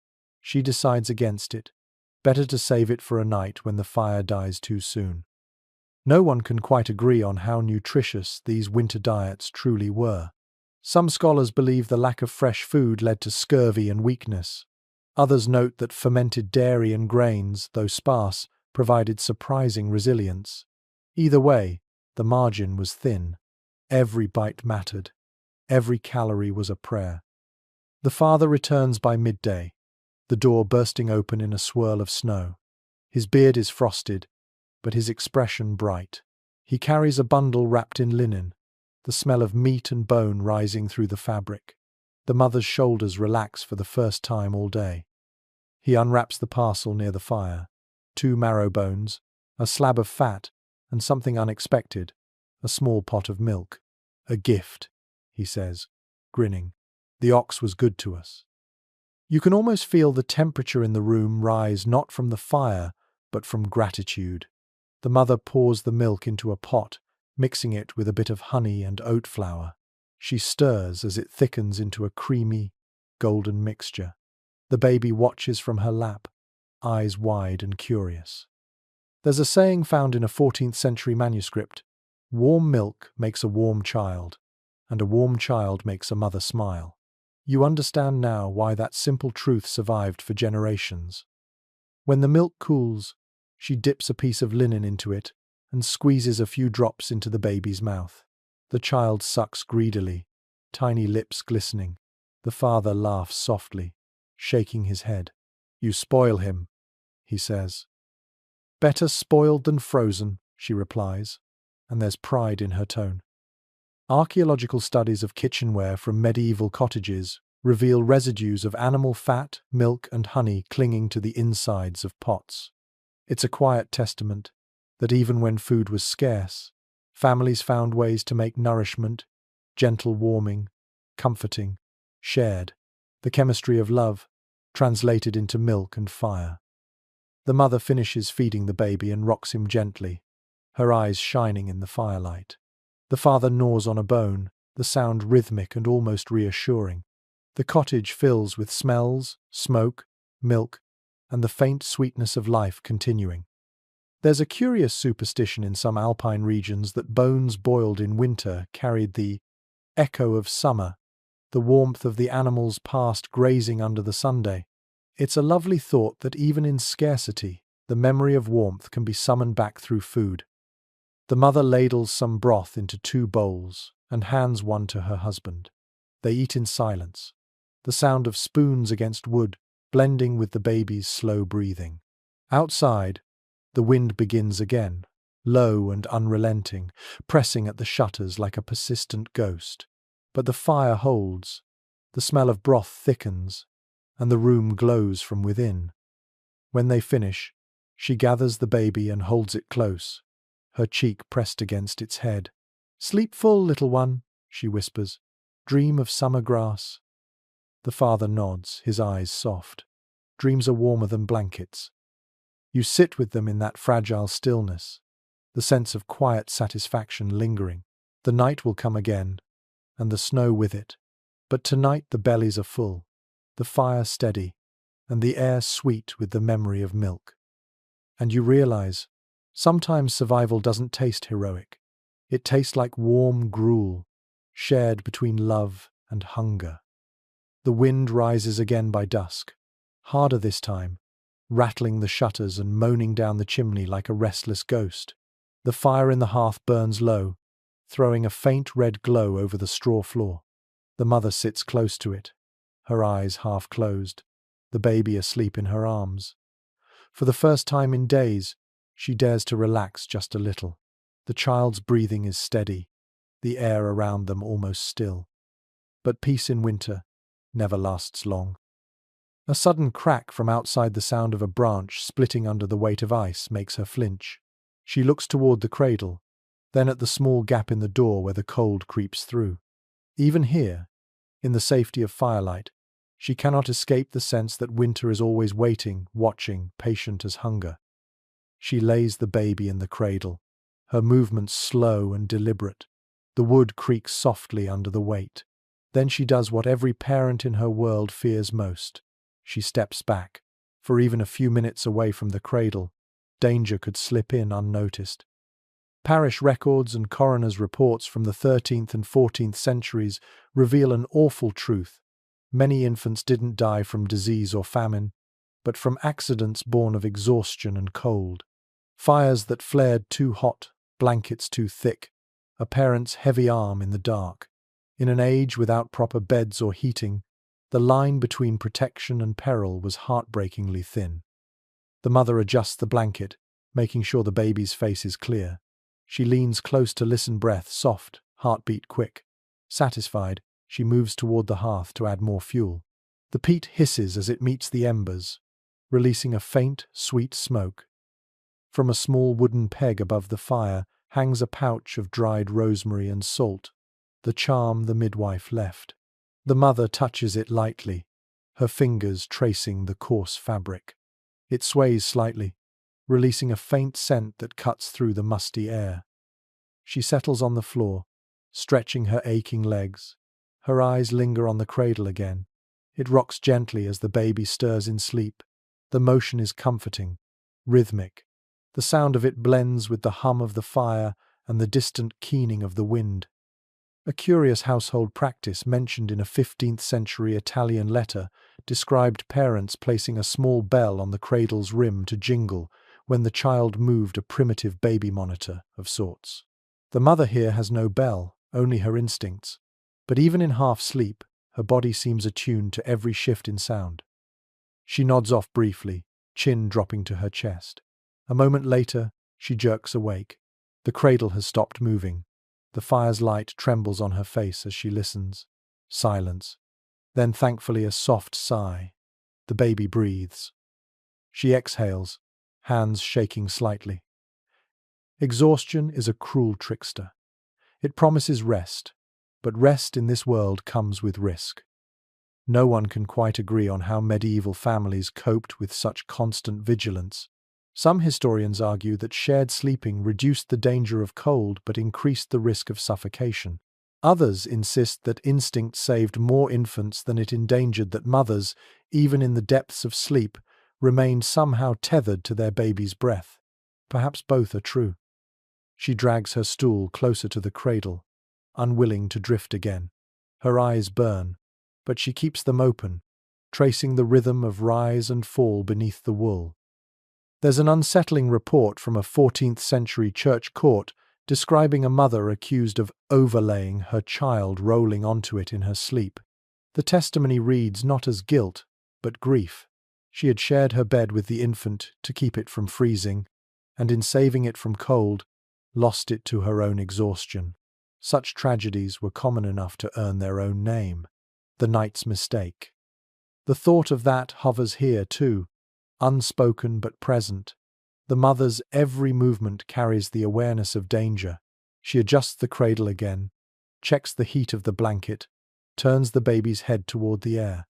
She decides against it. Better to save it for a night when the fire dies too soon. No one can quite agree on how nutritious these winter diets truly were. Some scholars believe the lack of fresh food led to scurvy and weakness. Others note that fermented dairy and grains, though sparse, provided surprising resilience. Either way, the margin was thin. Every bite mattered. Every calorie was a prayer. The father returns by midday, the door bursting open in a swirl of snow. His beard is frosted, but his expression bright. He carries a bundle wrapped in linen, the smell of meat and bone rising through the fabric. The mother's shoulders relax for the first time all day. He unwraps the parcel near the fire. 2 marrow bones, a slab of fat, and something unexpected, a small pot of milk. A gift, he says, grinning. The ox was good to us. You can almost feel the temperature in the room rise not from the fire, but from gratitude. The mother pours the milk into a pot, mixing it with a bit of honey and oat flour. She stirs as it thickens into a creamy, golden mixture. The baby watches from her lap, eyes wide and curious. There's a saying found in a 14th century manuscript: warm milk makes a warm child, and a warm child makes a mother smile. You understand now why that simple truth survived for generations. When the milk cools, she dips a piece of linen into it and squeezes a few drops into the baby's mouth. The child sucks greedily, tiny lips glistening. The father laughs softly, shaking his head. You spoil him, he says. Better spoiled than frozen, she replies, and there's pride in her tone. Archaeological studies of kitchenware from medieval cottages reveal residues of animal fat, milk, and honey clinging to the insides of pots. It's a quiet testament that even when food was scarce, families found ways to make nourishment gentle, warming, comforting, shared, the chemistry of love, translated into milk and fire. The mother finishes feeding the baby and rocks him gently, her eyes shining in the firelight. The father gnaws on a bone, the sound rhythmic and almost reassuring. The cottage fills with smells, smoke, milk, and the faint sweetness of life continuing. There's a curious superstition in some alpine regions that bones boiled in winter carried the echo of summer, the warmth of the animals past grazing under the sundae. It's a lovely thought that even in scarcity, the memory of warmth can be summoned back through food. The mother ladles some broth into 2 bowls and hands one to her husband. They eat in silence, the sound of spoons against wood blending with the baby's slow breathing. Outside, the wind begins again, low and unrelenting, pressing at the shutters like a persistent ghost. But the fire holds, the smell of broth thickens, and the room glows from within. When they finish, she gathers the baby and holds it close, her cheek pressed against its head. Sleep full, little one, she whispers. Dream of summer grass. The father nods, his eyes soft. Dreams are warmer than blankets. You sit with them in that fragile stillness, the sense of quiet satisfaction lingering. The night will come again, and the snow with it. But tonight the bellies are full, the fire steady, and the air sweet with the memory of milk. And you realize, sometimes survival doesn't taste heroic. It tastes like warm gruel, shared between love and hunger. The wind rises again by dusk, harder this time, rattling the shutters and moaning down the chimney like a restless ghost. The fire in the hearth burns low, throwing a faint red glow over the straw floor. The mother sits close to it, her eyes half closed, the baby asleep in her arms. For the first time in days, she dares to relax just a little. The child's breathing is steady, the air around them almost still. But peace in winter never lasts long. A sudden crack from outside, the sound of a branch splitting under the weight of ice, makes her flinch. She looks toward the cradle, then at the small gap in the door where the cold creeps through. Even here, in the safety of firelight, she cannot escape the sense that winter is always waiting, watching, patient as hunger. She lays the baby in the cradle, her movements slow and deliberate. The wood creaks softly under the weight. Then she does what every parent in her world fears most. She steps back, for even a few minutes away from the cradle, danger could slip in unnoticed. Parish records and coroners' reports from the 13th and 14th centuries reveal an awful truth. Many infants didn't die from disease or famine, but from accidents born of exhaustion and cold. Fires that flared too hot, blankets too thick, a parent's heavy arm in the dark. In an age without proper beds or heating, the line between protection and peril was heartbreakingly thin. The mother adjusts the blanket, making sure the baby's face is clear. She leans close to listen, breath soft, heartbeat quick. Satisfied, she moves toward the hearth to add more fuel. The peat hisses as it meets the embers, releasing a faint, sweet smoke. From a small wooden peg above the fire hangs a pouch of dried rosemary and salt, the charm the midwife left. The mother touches it lightly, her fingers tracing the coarse fabric. It sways slightly, releasing a faint scent that cuts through the musty air. She settles on the floor, stretching her aching legs. Her eyes linger on the cradle again. It rocks gently as the baby stirs in sleep. The motion is comforting, rhythmic. The sound of it blends with the hum of the fire and the distant keening of the wind. A curious household practice mentioned in a 15th century Italian letter described parents placing a small bell on the cradle's rim to jingle when the child moved, a primitive baby monitor of sorts. The mother here has no bell, only her instincts, but even in half sleep, her body seems attuned to every shift in sound. She nods off briefly, chin dropping to her chest. A moment later, she jerks awake. The cradle has stopped moving. The fire's light trembles on her face as she listens. Silence. Then, thankfully, a soft sigh. The baby breathes. She exhales, hands shaking slightly. Exhaustion is a cruel trickster. It promises rest, but rest in this world comes with risk. No one can quite agree on how medieval families coped with such constant vigilance. Some historians argue that shared sleeping reduced the danger of cold but increased the risk of suffocation. Others insist that instinct saved more infants than it endangered, that mothers, even in the depths of sleep, remained somehow tethered to their baby's breath. Perhaps both are true. She drags her stool closer to the cradle, unwilling to drift again. Her eyes burn, but she keeps them open, tracing the rhythm of rise and fall beneath the wool. There's an unsettling report from a 14th century church court describing a mother accused of overlaying her child, rolling onto it in her sleep. The testimony reads not as guilt, but grief. She had shared her bed with the infant to keep it from freezing, and in saving it from cold, lost it to her own exhaustion. Such tragedies were common enough to earn their own name. The night's mistake. The thought of that hovers here too, unspoken but present. The mother's every movement carries the awareness of danger. She adjusts the cradle again, checks the heat of the blanket, turns the baby's head toward the air.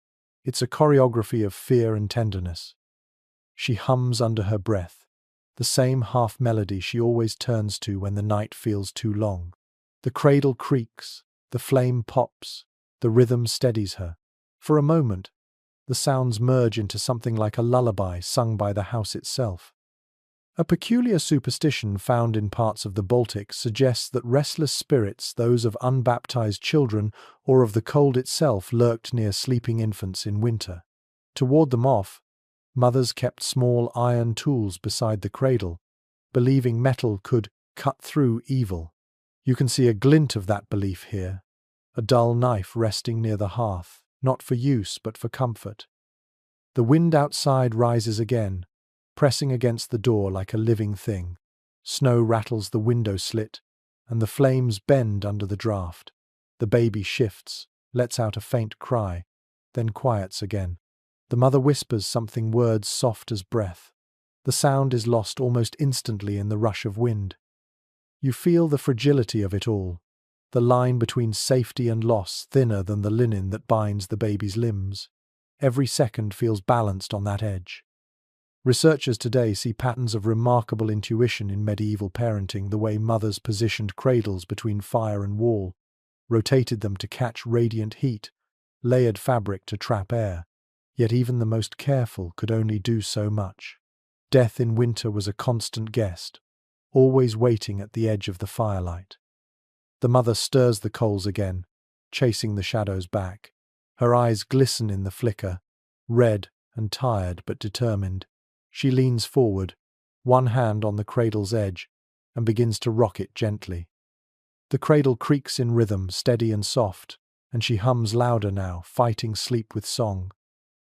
It's a choreography of fear and tenderness. She hums under her breath, the same half melody she always turns to when the night feels too long. The cradle creaks, the flame pops, the rhythm steadies her. For a moment, the sounds merge into something like a lullaby sung by the house itself. A peculiar superstition found in parts of the Baltic suggests that restless spirits, those of unbaptized children or of the cold itself, lurked near sleeping infants in winter. To ward them off, mothers kept small iron tools beside the cradle, believing metal could cut through evil. You can see a glint of that belief here, a dull knife resting near the hearth, not for use but for comfort. The wind outside rises again, pressing against the door like a living thing. Snow rattles the window slit, and the flames bend under the draft. The baby shifts, lets out a faint cry, then quiets again. The mother whispers something, words soft as breath. The sound is lost almost instantly in the rush of wind. You feel the fragility of it all, the line between safety and loss thinner than the linen that binds the baby's limbs. Every second feels balanced on that edge. Researchers today see patterns of remarkable intuition in medieval parenting, the way mothers positioned cradles between fire and wall, rotated them to catch radiant heat, layered fabric to trap air. Yet even the most careful could only do so much. Death in winter was a constant guest, always waiting at the edge of the firelight. The mother stirs the coals again, chasing the shadows back. Her eyes glisten in the flicker, red and tired but determined. She leans forward, one hand on the cradle's edge, and begins to rock it gently. The cradle creaks in rhythm, steady and soft, and she hums louder now, fighting sleep with song.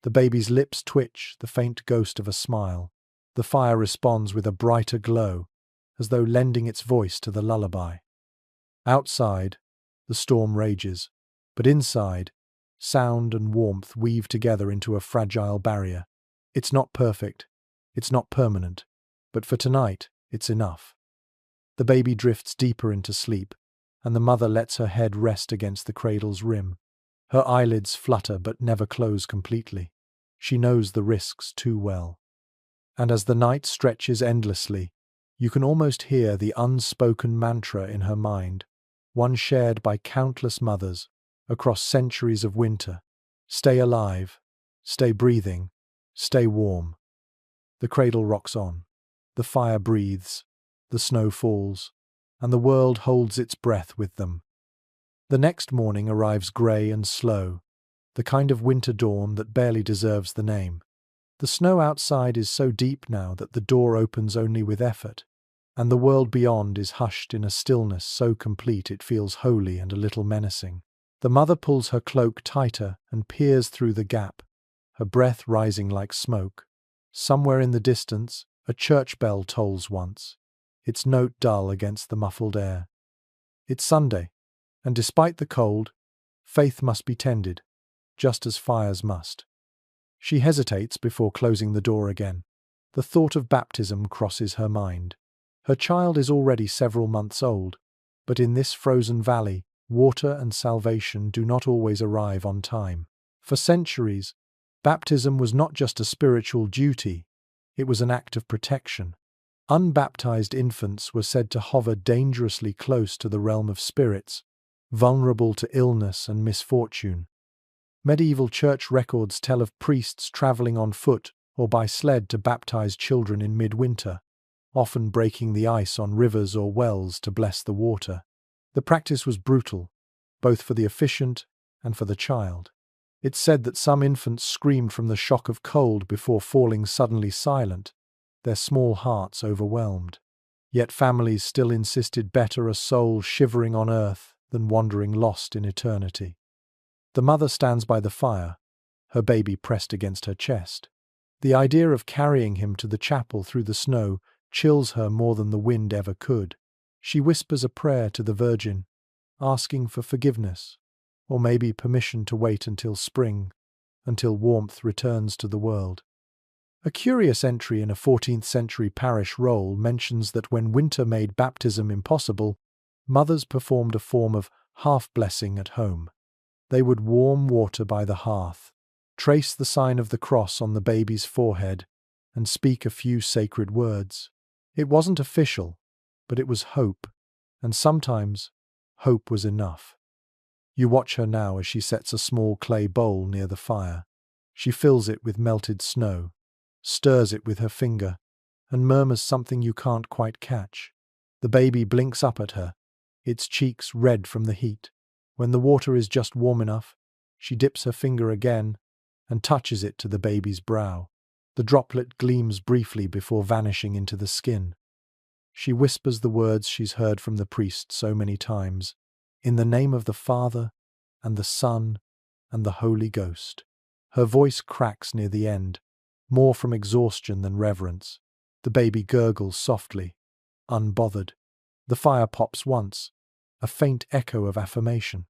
The baby's lips twitch, the faint ghost of a smile. The fire responds with a brighter glow, as though lending its voice to the lullaby. Outside, the storm rages, but inside, sound and warmth weave together into a fragile barrier. It's not perfect, it's not permanent, but for tonight, it's enough. The baby drifts deeper into sleep, and the mother lets her head rest against the cradle's rim. Her eyelids flutter but never close completely. She knows the risks too well. And as the night stretches endlessly, you can almost hear the unspoken mantra in her mind, one shared by countless mothers across centuries of winter. Stay alive, stay breathing, stay warm. The cradle rocks on. The fire breathes, the snow falls, and the world holds its breath with them. The next morning arrives grey and slow, the kind of winter dawn that barely deserves the name. The snow outside is so deep now that the door opens only with effort, and the world beyond is hushed in a stillness so complete it feels holy and a little menacing. The mother pulls her cloak tighter and peers through the gap, her breath rising like smoke. Somewhere in the distance, a church bell tolls once, its note dull against the muffled air. It's Sunday, and despite the cold, faith must be tended, just as fires must. She hesitates before closing the door again. The thought of baptism crosses her mind. Her child is already several months old, but in this frozen valley, water and salvation do not always arrive on time. For centuries, baptism was not just a spiritual duty, it was an act of protection. Unbaptized infants were said to hover dangerously close to the realm of spirits, vulnerable to illness and misfortune. Medieval church records tell of priests traveling on foot or by sled to baptize children in midwinter, often breaking the ice on rivers or wells to bless the water. The practice was brutal, both for the officiant and for the child. It's said that some infants screamed from the shock of cold before falling suddenly silent, their small hearts overwhelmed. Yet families still insisted better a soul shivering on earth than wandering lost in eternity. The mother stands by the fire, her baby pressed against her chest. The idea of carrying him to the chapel through the snow chills her more than the wind ever could. She whispers a prayer to the Virgin, asking for forgiveness, or maybe permission to wait until spring, until warmth returns to the world. A curious entry in a 14th century parish roll mentions that when winter made baptism impossible, mothers performed a form of half-blessing at home. They would warm water by the hearth, trace the sign of the cross on the baby's forehead, and speak a few sacred words. It wasn't official, but it was hope, and sometimes hope was enough. You watch her now as she sets a small clay bowl near the fire. She fills it with melted snow, stirs it with her finger, and murmurs something you can't quite catch. The baby blinks up at her, its cheeks red from the heat. When the water is just warm enough, she dips her finger again and touches it to the baby's brow. The droplet gleams briefly before vanishing into the skin. She whispers the words she's heard from the priest so many times, "In the name of the Father, and the Son, and the Holy Ghost." Her voice cracks near the end, more from exhaustion than reverence. The baby gurgles softly, unbothered. The fire pops once, a faint echo of affirmation.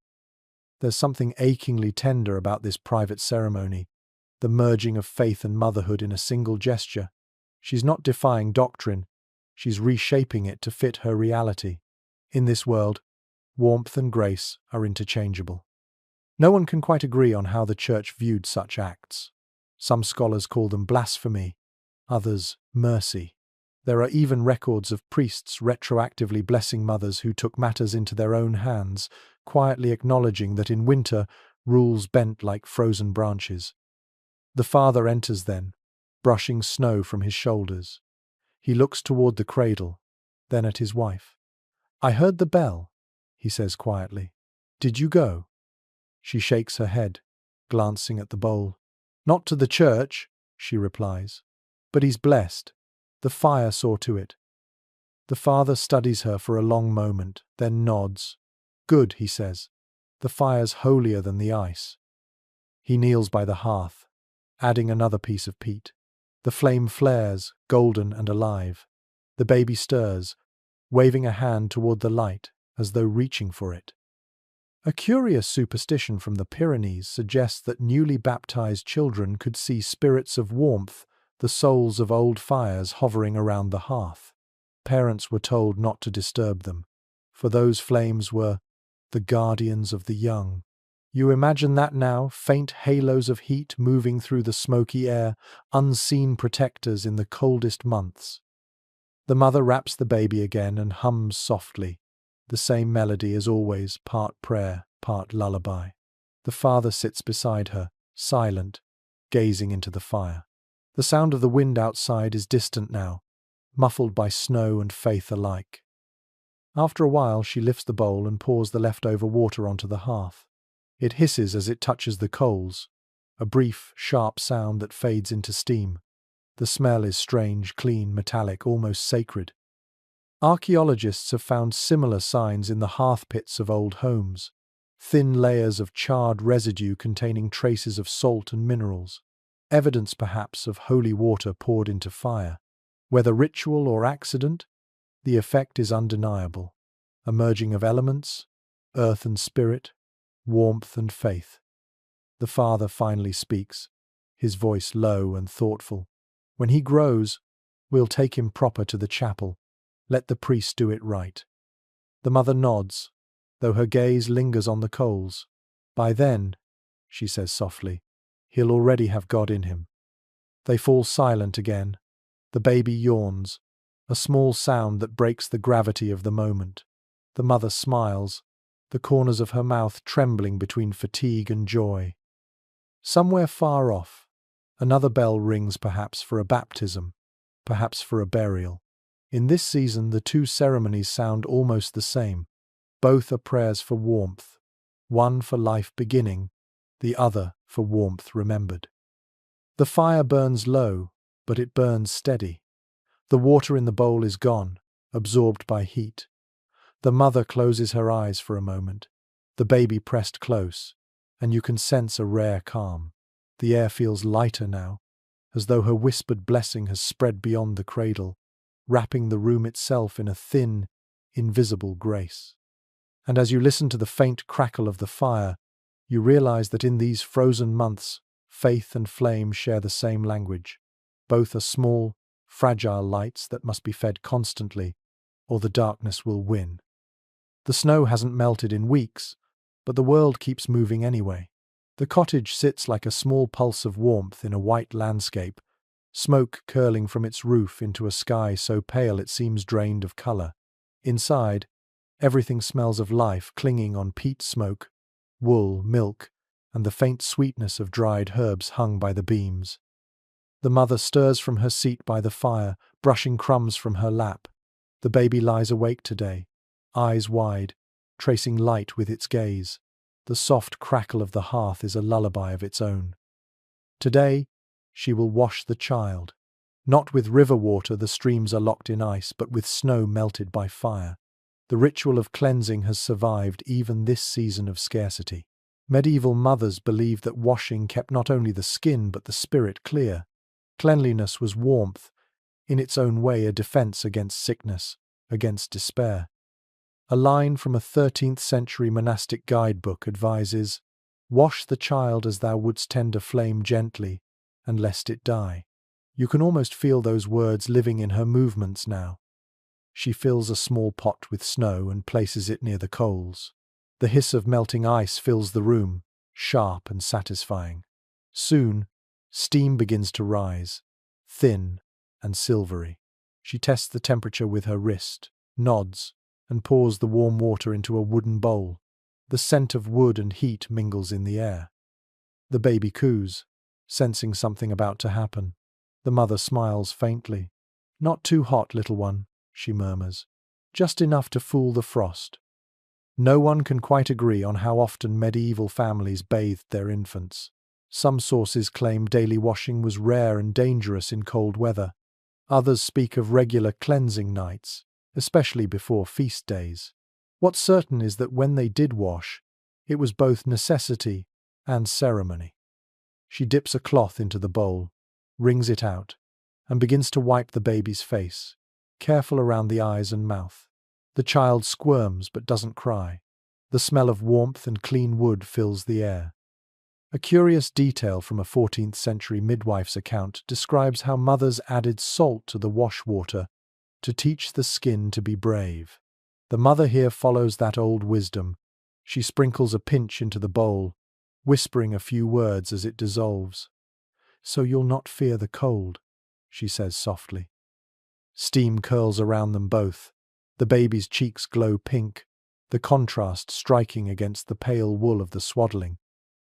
There's something achingly tender about this private ceremony, the merging of faith and motherhood in a single gesture. She's not defying doctrine, she's reshaping it to fit her reality. In this world, warmth and grace are interchangeable. No one can quite agree on how the Church viewed such acts. Some scholars call them blasphemy, others mercy. There are even records of priests retroactively blessing mothers who took matters into their own hands, quietly acknowledging that in winter rules bent like frozen branches. The father enters then, brushing snow from his shoulders. He looks toward the cradle, then at his wife. "I heard the bell," he says quietly. "Did you go?" She shakes her head, glancing at the bowl. "Not to the church," she replies. "But he's blessed. The fire saw to it." The father studies her for a long moment, then nods. "Good," he says. "The fire's holier than the ice." He kneels by the hearth, adding another piece of peat. The flame flares, golden and alive. The baby stirs, waving a hand toward the light, as though reaching for it. A curious superstition from the Pyrenees suggests that newly baptized children could see spirits of warmth, the souls of old fires hovering around the hearth. Parents were told not to disturb them, for those flames were the guardians of the young. You imagine that now, faint halos of heat moving through the smoky air, unseen protectors in the coldest months. The mother wraps the baby again and hums softly, the same melody as always, part prayer, part lullaby. The father sits beside her, silent, gazing into the fire. The sound of the wind outside is distant now, muffled by snow and faith alike. After a while, she lifts the bowl and pours the leftover water onto the hearth. It hisses as it touches the coals, a brief, sharp sound that fades into steam. The smell is strange, clean, metallic, almost sacred. Archaeologists have found similar signs in the hearth pits of old homes, thin layers of charred residue containing traces of salt and minerals, evidence perhaps of holy water poured into fire. Whether ritual or accident, the effect is undeniable. A merging of elements, earth and spirit, warmth and faith. The father finally speaks, his voice low and thoughtful. "When he grows, we'll take him proper to the chapel. Let the priest do it right." The mother nods, though her gaze lingers on the coals. "By then," she says softly, "he'll already have God in him." They fall silent again. The baby yawns, a small sound that breaks the gravity of the moment. The mother smiles, the corners of her mouth trembling between fatigue and joy. Somewhere far off, another bell rings, perhaps for a baptism, perhaps for a burial. In this season, the two ceremonies sound almost the same. Both are prayers for warmth, one for life beginning, the other for warmth remembered. The fire burns low, but it burns steady. The water in the bowl is gone, absorbed by heat. The mother closes her eyes for a moment, the baby pressed close, and you can sense a rare calm. The air feels lighter now, as though her whispered blessing has spread beyond the cradle, wrapping the room itself in a thin, invisible grace. And as you listen to the faint crackle of the fire, you realize that in these frozen months, faith and flame share the same language. Both are small, fragile lights that must be fed constantly, or the darkness will win. The snow hasn't melted in weeks, but the world keeps moving anyway. The cottage sits like a small pulse of warmth in a white landscape, smoke curling from its roof into a sky so pale it seems drained of color. Inside, everything smells of life, clinging on peat smoke, wool, milk, and the faint sweetness of dried herbs hung by the beams. The mother stirs from her seat by the fire, brushing crumbs from her lap. The baby lies awake today, eyes wide, tracing light with its gaze. The soft crackle of the hearth is a lullaby of its own. Today, she will wash the child. Not with river water, the streams are locked in ice, but with snow melted by fire. The ritual of cleansing has survived even this season of scarcity. Medieval mothers believed that washing kept not only the skin but the spirit clear. Cleanliness was warmth, in its own way a defense against sickness, against despair. A line from a 13th century monastic guidebook advises, "Wash the child as thou wouldst tend a flame gently, and lest it die." You can almost feel those words living in her movements now. She fills a small pot with snow and places it near the coals. The hiss of melting ice fills the room, sharp and satisfying. Soon, steam begins to rise, thin and silvery. She tests the temperature with her wrist, nods, and pours the warm water into a wooden bowl. The scent of wood and heat mingles in the air. The baby coos, sensing something about to happen. The mother smiles faintly. "Not too hot, little one," she murmurs. "Just enough to fool the frost." No one can quite agree on how often medieval families bathed their infants. Some sources claim daily washing was rare and dangerous in cold weather. Others speak of regular cleansing nights, especially before feast days. What's certain is that when they did wash, it was both necessity and ceremony. She dips a cloth into the bowl, wrings it out, and begins to wipe the baby's face, careful around the eyes and mouth. The child squirms but doesn't cry. The smell of warmth and clean wood fills the air. A curious detail from a 14th century midwife's account describes how mothers added salt to the wash water to teach the skin to be brave. The mother here follows that old wisdom. She sprinkles a pinch into the bowl, whispering a few words as it dissolves. "So you'll not fear the cold," she says softly. Steam curls around them both. The baby's cheeks glow pink, the contrast striking against the pale wool of the swaddling.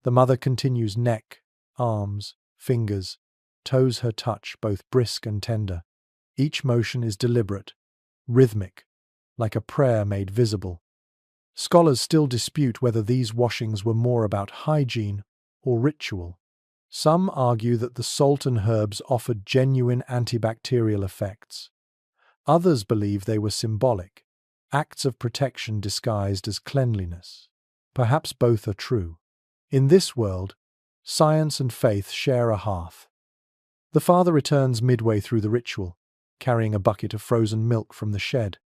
The mother continues neck, arms, fingers, toes her touch both brisk and tender. Each motion is deliberate, rhythmic, like a prayer made visible. Scholars still dispute whether these washings were more about hygiene or ritual. Some argue that the salt and herbs offered genuine antibacterial effects. Others believe they were symbolic, acts of protection disguised as cleanliness. Perhaps both are true. In this world, science and faith share a hearth. The father returns midway through the ritual, carrying a bucket of frozen milk from the shed.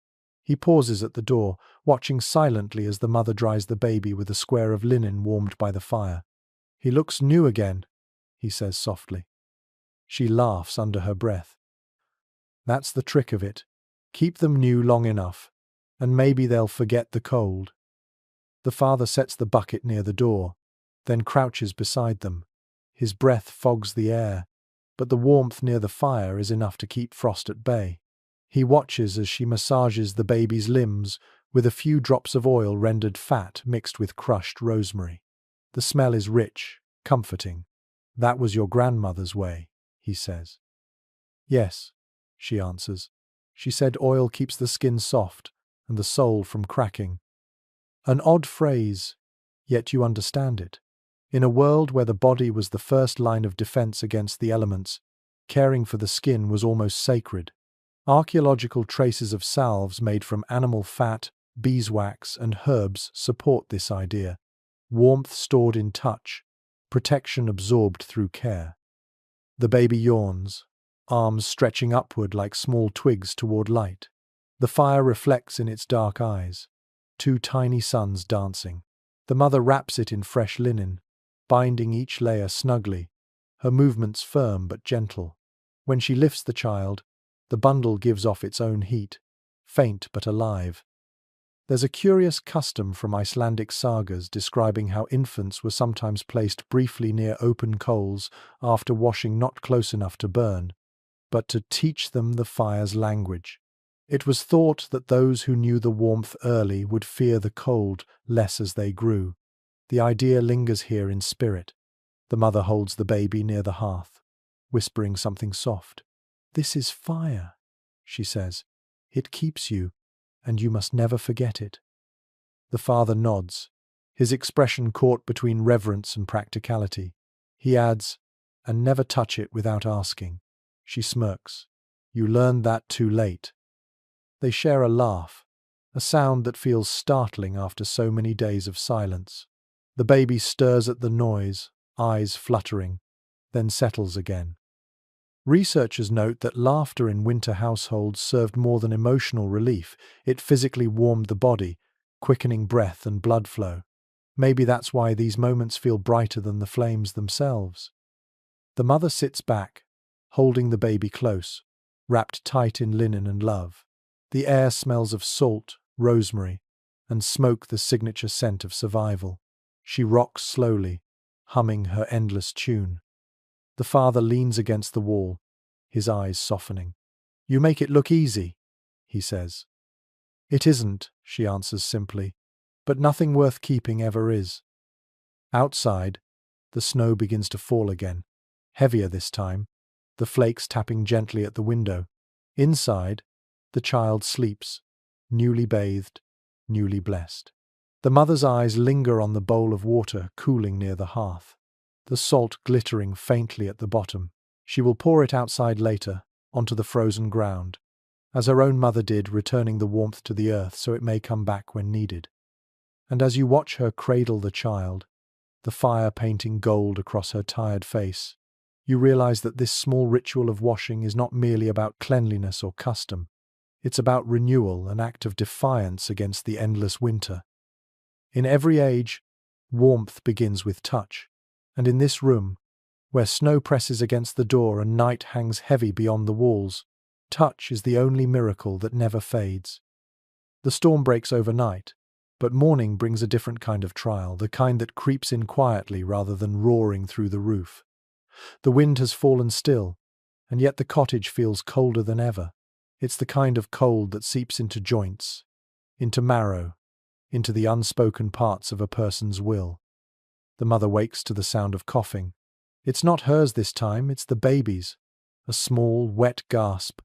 He pauses at the door, watching silently as the mother dries the baby with a square of linen warmed by the fire. "He looks new again," he says softly. She laughs under her breath. "That's the trick of it. Keep them new long enough, and maybe they'll forget the cold." The father sets the bucket near the door, then crouches beside them. His breath fogs the air, but the warmth near the fire is enough to keep frost at bay. He watches as she massages the baby's limbs with a few drops of oil rendered fat mixed with crushed rosemary. The smell is rich, comforting. "That was your grandmother's way," he says. "Yes," she answers. "She said oil keeps the skin soft and the soul from cracking." An odd phrase, yet you understand it. In a world where the body was the first line of defense against the elements, caring for the skin was almost sacred. Archaeological traces of salves made from animal fat, beeswax, and herbs support this idea. Warmth stored in touch, protection absorbed through care. The baby yawns, arms stretching upward like small twigs toward light. The fire reflects in its dark eyes, two tiny suns dancing. The mother wraps it in fresh linen, binding each layer snugly, her movements firm but gentle. When she lifts the child, the bundle gives off its own heat, faint but alive. There's a curious custom from Icelandic sagas describing how infants were sometimes placed briefly near open coals after washing not close enough to burn, but to teach them the fire's language. It was thought that those who knew the warmth early would fear the cold less as they grew. The idea lingers here in spirit. The mother holds the baby near the hearth, whispering something soft. "This is fire," she says. "It keeps you, and you must never forget it." The father nods, his expression caught between reverence and practicality. He adds, "And never touch it without asking." She smirks. "You learned that too late." They share a laugh, a sound that feels startling after so many days of silence. The baby stirs at the noise, eyes fluttering, then settles again. Researchers note that laughter in winter households served more than emotional relief. It physically warmed the body, quickening breath and blood flow. Maybe that's why these moments feel brighter than the flames themselves. The mother sits back, holding the baby close, wrapped tight in linen and love. The air smells of salt, rosemary, and smoke, the signature scent of survival. She rocks slowly, humming her endless tune. The father leans against the wall, his eyes softening. "You make it look easy," he says. "It isn't," she answers simply, "but nothing worth keeping ever is." Outside, the snow begins to fall again. heavier this time, the flakes tapping gently at the window. Inside, the child sleeps, newly bathed, newly blessed. The mother's eyes linger on the bowl of water cooling near the hearth, the salt glittering faintly at the bottom. She will pour it outside later, onto the frozen ground, as her own mother did, returning the warmth to the earth so it may come back when needed. And as you watch her cradle the child, the fire painting gold across her tired face, you realize that this small ritual of washing is not merely about cleanliness or custom. It's about renewal, an act of defiance against the endless winter. In every age, warmth begins with touch, and in this room, where snow presses against the door and night hangs heavy beyond the walls, touch is the only miracle that never fades. The storm breaks overnight, but morning brings a different kind of trial, the kind that creeps in quietly rather than roaring through the roof. The wind has fallen still, and yet the cottage feels colder than ever. It's the kind of cold that seeps into joints, into marrow, into the unspoken parts of a person's will. The mother wakes to the sound of coughing. It's not hers this time, it's the baby's. A small, wet gasp,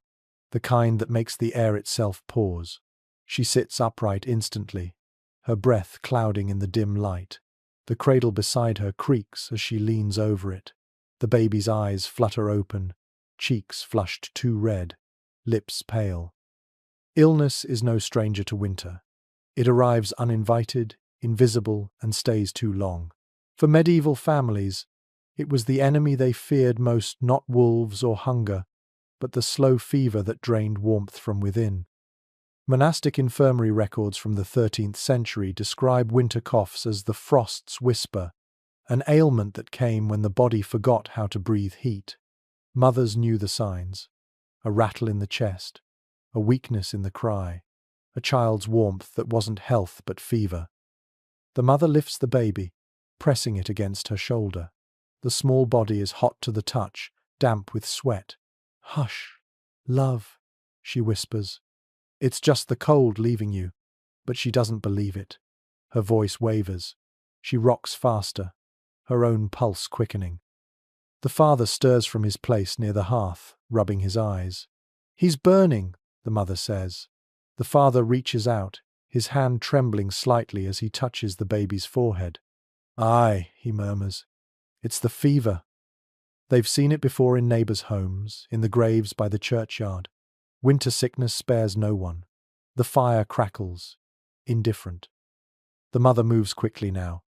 the kind that makes the air itself pause. She sits upright instantly, her breath clouding in the dim light. The cradle beside her creaks as she leans over it. The baby's eyes flutter open, cheeks flushed too red, lips pale. Illness is no stranger to winter. It arrives uninvited, invisible, and stays too long. For medieval families, it was the enemy they feared most, not wolves or hunger, but the slow fever that drained warmth from within. Monastic infirmary records from the 13th century describe winter coughs as the frost's whisper, an ailment that came when the body forgot how to breathe heat. Mothers knew the signs: a rattle in the chest, a weakness in the cry, a child's warmth that wasn't health but fever. The mother lifts the baby, pressing it against her shoulder. The small body is hot to the touch, damp with sweat. "Hush, love," she whispers. "It's just the cold leaving you." But she doesn't believe it. Her voice wavers. She rocks faster, her own pulse quickening. The father stirs from his place near the hearth, rubbing his eyes. "He's burning," the mother says. The father reaches out, his hand trembling slightly as he touches the baby's forehead. "Aye," he murmurs. "It's the fever." They've seen it before in neighbors' homes, in the graves by the churchyard. Winter sickness spares no one. The fire crackles, indifferent. The mother moves quickly now,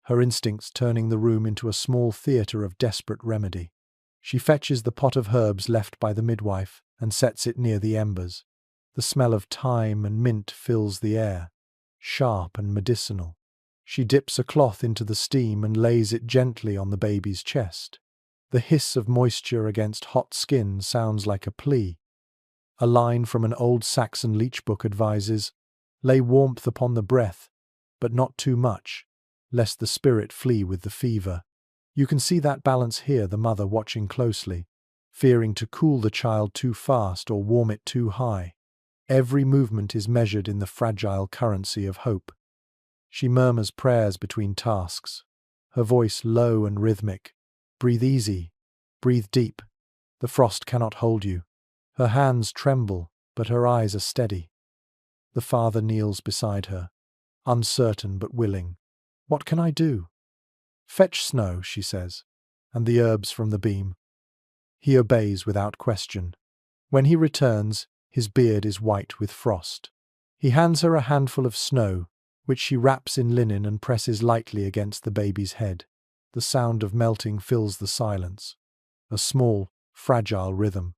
her instincts turning the room into a small theatre of desperate remedy. She fetches the pot of herbs left by the midwife and sets it near the embers. The smell of thyme and mint fills the air, sharp and medicinal. She dips a cloth into the steam and lays it gently on the baby's chest. The hiss of moisture against hot skin sounds like a plea. A line from an old Saxon leech book advises, "Lay warmth upon the breath, but not too much, lest the spirit flee with the fever." You can see that balance here, the mother watching closely, fearing to cool the child too fast or warm it too high. Every movement is measured in the fragile currency of hope. She murmurs prayers between tasks, her voice low and rhythmic. "Breathe easy, breathe deep. The frost cannot hold you." Her hands tremble, but her eyes are steady. The father kneels beside her, uncertain but willing. "What can I do?" "Fetch snow," she says, "and the herbs from the beam." He obeys without question. When he returns, his beard is white with frost. He hands her a handful of snow, which she wraps in linen and presses lightly against the baby's head. The sound of melting fills the silence, a small, fragile rhythm.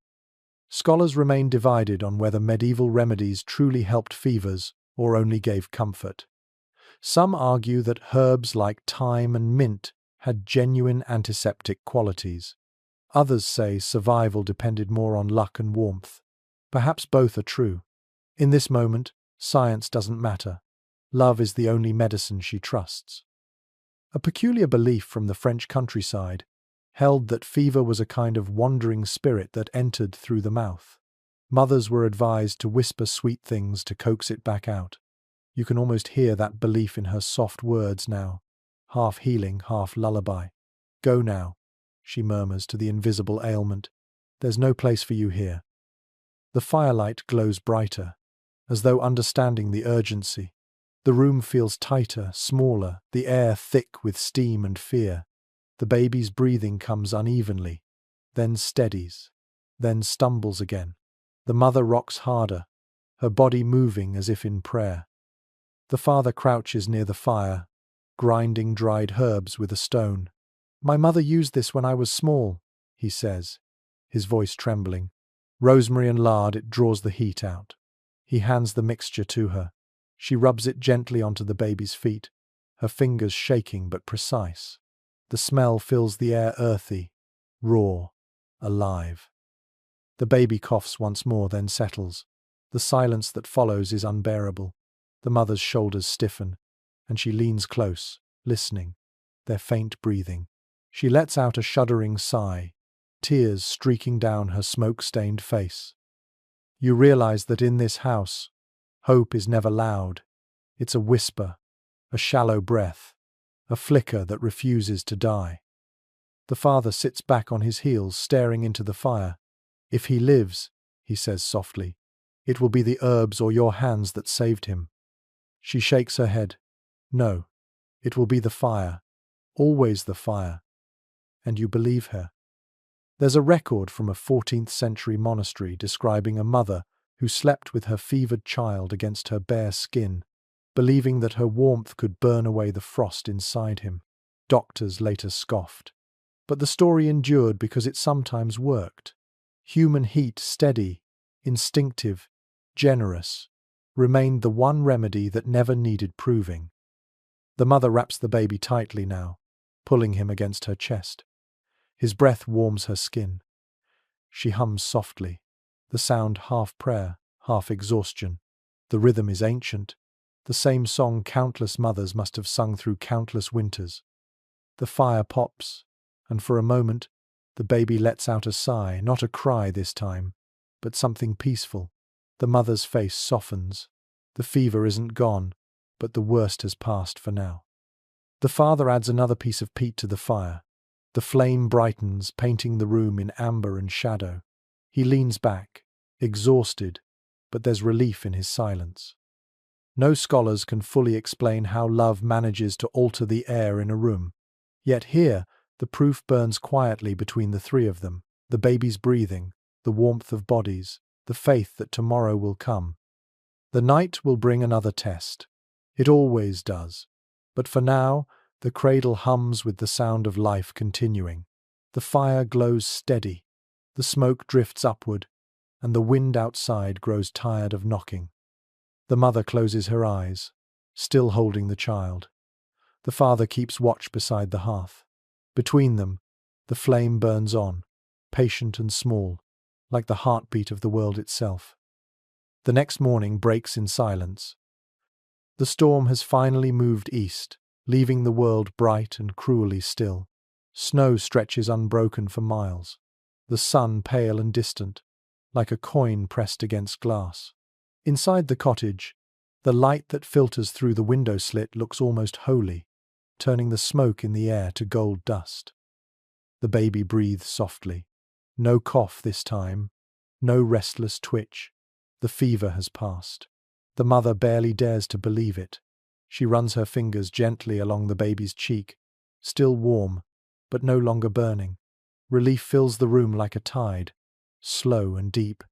Scholars remain divided on whether medieval remedies truly helped fevers or only gave comfort. Some argue that herbs like thyme and mint had genuine antiseptic qualities. Others say survival depended more on luck and warmth. Perhaps both are true. In this moment, science doesn't matter. Love is the only medicine she trusts. A peculiar belief from the French countryside held that fever was a kind of wandering spirit that entered through the mouth. Mothers were advised to whisper sweet things to coax it back out. You can almost hear that belief in her soft words now, half healing, half lullaby. "Go now. she murmurs to the invisible ailment. "There's no place for you here." The firelight glows brighter, as though understanding the urgency. The room feels tighter, smaller, the air thick with steam and fear. The baby's breathing comes unevenly, then steadies, then stumbles again. The mother rocks harder, her body moving as if in prayer. The father crouches near the fire, grinding dried herbs with a stone. "My mother used this when I was small," he says, his voice trembling. "Rosemary and lard, it draws the heat out." He hands the mixture to her. She rubs it gently onto the baby's feet, her fingers shaking but precise. The smell fills the air earthy, raw, alive. The baby coughs once more, then settles. The silence that follows is unbearable. The mother's shoulders stiffen, and she leans close, listening, their faint breathing. She lets out a shuddering sigh, tears streaking down her smoke-stained face. You realize that in this house, hope is never loud. It's a whisper, a shallow breath, a flicker that refuses to die. The father sits back on his heels, staring into the fire. "If he lives," he says softly, "it will be the herbs or your hands that saved him." She shakes her head. "No, it will be the fire, always the fire." And you believe her. There's a record from a 14th century monastery describing a mother who slept with her fevered child against her bare skin, believing that her warmth could burn away the frost inside him. Doctors later scoffed. But the story endured because it sometimes worked. Human heat, steady, instinctive, generous, remained the one remedy that never needed proving. The mother wraps the baby tightly now, pulling him against her chest. His breath warms her skin. She hums softly, the sound half prayer, half exhaustion. The rhythm is ancient, the same song countless mothers must have sung through countless winters. The fire pops, and for a moment, the baby lets out a sigh, not a cry this time, but something peaceful. The mother's face softens. The fever isn't gone, but the worst has passed for now. The father adds another piece of peat to the fire. The flame brightens, painting the room in amber and shadow. He leans back, exhausted, but there's relief in his silence. No scholars can fully explain how love manages to alter the air in a room. Yet here, the proof burns quietly between the three of them, the baby's breathing, the warmth of bodies, the faith that tomorrow will come. The night will bring another test. It always does. But for now, the cradle hums with the sound of life continuing. The fire glows steady, the smoke drifts upward, and the wind outside grows tired of knocking. The mother closes her eyes, still holding the child. The father keeps watch beside the hearth. Between them, the flame burns on, patient and small, like the heartbeat of the world itself. The next morning breaks in silence. The storm has finally moved east, leaving the world bright and cruelly still. Snow stretches unbroken for miles, the sun pale and distant, like a coin pressed against glass. Inside the cottage, the light that filters through the window slit looks almost holy, turning the smoke in the air to gold dust. The baby breathes softly. No cough this time, no restless twitch. The fever has passed. The mother barely dares to believe it. She runs her fingers gently along the baby's cheek, still warm, but no longer burning. Relief fills the room like a tide, slow and deep.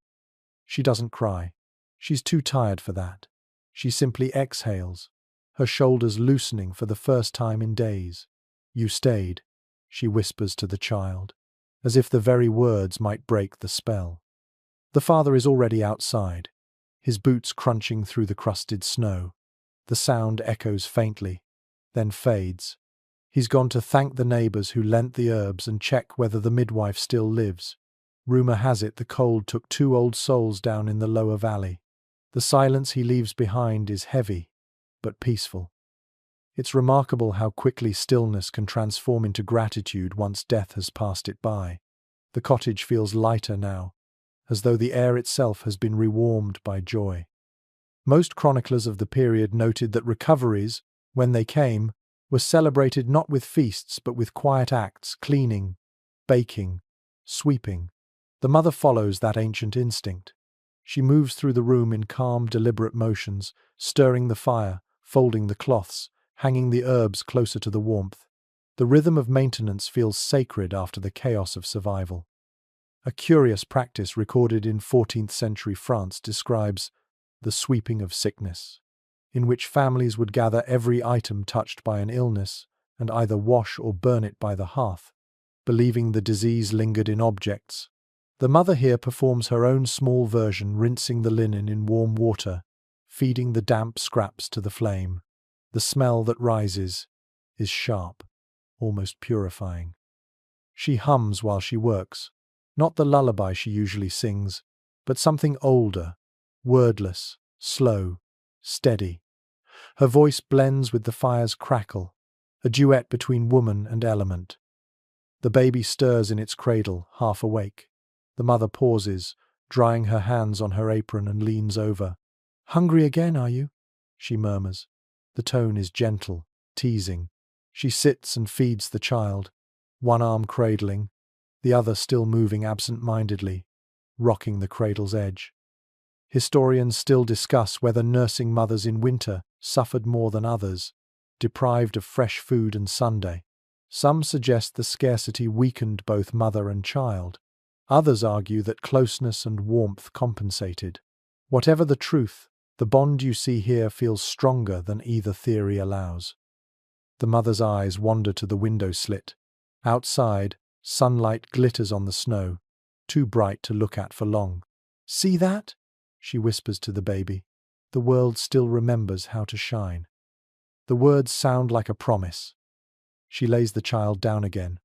She doesn't cry. She's too tired for that. She simply exhales, her shoulders loosening for the first time in days. "You stayed," she whispers to the child, as if the very words might break the spell. The father is already outside, his boots crunching through the crusted snow. The sound echoes faintly, then fades. He's gone to thank the neighbors who lent the herbs and check whether the midwife still lives. Rumor has it the cold took 2 old souls down in the lower valley. The silence he leaves behind is heavy, but peaceful. It's remarkable how quickly stillness can transform into gratitude once death has passed it by. The cottage feels lighter now, as though the air itself has been rewarmed by joy. Most chroniclers of the period noted that recoveries, when they came, were celebrated not with feasts but with quiet acts, cleaning, baking, sweeping. The mother follows that ancient instinct. She moves through the room in calm, deliberate motions, stirring the fire, folding the cloths, hanging the herbs closer to the warmth. The rhythm of maintenance feels sacred after the chaos of survival. A curious practice recorded in 14th century France describes the sweeping of sickness, in which families would gather every item touched by an illness and either wash or burn it by the hearth, believing the disease lingered in objects. The mother here performs her own small version, rinsing the linen in warm water, feeding the damp scraps to the flame. The smell that rises is sharp, almost purifying. She hums while she works, not the lullaby she usually sings, but something older, wordless, slow, steady. Her voice blends with the fire's crackle, a duet between woman and element. The baby stirs in its cradle, half awake. The mother pauses, drying her hands on her apron, and leans over. "Hungry again, are you?" she murmurs. The tone is gentle, teasing. She sits and feeds the child, one arm cradling, the other still moving absent-mindedly, rocking the cradle's edge. Historians still discuss whether nursing mothers in winter suffered more than others, deprived of fresh food and Sunday. Some suggest the scarcity weakened both mother and child. Others argue that closeness and warmth compensated. Whatever the truth, the bond you see here feels stronger than either theory allows. The mother's eyes wander to the window slit. Outside, sunlight glitters on the snow, too bright to look at for long. "See that?" she whispers to the baby. "The world still remembers how to shine." The words sound like a promise. She lays the child down again,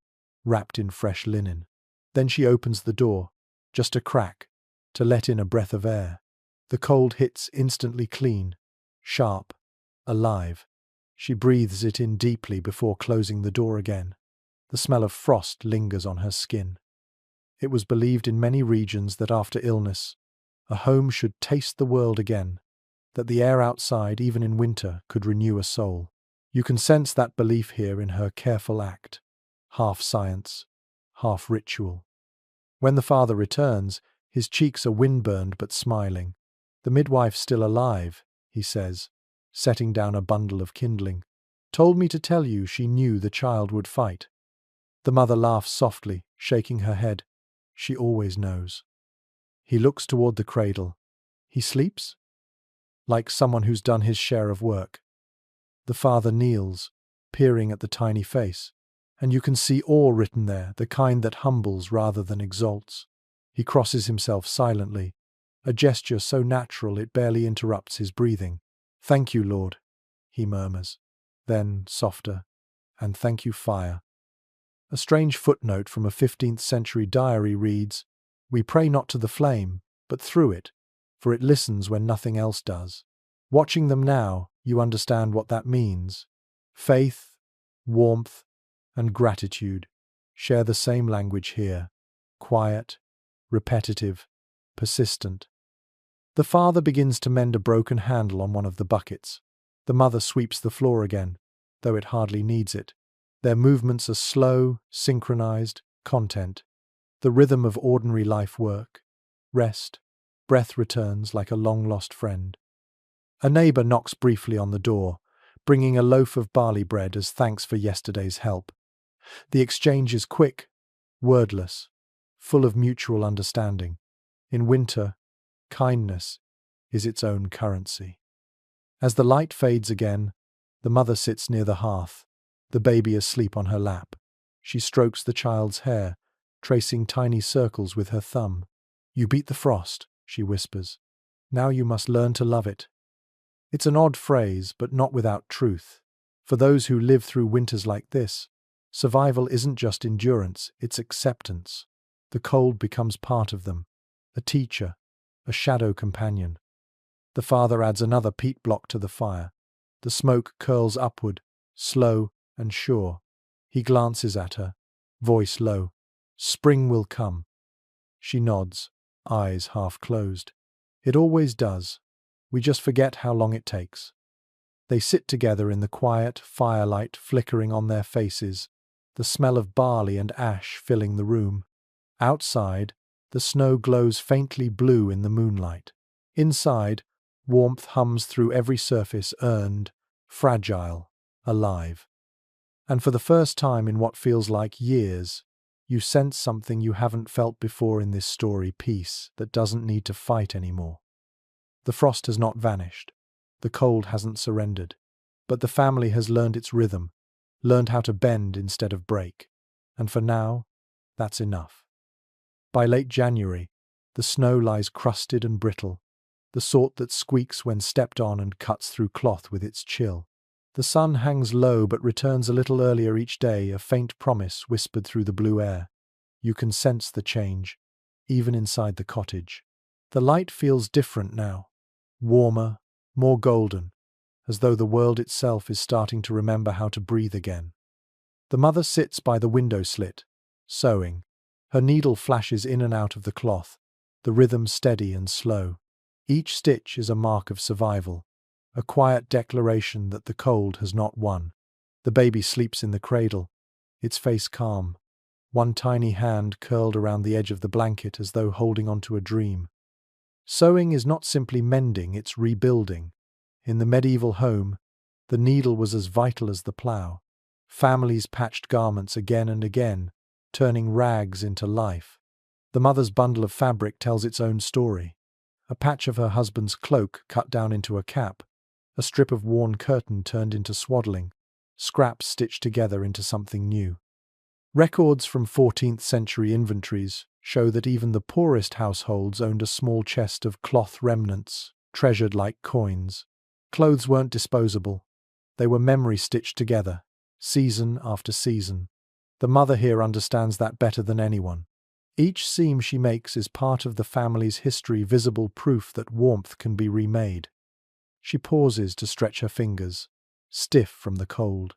wrapped in fresh linen. Then she opens the door, just a crack, to let in a breath of air. The cold hits instantly clean, sharp, alive. She breathes it in deeply before closing the door again. The smell of frost lingers on her skin. It was believed in many regions that after illness, a home should taste the world again, that the air outside, even in winter, could renew a soul. You can sense that belief here in her careful act, half science, half ritual. When the father returns, his cheeks are windburned but smiling. "The midwife's still alive," he says, setting down a bundle of kindling. "Told me to tell you she knew the child would fight." The mother laughs softly, shaking her head. She always knows. He looks toward the cradle. He sleeps? Like someone who's done his share of work. The father kneels, peering at the tiny face, and you can see awe written there, the kind that humbles rather than exalts. He crosses himself silently, a gesture so natural it barely interrupts his breathing. "Thank you, Lord," he murmurs. Then, softer, "And thank you, fire." A strange footnote from a 15th century diary reads, "We pray not to the flame, but through it, for it listens when nothing else does." Watching them now, you understand what that means. Faith, warmth, and gratitude share the same language here. Quiet, repetitive, persistent. The father begins to mend a broken handle on one of the buckets. The mother sweeps the floor again, though it hardly needs it. Their movements are slow, synchronized, content. The rhythm of ordinary life work. Rest. Breath returns like a long-lost friend. A neighbor knocks briefly on the door, bringing a loaf of barley bread as thanks for yesterday's help. The exchange is quick, wordless, full of mutual understanding. In winter, kindness is its own currency. As the light fades again, the mother sits near the hearth, the baby asleep on her lap. She strokes the child's hair, tracing tiny circles with her thumb. "You beat the frost," she whispers. "Now you must learn to love it." It's an odd phrase, but not without truth. For those who live through winters like this, survival isn't just endurance, it's acceptance. The cold becomes part of them, a teacher, a shadow companion. The father adds another peat block to the fire. The smoke curls upward, slow and sure. He glances at her, voice low. "Spring will come." She nods, eyes half closed. "It always does. We just forget how long it takes." They sit together in the quiet, firelight flickering on their faces, the smell of barley and ash filling the room. Outside, the snow glows faintly blue in the moonlight. Inside, warmth hums through every surface, earned, fragile, alive. And for the first time in what feels like years, you sense something you haven't felt before in this story: peace that doesn't need to fight anymore. The frost has not vanished. The cold hasn't surrendered. But the family has learned its rhythm, learned how to bend instead of break. And for now, that's enough. By late January, the snow lies crusted and brittle, the sort that squeaks when stepped on and cuts through cloth with its chill. The sun hangs low but returns a little earlier each day, a faint promise whispered through the blue air. You can sense the change, even inside the cottage. The light feels different now, warmer, more golden, as though the world itself is starting to remember how to breathe again. The mother sits by the window slit, sewing. Her needle flashes in and out of the cloth, the rhythm steady and slow. Each stitch is a mark of survival, a quiet declaration that the cold has not won. The baby sleeps in the cradle, its face calm, one tiny hand curled around the edge of the blanket as though holding onto a dream. Sewing is not simply mending, it's rebuilding. In the medieval home, the needle was as vital as the plough. Families patched garments again and again, turning rags into life. The mother's bundle of fabric tells its own story. A patch of her husband's cloak cut down into a cap, a strip of worn curtain turned into swaddling, scraps stitched together into something new. Records from 14th century inventories show that even the poorest households owned a small chest of cloth remnants, treasured like coins. Clothes weren't disposable. They were memory stitched together, season after season. The mother here understands that better than anyone. Each seam she makes is part of the family's history, visible proof that warmth can be remade. She pauses to stretch her fingers, stiff from the cold.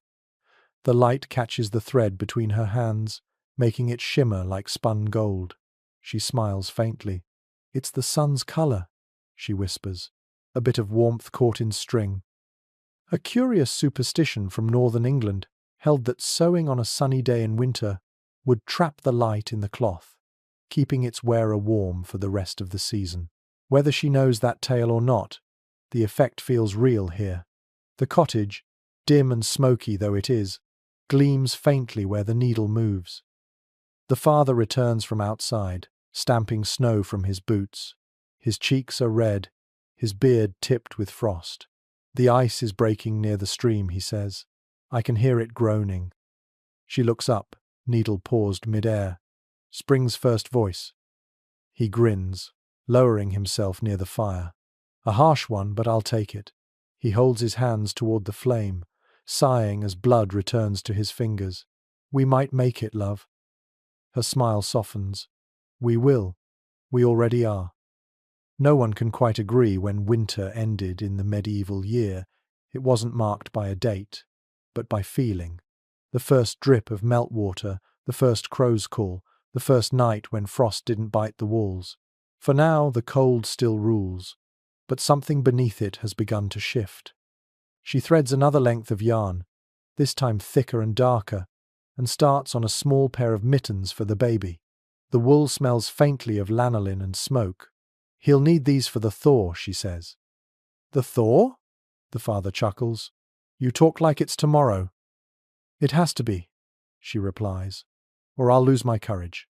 The light catches the thread between her hands, making it shimmer like spun gold. She smiles faintly. "It's the sun's color," she whispers, a bit of warmth caught in string. A curious superstition from northern England held that sewing on a sunny day in winter would trap the light in the cloth, keeping its wearer warm for the rest of the season. Whether she knows that tale or not, the effect feels real here. The cottage, dim and smoky though it is, gleams faintly where the needle moves. The father returns from outside, stamping snow from his boots. His cheeks are red, his beard tipped with frost. "The ice is breaking near the stream," he says. "I can hear it groaning." She looks up, needle paused mid-air. Spring's first voice. He grins, lowering himself near the fire. A harsh one, but I'll take it. He holds his hands toward the flame, sighing as blood returns to his fingers. "We might make it, love." Her smile softens. "We will. We already are." No one can quite agree when winter ended in the medieval year. It wasn't marked by a date, but by feeling. The first drip of meltwater, the first crow's call, the first night when frost didn't bite the walls. For now, the cold still rules, but something beneath it has begun to shift. She threads another length of yarn, this time thicker and darker, and starts on a small pair of mittens for the baby. The wool smells faintly of lanolin and smoke. "He'll need these for the thaw," she says. "The thaw?" The father chuckles. "You talk like it's tomorrow." "It has to be," she replies, "or I'll lose my courage."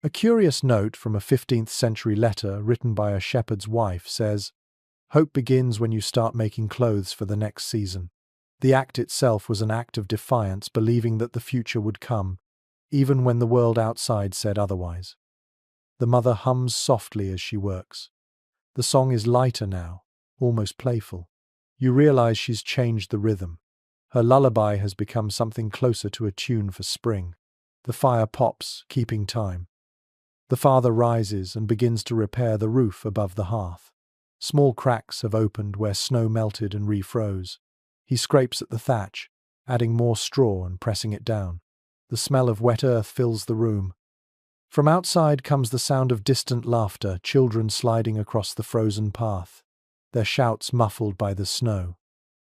A curious note from a 15th century letter written by a shepherd's wife says, "Hope begins when you start making clothes for the next season." The act itself was an act of defiance, believing that the future would come, even when the world outside said otherwise. The mother hums softly as she works. The song is lighter now, almost playful. You realize she's changed the rhythm. Her lullaby has become something closer to a tune for spring. The fire pops, keeping time. The father rises and begins to repair the roof above the hearth. Small cracks have opened where snow melted and refroze. He scrapes at the thatch, adding more straw and pressing it down. The smell of wet earth fills the room. From outside comes the sound of distant laughter, children sliding across the frozen path, their shouts muffled by the snow.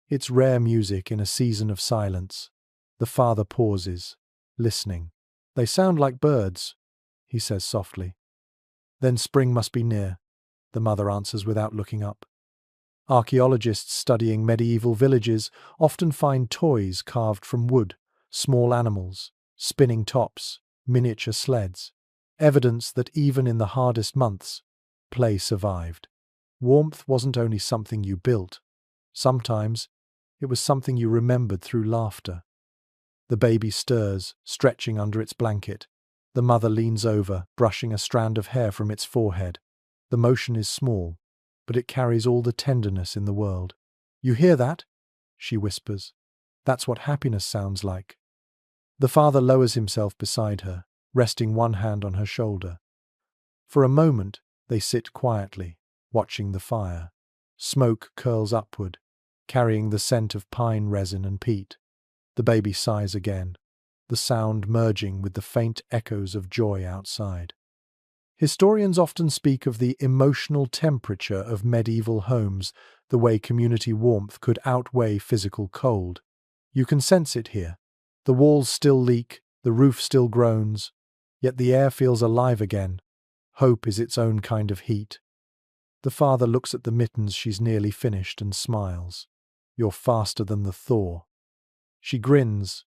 It's rare music in a season of silence. The father pauses. listening. "They sound like birds," he says softly. "Then spring must be near," the mother answers without looking up. Archaeologists studying medieval villages often find toys carved from wood, small animals, spinning tops, miniature sleds, evidence that even in the hardest months, play survived. Warmth wasn't only something you built. Sometimes it was something you remembered through laughter. The baby stirs, stretching under its blanket. The mother leans over, brushing a strand of hair from its forehead. The motion is small, but it carries all the tenderness in the world. "You hear that?" she whispers. "That's what happiness sounds like." The father lowers himself beside her, resting one hand on her shoulder. For a moment, they sit quietly, watching the fire. Smoke curls upward, carrying the scent of pine resin and peat. The baby sighs again, the sound merging with the faint echoes of joy outside. Historians often speak of the emotional temperature of medieval homes, the way community warmth could outweigh physical cold. You can sense it here. The walls still leak, the roof still groans, yet the air feels alive again. Hope is its own kind of heat. The father looks at the mittens she's nearly finished and smiles. "You're faster than the thaw." She grins,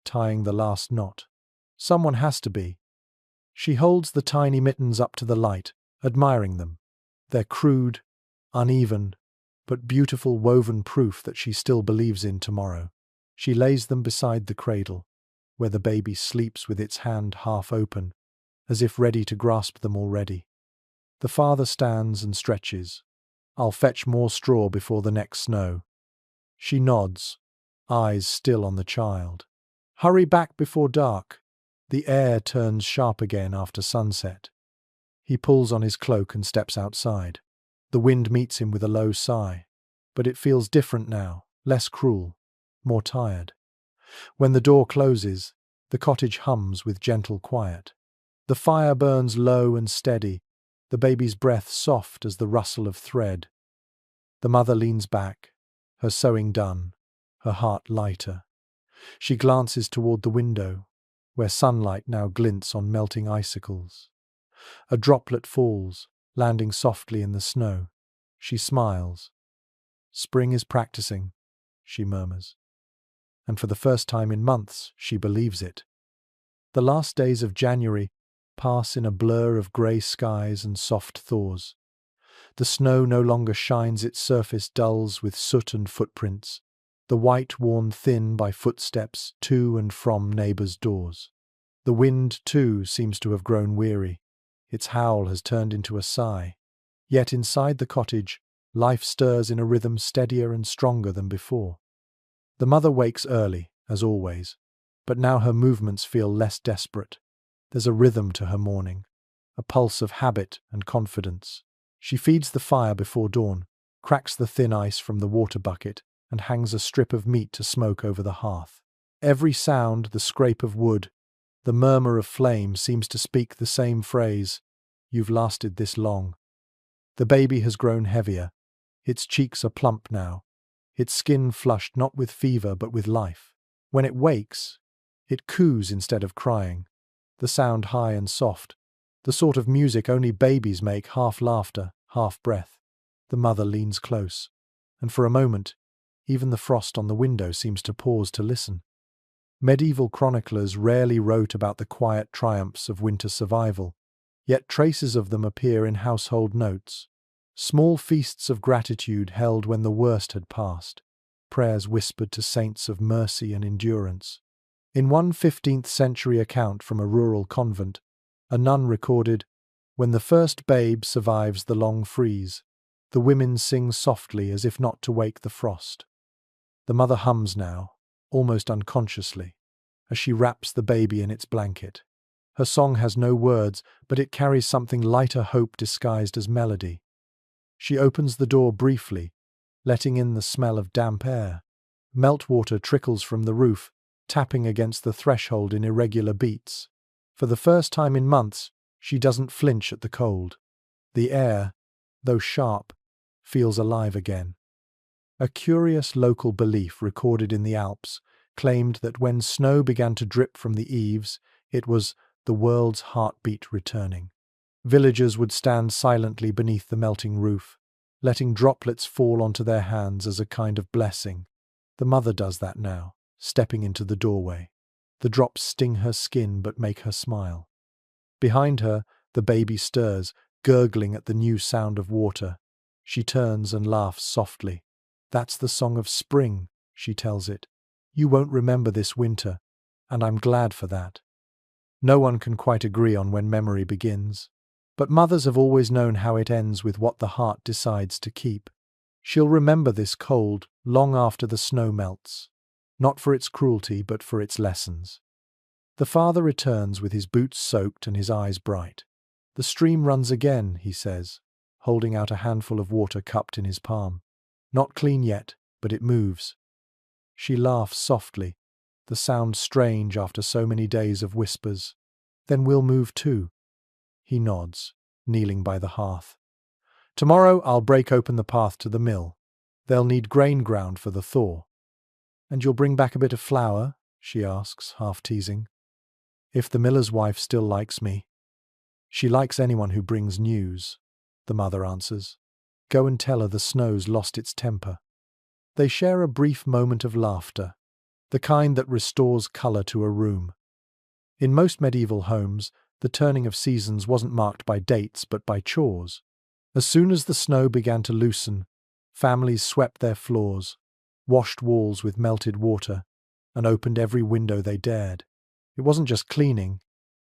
tying the last knot. Someone has to be. She holds the tiny mittens up to the light, admiring them. They're crude, uneven, but beautiful woven proof that she still believes in tomorrow. She lays them beside the cradle, where the baby sleeps with its hand half open, as if ready to grasp them already. The father stands and stretches. "I'll fetch more straw before the next snow." She nods, eyes still on the child. "Hurry back before dark." The air turns sharp again after sunset. He pulls on his cloak and steps outside. The wind meets him with a low sigh. But it feels different now, less cruel, more tired. When the door closes, the cottage hums with gentle quiet. The fire burns low and steady, the baby's breath soft as the rustle of thread. The mother leans back, her sewing done, her heart lighter. She glances toward the window, where sunlight now glints on melting icicles. A droplet falls, landing softly in the snow. She smiles. "Spring is practicing," she murmurs. And for the first time in months, she believes it. The last days of January pass in a blur of grey skies and soft thaws. The snow no longer shines, its surface dulls with soot and footprints, the white worn thin by footsteps to and from neighbours' doors. The wind, too, seems to have grown weary. Its howl has turned into a sigh. Yet inside the cottage, life stirs in a rhythm steadier and stronger than before. The mother wakes early, as always, but now her movements feel less desperate. There's a rhythm to her morning, a pulse of habit and confidence. She feeds the fire before dawn, cracks the thin ice from the water bucket, and hangs a strip of meat to smoke over the hearth. Every sound, the scrape of wood, the murmur of flame seems to speak the same phrase: "You've lasted this long." The baby has grown heavier. Its cheeks are plump now, its skin flushed not with fever but with life. When it wakes, it coos instead of crying, the sound high and soft, the sort of music only babies make, half laughter, half breath. The mother leans close, and for a moment, even the frost on the window seems to pause to listen. Medieval chroniclers rarely wrote about the quiet triumphs of winter survival, yet traces of them appear in household notes. Small feasts of gratitude held when the worst had passed, prayers whispered to saints of mercy and endurance. In one 15th century account from a rural convent, a nun recorded, "When the first babe survives the long freeze, the women sing softly as if not to wake the frost." The mother hums now, almost unconsciously, as she wraps the baby in its blanket. Her song has no words, but it carries something lighter hope disguised as melody. She opens the door briefly, letting in the smell of damp air. Meltwater trickles from the roof, tapping against the threshold in irregular beats. For the first time in months, she doesn't flinch at the cold. The air, though sharp, feels alive again. A curious local belief recorded in the Alps claimed that when snow began to drip from the eaves, it was the world's heartbeat returning. Villagers would stand silently beneath the melting roof, letting droplets fall onto their hands as a kind of blessing. The mother does that now, stepping into the doorway. The drops sting her skin but make her smile. Behind her, the baby stirs, gurgling at the new sound of water. She turns and laughs softly. "That's the song of spring," she tells it. "You won't remember this winter, and I'm glad for that." No one can quite agree on when memory begins, but mothers have always known how it ends with what the heart decides to keep. She'll remember this cold long after the snow melts, not for its cruelty but for its lessons. The father returns with his boots soaked and his eyes bright. "The stream runs again," he says, holding out a handful of water cupped in his palm. "Not clean yet, but it moves." She laughs softly, the sound strange after so many days of whispers. "Then we'll move too." He nods, kneeling by the hearth. "Tomorrow I'll break open the path to the mill. They'll need grain ground for the thaw." "And you'll bring back a bit of flour?" she asks, half teasing. "If the miller's wife still likes me." "She likes anyone who brings news," the mother answers. "Go and tell her the snow's lost its temper." They share a brief moment of laughter, the kind that restores colour to a room. In most medieval homes, the turning of seasons wasn't marked by dates but by chores. As soon as the snow began to loosen, families swept their floors, washed walls with melted water, and opened every window they dared. It wasn't just cleaning,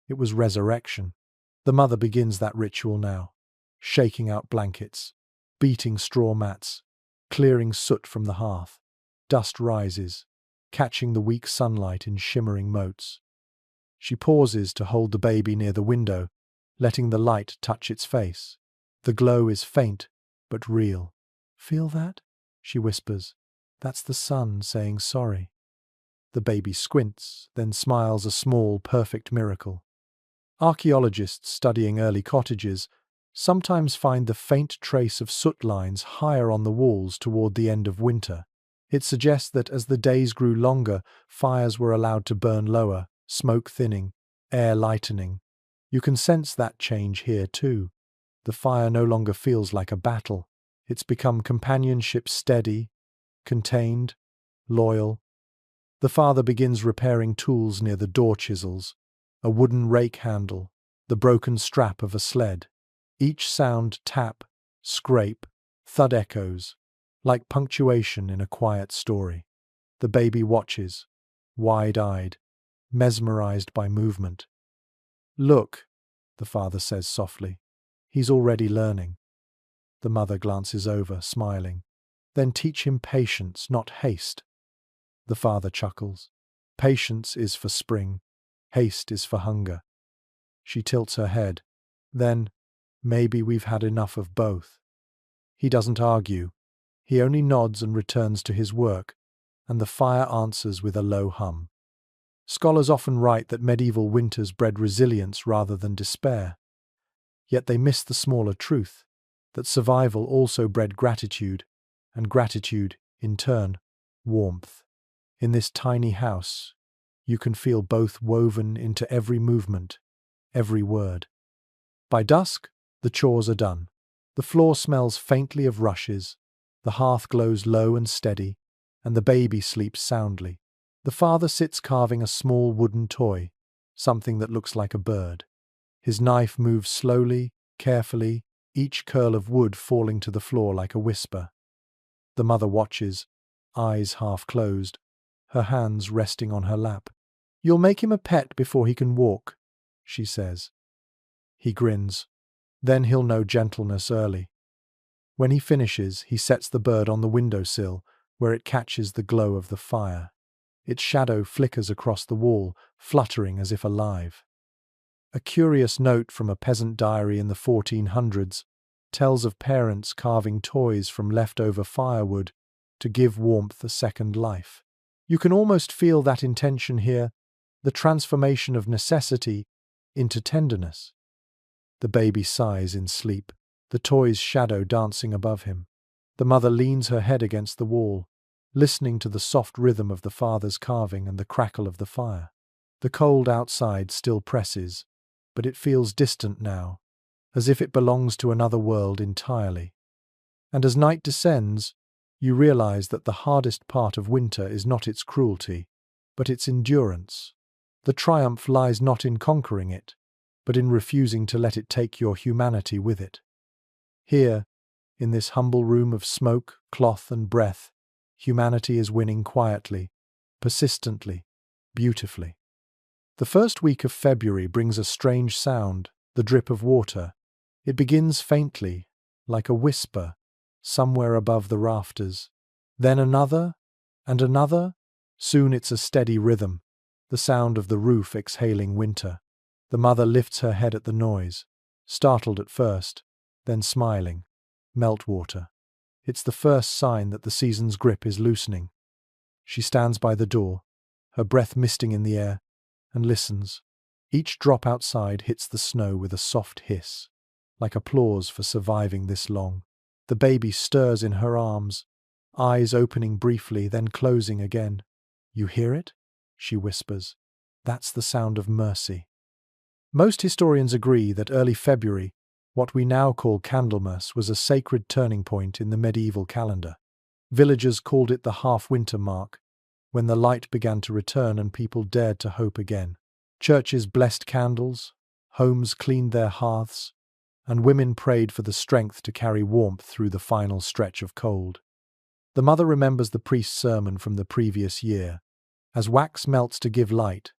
it was resurrection. The mother begins that ritual now, shaking out blankets, beating straw mats, clearing soot from the hearth. Dust rises, catching the weak sunlight in shimmering motes. She pauses to hold the baby near the window, letting the light touch its face. The glow is faint, but real. "Feel that?" she whispers. "That's the sun saying sorry." The baby squints, then smiles a small, perfect miracle. Archaeologists studying early cottages sometimes find the faint trace of soot lines higher on the walls toward the end of winter. It suggests that as the days grew longer, fires were allowed to burn lower, smoke thinning, air lightening. You can sense that change here too. The fire no longer feels like a battle. It's become companionship, steady, contained, loyal. The father begins repairing tools near the door chisels, a wooden rake handle, the broken strap of a sled. Each sound tap, scrape, thud echoes, like punctuation in a quiet story. The baby watches, wide-eyed, mesmerized by movement. "Look," the father says softly. "He's already learning." The mother glances over, smiling. "Then teach him patience, not haste." The father chuckles. "Patience is for spring. Haste is for hunger." She tilts her head. "Then, maybe we've had enough of both." He doesn't argue. He only nods and returns to his work, and the fire answers with a low hum. Scholars often write that medieval winters bred resilience rather than despair. Yet they miss the smaller truth, that survival also bred gratitude, and gratitude, in turn, warmth. In this tiny house, you can feel both woven into every movement, every word. By dusk, the chores are done. The floor smells faintly of rushes, the hearth glows low and steady, and the baby sleeps soundly. The father sits carving a small wooden toy, something that looks like a bird. His knife moves slowly, carefully, each curl of wood falling to the floor like a whisper. The mother watches, eyes half closed, her hands resting on her lap. "You'll make him a pet before he can walk," she says. He grins. Then he'll know gentleness early. When he finishes, he sets the bird on the windowsill, where it catches the glow of the fire. Its shadow flickers across the wall, fluttering as if alive. A curious note from a peasant diary in the 1400s tells of parents carving toys from leftover firewood to give warmth a second life. You can almost feel that intention here, the transformation of necessity into tenderness. The baby sighs in sleep, the toy's shadow dancing above him. The mother leans her head against the wall, listening to the soft rhythm of the father's carving and the crackle of the fire. The cold outside still presses, but it feels distant now, as if it belongs to another world entirely. And as night descends, you realize that the hardest part of winter is not its cruelty, but its endurance. The triumph lies not in conquering it, but in refusing to let it take your humanity with it. Here, in this humble room of smoke, cloth, and breath, humanity is winning quietly, persistently, beautifully. The first week of February brings a strange sound, the drip of water. It begins faintly, like a whisper, somewhere above the rafters. Then another, and another. Soon it's a steady rhythm, the sound of the roof exhaling winter. The mother lifts her head at the noise, startled at first, then smiling. Meltwater. It's the first sign that the season's grip is loosening. She stands by the door, her breath misting in the air, and listens. Each drop outside hits the snow with a soft hiss, like applause for surviving this long. The baby stirs in her arms, eyes opening briefly, then closing again. "You hear it?" she whispers. "That's the sound of mercy." Most historians agree that early February, what we now call Candlemas, was a sacred turning point in the medieval calendar. Villagers called it the half-winter mark, when the light began to return and people dared to hope again. Churches blessed candles, homes cleaned their hearths, and women prayed for the strength to carry warmth through the final stretch of cold. The mother remembers the priest's sermon from the previous year. As wax melts to give light,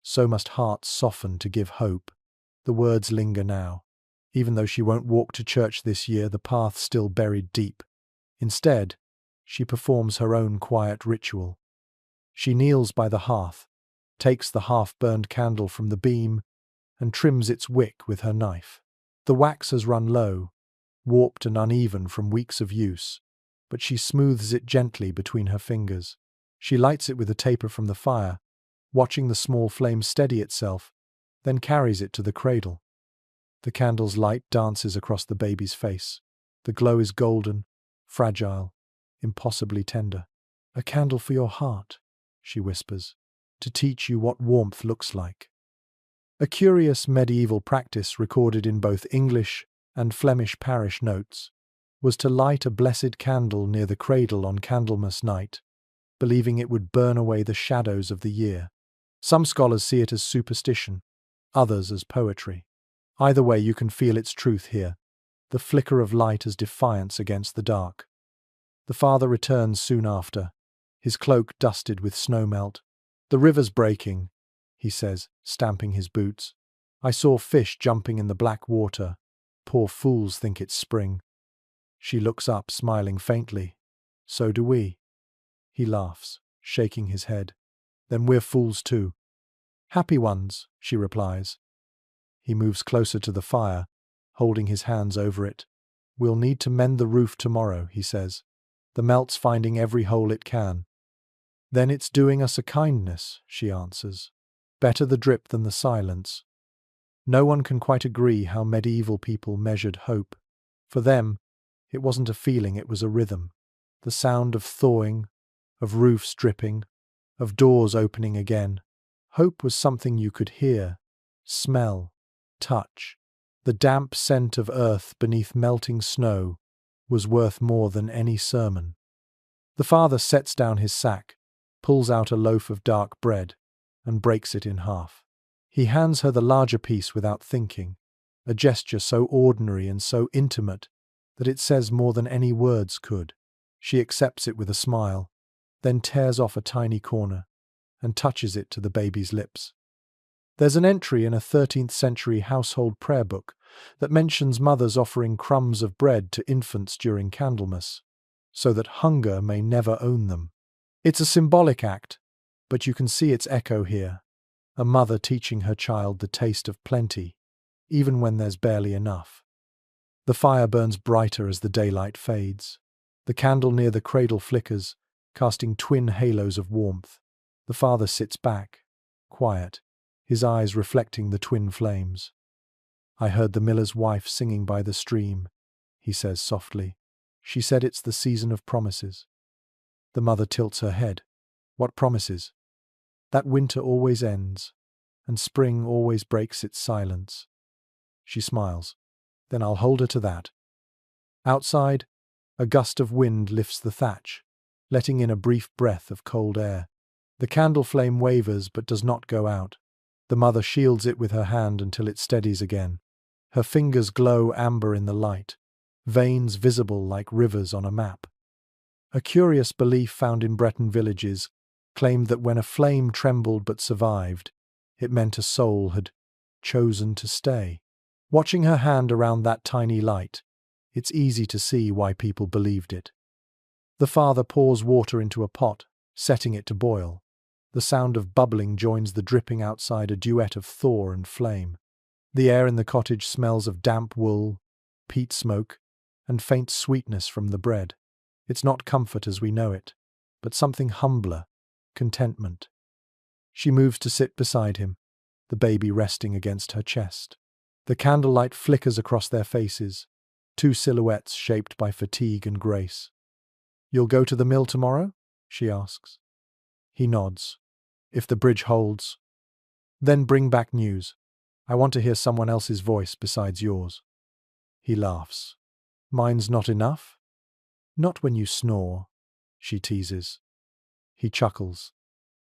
so must hearts soften to give hope. The words linger now. Even though she won't walk to church this year, the path's still buried deep. Instead, she performs her own quiet ritual. She kneels by the hearth, takes the half-burned candle from the beam, and trims its wick with her knife. The wax has run low, warped and uneven from weeks of use, but she smooths it gently between her fingers. She lights it with a taper from the fire, watching the small flame steady itself, then carries it to the cradle. The candle's light dances across the baby's face. The glow is golden, fragile, impossibly tender. "A candle for your heart," she whispers, "to teach you what warmth looks like." A curious medieval practice recorded in both English and Flemish parish notes was to light a blessed candle near the cradle on Candlemas night, believing it would burn away the shadows of the year. Some scholars see it as superstition, others as poetry. Either way, you can feel its truth here, the flicker of light as defiance against the dark. The father returns soon after, his cloak dusted with snowmelt. "The river's breaking," he says, stamping his boots. "I saw fish jumping in the black water. Poor fools think it's spring." She looks up, smiling faintly. "So do we." He laughs, shaking his head. "Then we're fools too." "Happy ones," she replies. He moves closer to the fire, holding his hands over it. "We'll need to mend the roof tomorrow," he says. "The melt's finding every hole it can." "Then it's doing us a kindness," she answers. "Better the drip than the silence." No one can quite agree how medieval people measured hope. For them, it wasn't a feeling, it was a rhythm. The sound of thawing, of roofs dripping, of doors opening again. Hope was something you could hear, smell, touch. The damp scent of earth beneath melting snow was worth more than any sermon. The father sets down his sack, pulls out a loaf of dark bread, and breaks it in half. He hands her the larger piece without thinking, a gesture so ordinary and so intimate that it says more than any words could. She accepts it with a smile, then tears off a tiny corner and touches it to the baby's lips. There's an entry in a 13th century household prayer book that mentions mothers offering crumbs of bread to infants during Candlemas, so that hunger may never own them. It's a symbolic act, but you can see its echo here. A mother teaching her child the taste of plenty, even when there's barely enough. The fire burns brighter as the daylight fades. The candle near the cradle flickers, casting twin halos of warmth. The father sits back, quiet, his eyes reflecting the twin flames. "I heard the miller's wife singing by the stream," he says softly. "She said it's the season of promises." The mother tilts her head. What promises? That winter always ends, and spring always breaks its silence. She smiles. Then I'll hold her to that. Outside, a gust of wind lifts the thatch, letting in a brief breath of cold air. The candle flame wavers but does not go out. The mother shields it with her hand until it steadies again. Her fingers glow amber in the light, veins visible like rivers on a map. A curious belief found in Breton villages claimed that when a flame trembled but survived, it meant a soul had chosen to stay. Watching her hand around that tiny light, it's easy to see why people believed it. The father pours water into a pot, setting it to boil. The sound of bubbling joins the dripping outside, a duet of thaw and flame. The air in the cottage smells of damp wool, peat smoke, and faint sweetness from the bread. It's not comfort as we know it, but something humbler, contentment. She moves to sit beside him, the baby resting against her chest. The candlelight flickers across their faces, two silhouettes shaped by fatigue and grace. "You'll go to the mill tomorrow?" she asks. He nods. "If the bridge holds." "Then bring back news. I want to hear someone else's voice besides yours." He laughs. "Mine's not enough?" "Not when you snore," she teases. He chuckles,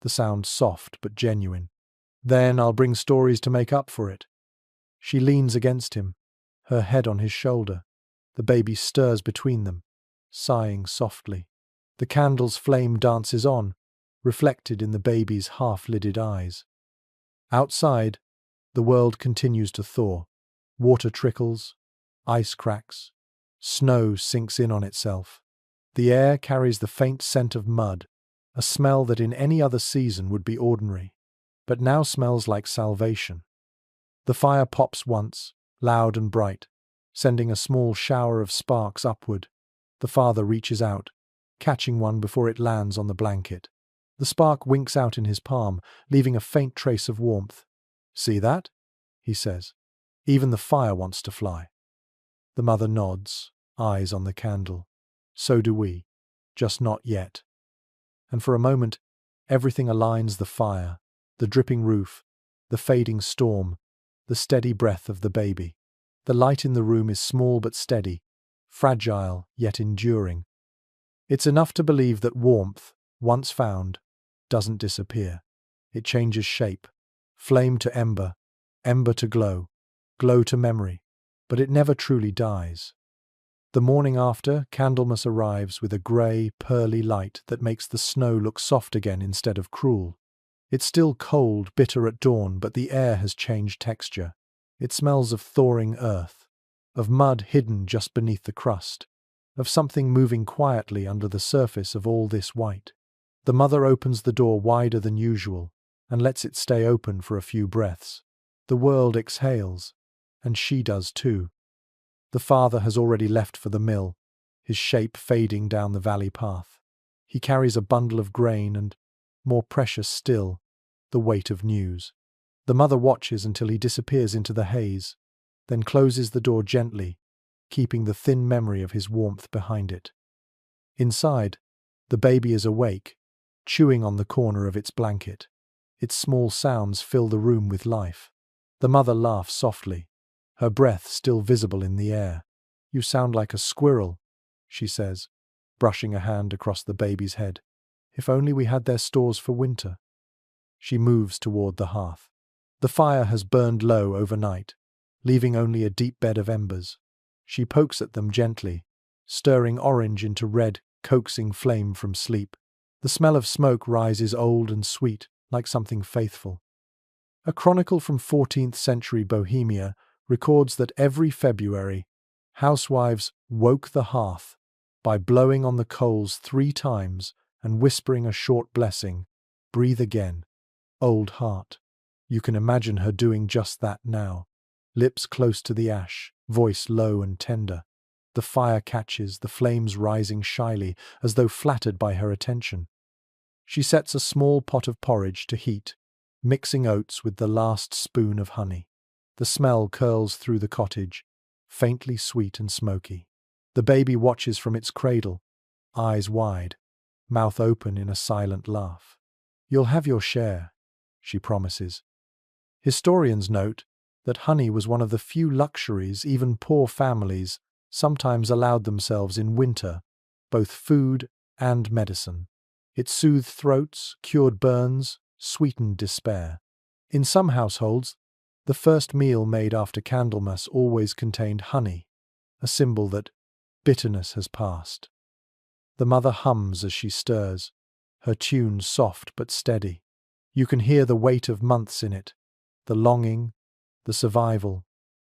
the sound soft but genuine. "Then I'll bring stories to make up for it." She leans against him, her head on his shoulder. The baby stirs between them, sighing softly. The candle's flame dances on, reflected in the baby's half-lidded eyes. Outside, the world continues to thaw. Water trickles, ice cracks, snow sinks in on itself. The air carries the faint scent of mud, a smell that in any other season would be ordinary, but now smells like salvation. The fire pops once, loud and bright, sending a small shower of sparks upward. The father reaches out, catching one before it lands on the blanket. The spark winks out in his palm, leaving a faint trace of warmth. "See that?" he says. "Even the fire wants to fly." The mother nods, eyes on the candle. "So do we, just not yet." And for a moment, everything aligns: the fire, the dripping roof, the fading storm, the steady breath of the baby. The light in the room is small but steady, fragile yet enduring. It's enough to believe that warmth, once found, doesn't disappear. It changes shape, flame to ember, ember to glow, glow to memory, but it never truly dies. The morning after, Candlemas arrives with a grey, pearly light that makes the snow look soft again instead of cruel. It's still cold, bitter at dawn, but the air has changed texture. It smells of thawing earth, of mud hidden just beneath the crust, of something moving quietly under the surface of all this white. The mother opens the door wider than usual and lets it stay open for a few breaths. The world exhales, and she does too. The father has already left for the mill, his shape fading down the valley path. He carries a bundle of grain and, more precious still, the weight of news. The mother watches until he disappears into the haze, then closes the door gently, keeping the thin memory of his warmth behind it. Inside, the baby is awake, chewing on the corner of its blanket. Its small sounds fill the room with life. The mother laughs softly, her breath still visible in the air. "You sound like a squirrel," she says, brushing a hand across the baby's head. "If only we had their stores for winter." She moves toward the hearth. The fire has burned low overnight, leaving only a deep bed of embers. She pokes at them gently, stirring orange into red, coaxing flame from sleep. The smell of smoke rises old and sweet, like something faithful. A chronicle from 14th century Bohemia records that every February, housewives woke the hearth by blowing on the coals 3 times and whispering a short blessing, "Breathe again, old heart." You can imagine her doing just that now, lips close to the ash, voice low and tender. The fire catches, the flames rising shyly, as though flattered by her attention. She sets a small pot of porridge to heat, mixing oats with the last spoon of honey. The smell curls through the cottage, faintly sweet and smoky. The baby watches from its cradle, eyes wide. mouth open in a silent laugh. You'll have your share, she promises. Historians note that honey was one of the few luxuries even poor families sometimes allowed themselves in winter, both food and medicine. It soothed throats, cured burns, sweetened despair. In some households, the first meal made after Candlemas always contained honey, a symbol that bitterness has passed. The mother hums as she stirs, her tune soft but steady. You can hear the weight of months in it, the longing, the survival,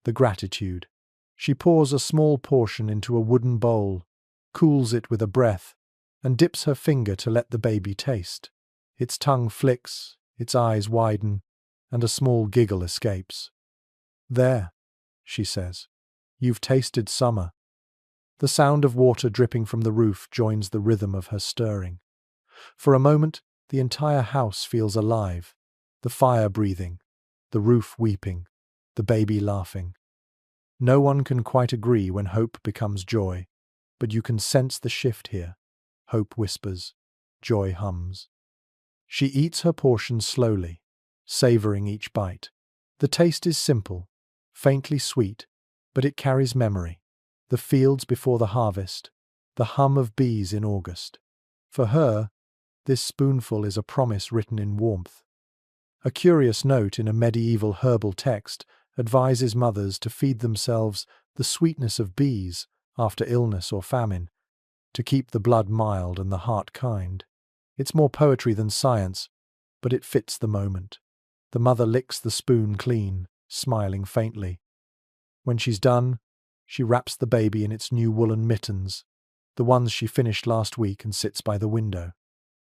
the gratitude. She pours a small portion into a wooden bowl, cools it with a breath, and dips her finger to let the baby taste. Its tongue flicks, its eyes widen, and a small giggle escapes. There, she says, you've tasted summer. The sound of water dripping from the roof joins the rhythm of her stirring. For a moment, the entire house feels alive, the fire breathing, the roof weeping, the baby laughing. No one can quite agree when hope becomes joy, but you can sense the shift here. Hope whispers, joy hums. She eats her portion slowly, savoring each bite. The taste is simple, faintly sweet, but it carries memory. The fields before the harvest, the hum of bees in August. For her, this spoonful is a promise written in warmth. A curious note in a medieval herbal text advises mothers to feed themselves the sweetness of bees after illness or famine, to keep the blood mild and the heart kind. It's more poetry than science, but it fits the moment. The mother licks the spoon clean, smiling faintly. When she's done, she wraps the baby in its new woolen mittens, the ones she finished last week, and sits by the window.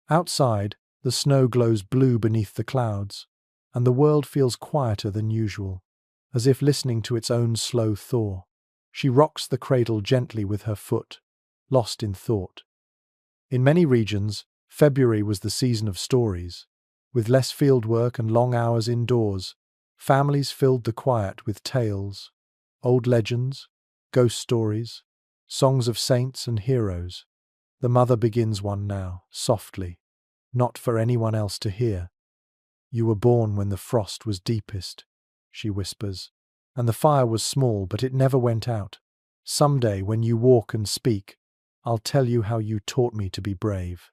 Outside, the snow glows blue beneath the clouds, and the world feels quieter than usual, as if listening to its own slow thaw. She rocks the cradle gently with her foot, lost in thought. In many regions, February was the season of stories. With less field work and long hours indoors, families filled the quiet with tales, old legends, ghost stories, songs of saints and heroes. The mother begins one now, softly, not for anyone else to hear. You were born when the frost was deepest, she whispers, and the fire was small, but it never went out. Someday, when you walk and speak, I'll tell you how you taught me to be brave.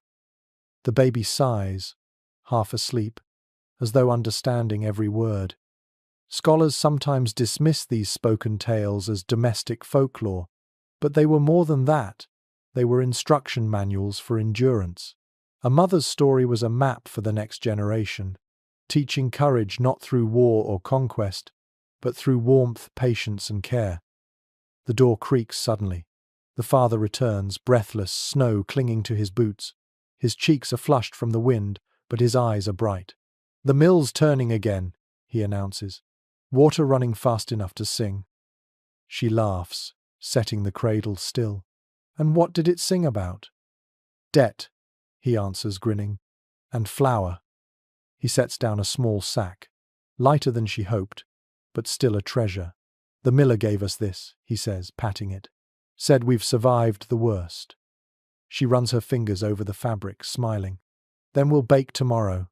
The baby sighs, half asleep, as though understanding every word. Scholars sometimes dismiss these spoken tales as domestic folklore, but they were more than that. They were instruction manuals for endurance. A mother's story was a map for the next generation, teaching courage not through war or conquest, but through warmth, patience, and care. The door creaks suddenly. The father returns, breathless, snow clinging to his boots. His cheeks are flushed from the wind, but his eyes are bright. "The mill's turning again," he announces. "Water running fast enough to sing." She laughs, setting the cradle still. "And what did it sing about?" "Debt," he answers, grinning. "And flour." He sets down a small sack, lighter than she hoped, but still a treasure. "The miller gave us this," he says, patting it. "Said we've survived the worst." She runs her fingers over the fabric, smiling. "Then we'll bake tomorrow."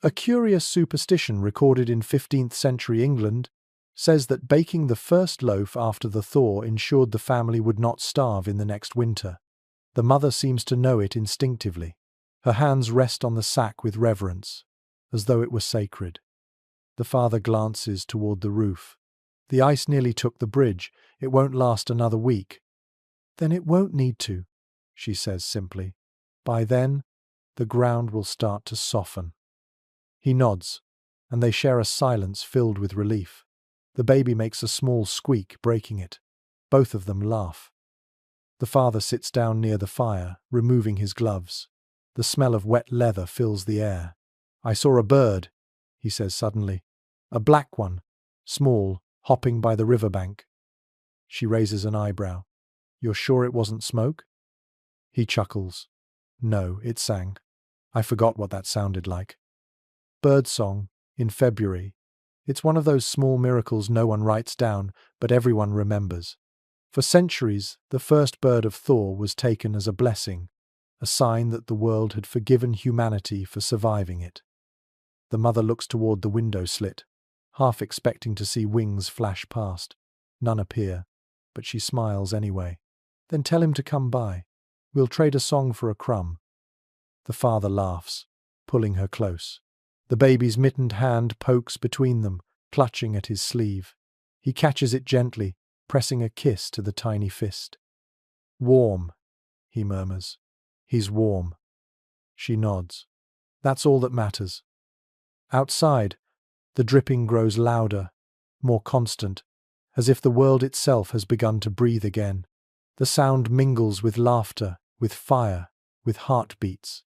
A curious superstition recorded in 15th century England says that baking the first loaf after the thaw ensured the family would not starve in the next winter. The mother seems to know it instinctively. Her hands rest on the sack with reverence, as though it were sacred. The father glances toward the roof. "The ice nearly took the bridge. It won't last another week." "Then it won't need to," she says simply. "By then, the ground will start to soften." He nods, and they share a silence filled with relief. The baby makes a small squeak, breaking it. Both of them laugh. The father sits down near the fire, removing his gloves. The smell of wet leather fills the air. "I saw a bird," he says suddenly. "A black one, small, hopping by the riverbank." She raises an eyebrow. "You're sure it wasn't smoke?" He chuckles. "No, it sang. I forgot what that sounded like." Birdsong, in February. It's one of those small miracles no one writes down, but everyone remembers. For centuries, the first bird of thaw was taken as a blessing, a sign that the world had forgiven humanity for surviving it. The mother looks toward the window slit, half expecting to see wings flash past. None appear, but she smiles anyway. Then tell him to come by. We'll trade a song for a crumb. The father laughs, pulling her close. The baby's mittened hand pokes between them, clutching at his sleeve. He catches it gently, pressing a kiss to the tiny fist. Warm, he murmurs. He's warm. She nods. That's all that matters. Outside, the dripping grows louder, more constant, as if the world itself has begun to breathe again. The sound mingles with laughter, with fire, with heartbeats.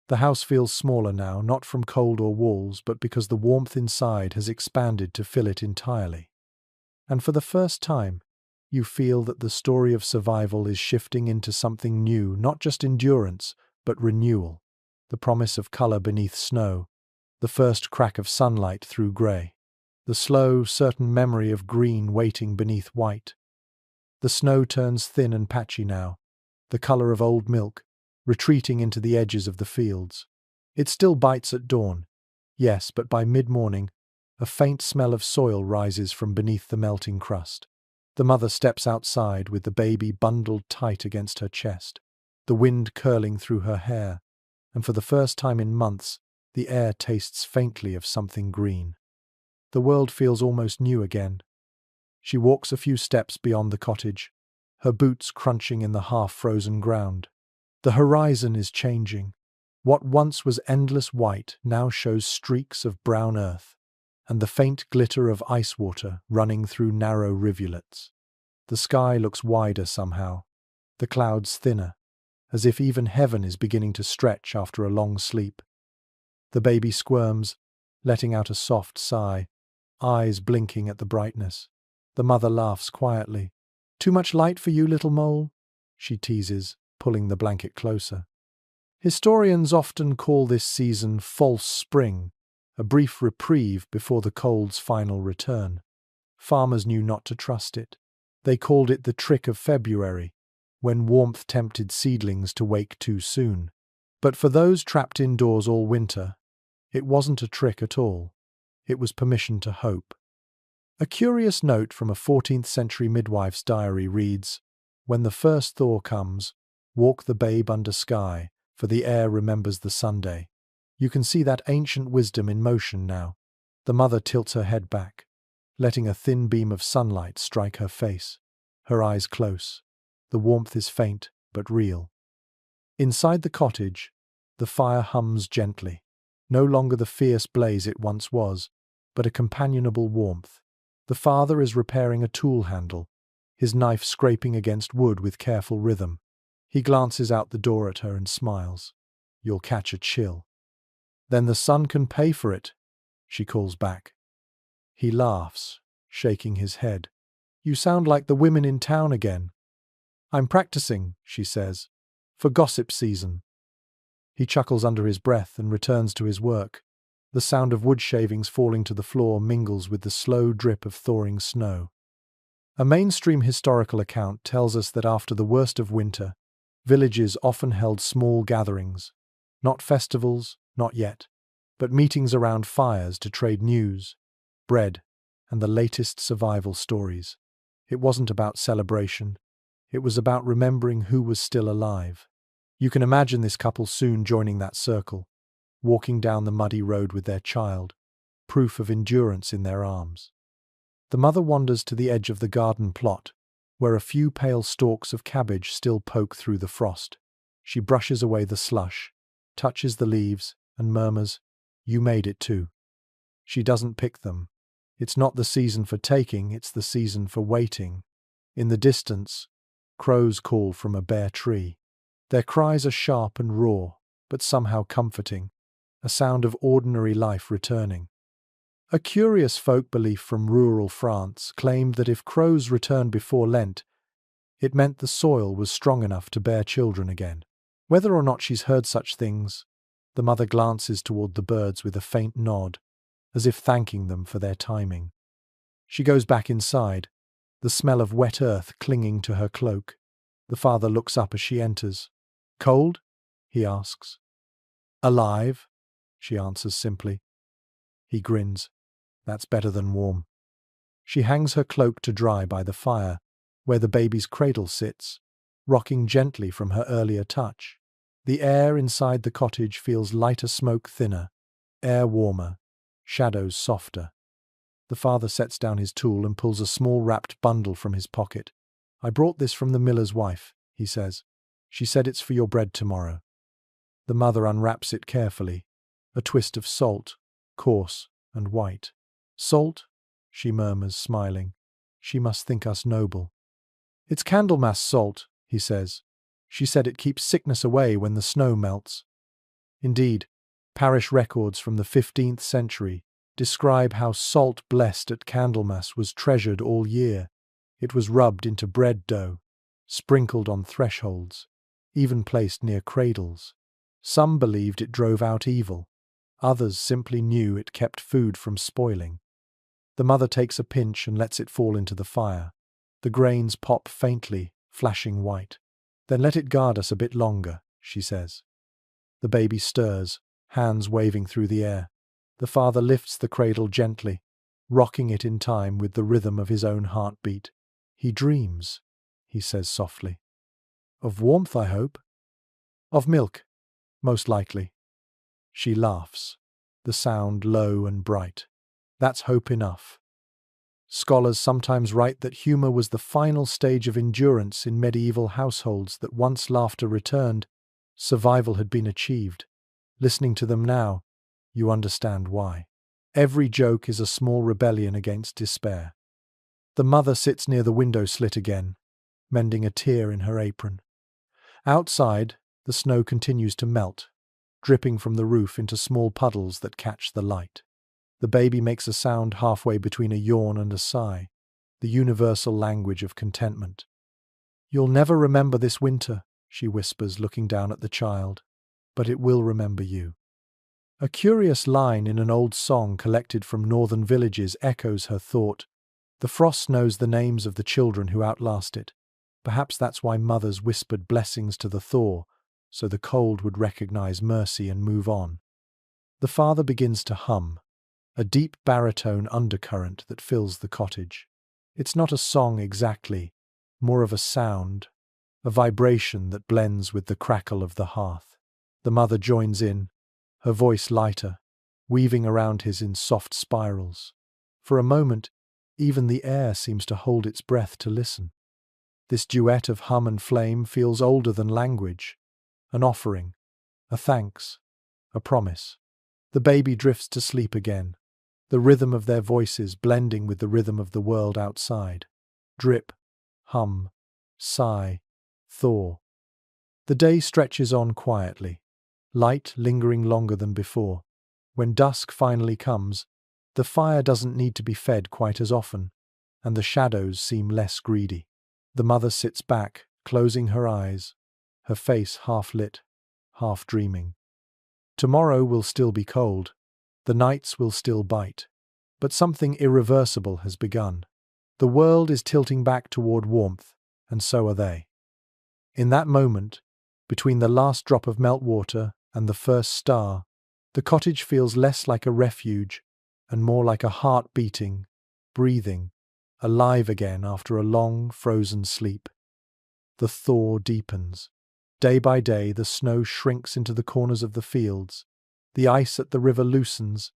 The house feels smaller now, not from cold or walls, but because the warmth inside has expanded to fill it entirely. And for the first time, you feel that the story of survival is shifting into something new, not just endurance, but renewal. The promise of color beneath snow, the first crack of sunlight through grey, the slow, certain memory of green waiting beneath white. The snow turns thin and patchy now, the color of old milk, retreating into the edges of the fields. It still bites at dawn, yes, but by mid-morning, a faint smell of soil rises from beneath the melting crust. The mother steps outside with the baby bundled tight against her chest, the wind curling through her hair, and for the first time in months, the air tastes faintly of something green. The world feels almost new again. She walks a few steps beyond the cottage, her boots crunching in the half-frozen ground. The horizon is changing. What once was endless white now shows streaks of brown earth, and the faint glitter of ice water running through narrow rivulets. The sky looks wider somehow, the clouds thinner, as if even heaven is beginning to stretch after a long sleep. The baby squirms, letting out a soft sigh, eyes blinking at the brightness. The mother laughs quietly. "Too much light for you, little mole?" she teases, pulling the blanket closer. Historians often call this season false spring, a brief reprieve before the cold's final return. Farmers knew not to trust it. They called it the trick of February, when warmth tempted seedlings to wake too soon. But for those trapped indoors all winter, it wasn't a trick at all. It was permission to hope. A curious note from a 14th century midwife's diary reads, "When the first thaw comes, walk the babe under sky, for the air remembers the Sunday." You can see that ancient wisdom in motion now. The mother tilts her head back, letting a thin beam of sunlight strike her face, her eyes close. The warmth is faint, but real. Inside the cottage, the fire hums gently, no longer the fierce blaze it once was, but a companionable warmth. The father is repairing a tool handle, his knife scraping against wood with careful rhythm. He glances out the door at her and smiles. "You'll catch a chill." "Then the son can pay for it," she calls back. He laughs, shaking his head. "You sound like the women in town again." "I'm practicing," she says, "for gossip season." He chuckles under his breath and returns to his work. The sound of wood shavings falling to the floor mingles with the slow drip of thawing snow. A mainstream historical account tells us that after the worst of winter, villages often held small gatherings. Not festivals, not yet, but meetings around fires to trade news, bread, and the latest survival stories. It wasn't about celebration. It was about remembering who was still alive. You can imagine this couple soon joining that circle, walking down the muddy road with their child, proof of endurance in their arms. The mother wanders to the edge of the garden plot, where a few pale stalks of cabbage still poke through the frost. She brushes away the slush, touches the leaves, and murmurs, "You made it too." She doesn't pick them. It's not the season for taking, it's the season for waiting. In the distance, crows call from a bare tree. Their cries are sharp and raw, but somehow comforting, a sound of ordinary life returning. A curious folk belief from rural France claimed that if crows returned before Lent, it meant the soil was strong enough to bear children again. Whether or not she's heard such things, the mother glances toward the birds with a faint nod, as if thanking them for their timing. She goes back inside, the smell of wet earth clinging to her cloak. The father looks up as she enters. "Cold?" he asks. Alive, she answers simply. He grins. That's better than warm. She hangs her cloak to dry by the fire, where the baby's cradle sits, rocking gently from her earlier touch. The air inside the cottage feels lighter smoke thinner, air warmer, shadows softer. The father sets down his tool and pulls a small wrapped bundle from his pocket. I brought this from the miller's wife, he says. She said it's for your bread tomorrow. The mother unwraps it carefully, a twist of salt, coarse and white. Salt, she murmurs, smiling. She must think us noble. It's Candlemas salt, he says. She said it keeps sickness away when the snow melts. Indeed, parish records from the 15th century describe how salt blessed at Candlemas was treasured all year. It was rubbed into bread dough, sprinkled on thresholds, even placed near cradles. Some believed it drove out evil. Others simply knew it kept food from spoiling. The mother takes a pinch and lets it fall into the fire. The grains pop faintly, flashing white. Then let it guard us a bit longer, she says. The baby stirs, hands waving through the air. The father lifts the cradle gently, rocking it in time with the rhythm of his own heartbeat. He dreams, he says softly. Of warmth, I hope. Of milk, most likely. She laughs, the sound low and bright. That's hope enough. Scholars sometimes write that humor was the final stage of endurance in medieval households, that once laughter returned, survival had been achieved. Listening to them now, you understand why. Every joke is a small rebellion against despair. The mother sits near the window slit again, mending a tear in her apron. Outside, the snow continues to melt, dripping from the roof into small puddles that catch the light. The baby makes a sound halfway between a yawn and a sigh, the universal language of contentment. You'll never remember this winter, she whispers, looking down at the child, but it will remember you. A curious line in an old song collected from northern villages echoes her thought. The frost knows the names of the children who outlast it. Perhaps that's why mothers whispered blessings to the thaw, so the cold would recognize mercy and move on. The father begins to hum, a deep baritone undercurrent that fills the cottage. It's not a song exactly, more of a sound, a vibration that blends with the crackle of the hearth. The mother joins in, her voice lighter, weaving around his in soft spirals. For a moment, even the air seems to hold its breath to listen. This duet of hum and flame feels older than language, an offering, a thanks, a promise. The baby drifts to sleep again, the rhythm of their voices blending with the rhythm of the world outside. Drip, hum, sigh, thaw. The day stretches on quietly, light lingering longer than before. When dusk finally comes, the fire doesn't need to be fed quite as often, and the shadows seem less greedy. The mother sits back, closing her eyes, her face half lit, half dreaming. Tomorrow will still be cold, the nights will still bite, but something irreversible has begun. The world is tilting back toward warmth, and so are they. In that moment, between the last drop of meltwater and the first star, the cottage feels less like a refuge and more like a heart beating, breathing, alive again after a long, frozen sleep. The thaw deepens. Day by day, the snow shrinks into the corners of the fields, the ice at the river loosens,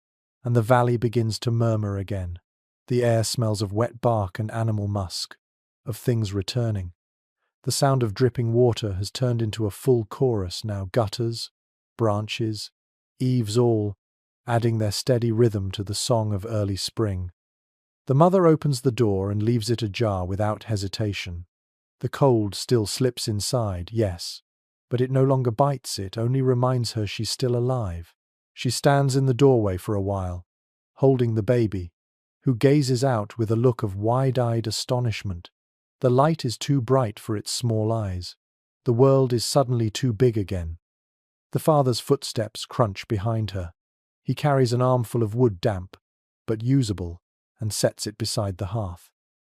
and the valley begins to murmur again. The air smells of wet bark and animal musk, of things returning. The sound of dripping water has turned into a full chorus now, gutters, branches, eaves all, adding their steady rhythm to the song of early spring. The mother opens the door and leaves it ajar without hesitation. The cold still slips inside, yes, but it no longer bites it, only reminds her she's still alive. She stands in the doorway for a while, holding the baby, who gazes out with a look of wide-eyed astonishment. The light is too bright for its small eyes. The world is suddenly too big again. The father's footsteps crunch behind her. He carries an armful of wood, damp, but usable, and sets it beside the hearth.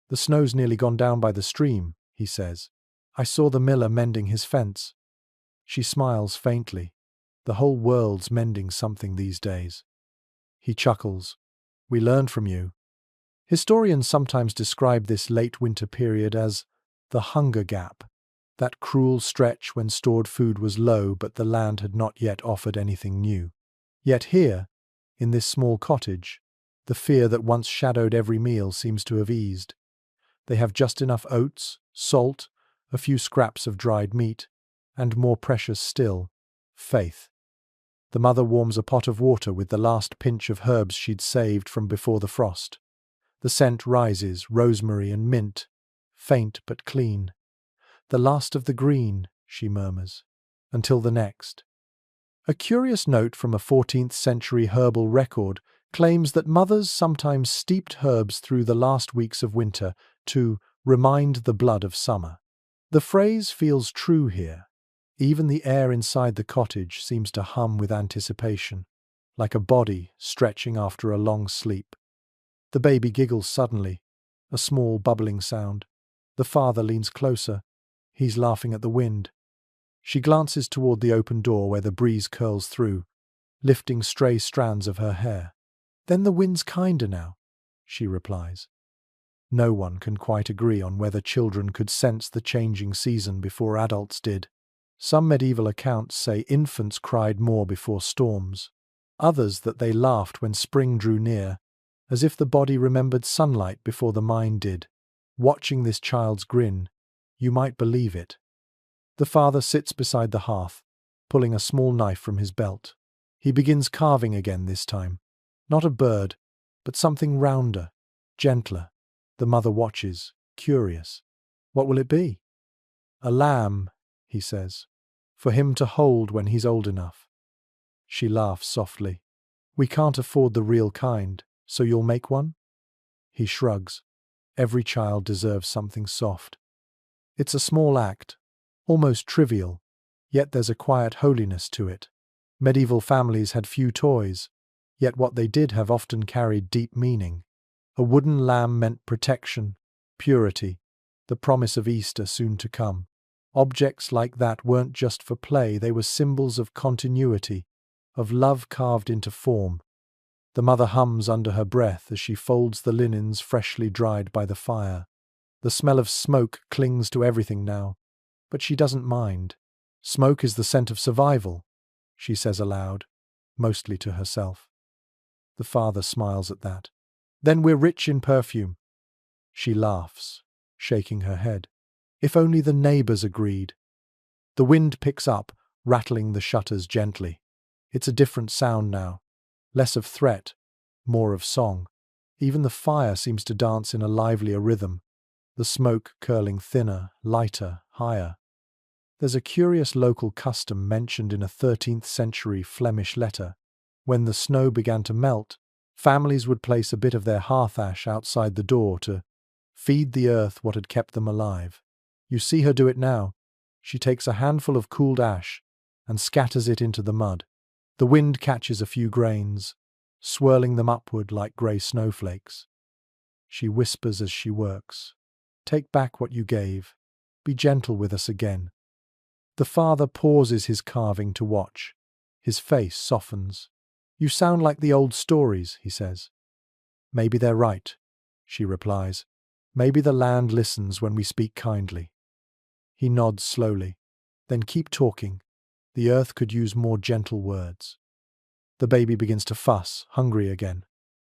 The snow's nearly gone down by the stream, he says. I saw the miller mending his fence. She smiles faintly. The whole world's mending something these days. He chuckles. We learned from you. Historians sometimes describe this late winter period as the hunger gap, that cruel stretch when stored food was low but the land had not yet offered anything new. Yet here, in this small cottage, the fear that once shadowed every meal seems to have eased. They have just enough oats, salt, a few scraps of dried meat, and more precious still, faith. The mother warms a pot of water with the last pinch of herbs she'd saved from before the frost. The scent rises, rosemary and mint, faint but clean. The last of the green, she murmurs, until the next. A curious note from a 14th century herbal record claims that mothers sometimes steeped herbs through the last weeks of winter to remind the blood of summer. The phrase feels true here. Even the air inside the cottage seems to hum with anticipation, like a body stretching after a long sleep. The baby giggles suddenly, a small bubbling sound. The father leans closer. He's laughing at the wind. She glances toward the open door where the breeze curls through, lifting stray strands of her hair. Then the wind's kinder now, she replies. No one can quite agree on whether children could sense the changing season before adults did. Some medieval accounts say infants cried more before storms, others that they laughed when spring drew near, as if the body remembered sunlight before the mind did. Watching this child's grin, you might believe it. The father sits beside the hearth, pulling a small knife from his belt. He begins carving again this time. Not a bird, but something rounder, gentler. The mother watches, curious. What will it be? A lamb, he says, for him to hold when he's old enough. She laughs softly. We can't afford the real kind, so you'll make one? He shrugs. Every child deserves something soft. It's a small act, almost trivial, yet there's a quiet holiness to it. Medieval families had few toys, yet what they did have often carried deep meaning. A wooden lamb meant protection, purity, the promise of Easter soon to come. Objects like that weren't just for play, they were symbols of continuity, of love carved into form. The mother hums under her breath as she folds the linens freshly dried by the fire. The smell of smoke clings to everything now, but she doesn't mind. Smoke is the scent of survival, she says aloud, mostly to herself. The father smiles at that. Then we're rich in perfume. She laughs, shaking her head. If only the neighbors agreed. The wind picks up, rattling the shutters gently. It's a different sound now. Less of threat, more of song. Even the fire seems to dance in a livelier rhythm, the smoke curling thinner, lighter, higher. There's a curious local custom mentioned in a 13th century Flemish letter. When the snow began to melt, families would place a bit of their hearth ash outside the door to feed the earth what had kept them alive. You see her do it now. She takes a handful of cooled ash and scatters it into the mud. The wind catches a few grains, swirling them upward like grey snowflakes. She whispers as she works. Take back what you gave. Be gentle with us again. The father pauses his carving to watch. His face softens. You sound like the old stories, he says. Maybe they're right, she replies. Maybe the land listens when we speak kindly. He nods slowly. Then keep talking. The earth could use more gentle words. The baby begins to fuss, hungry again.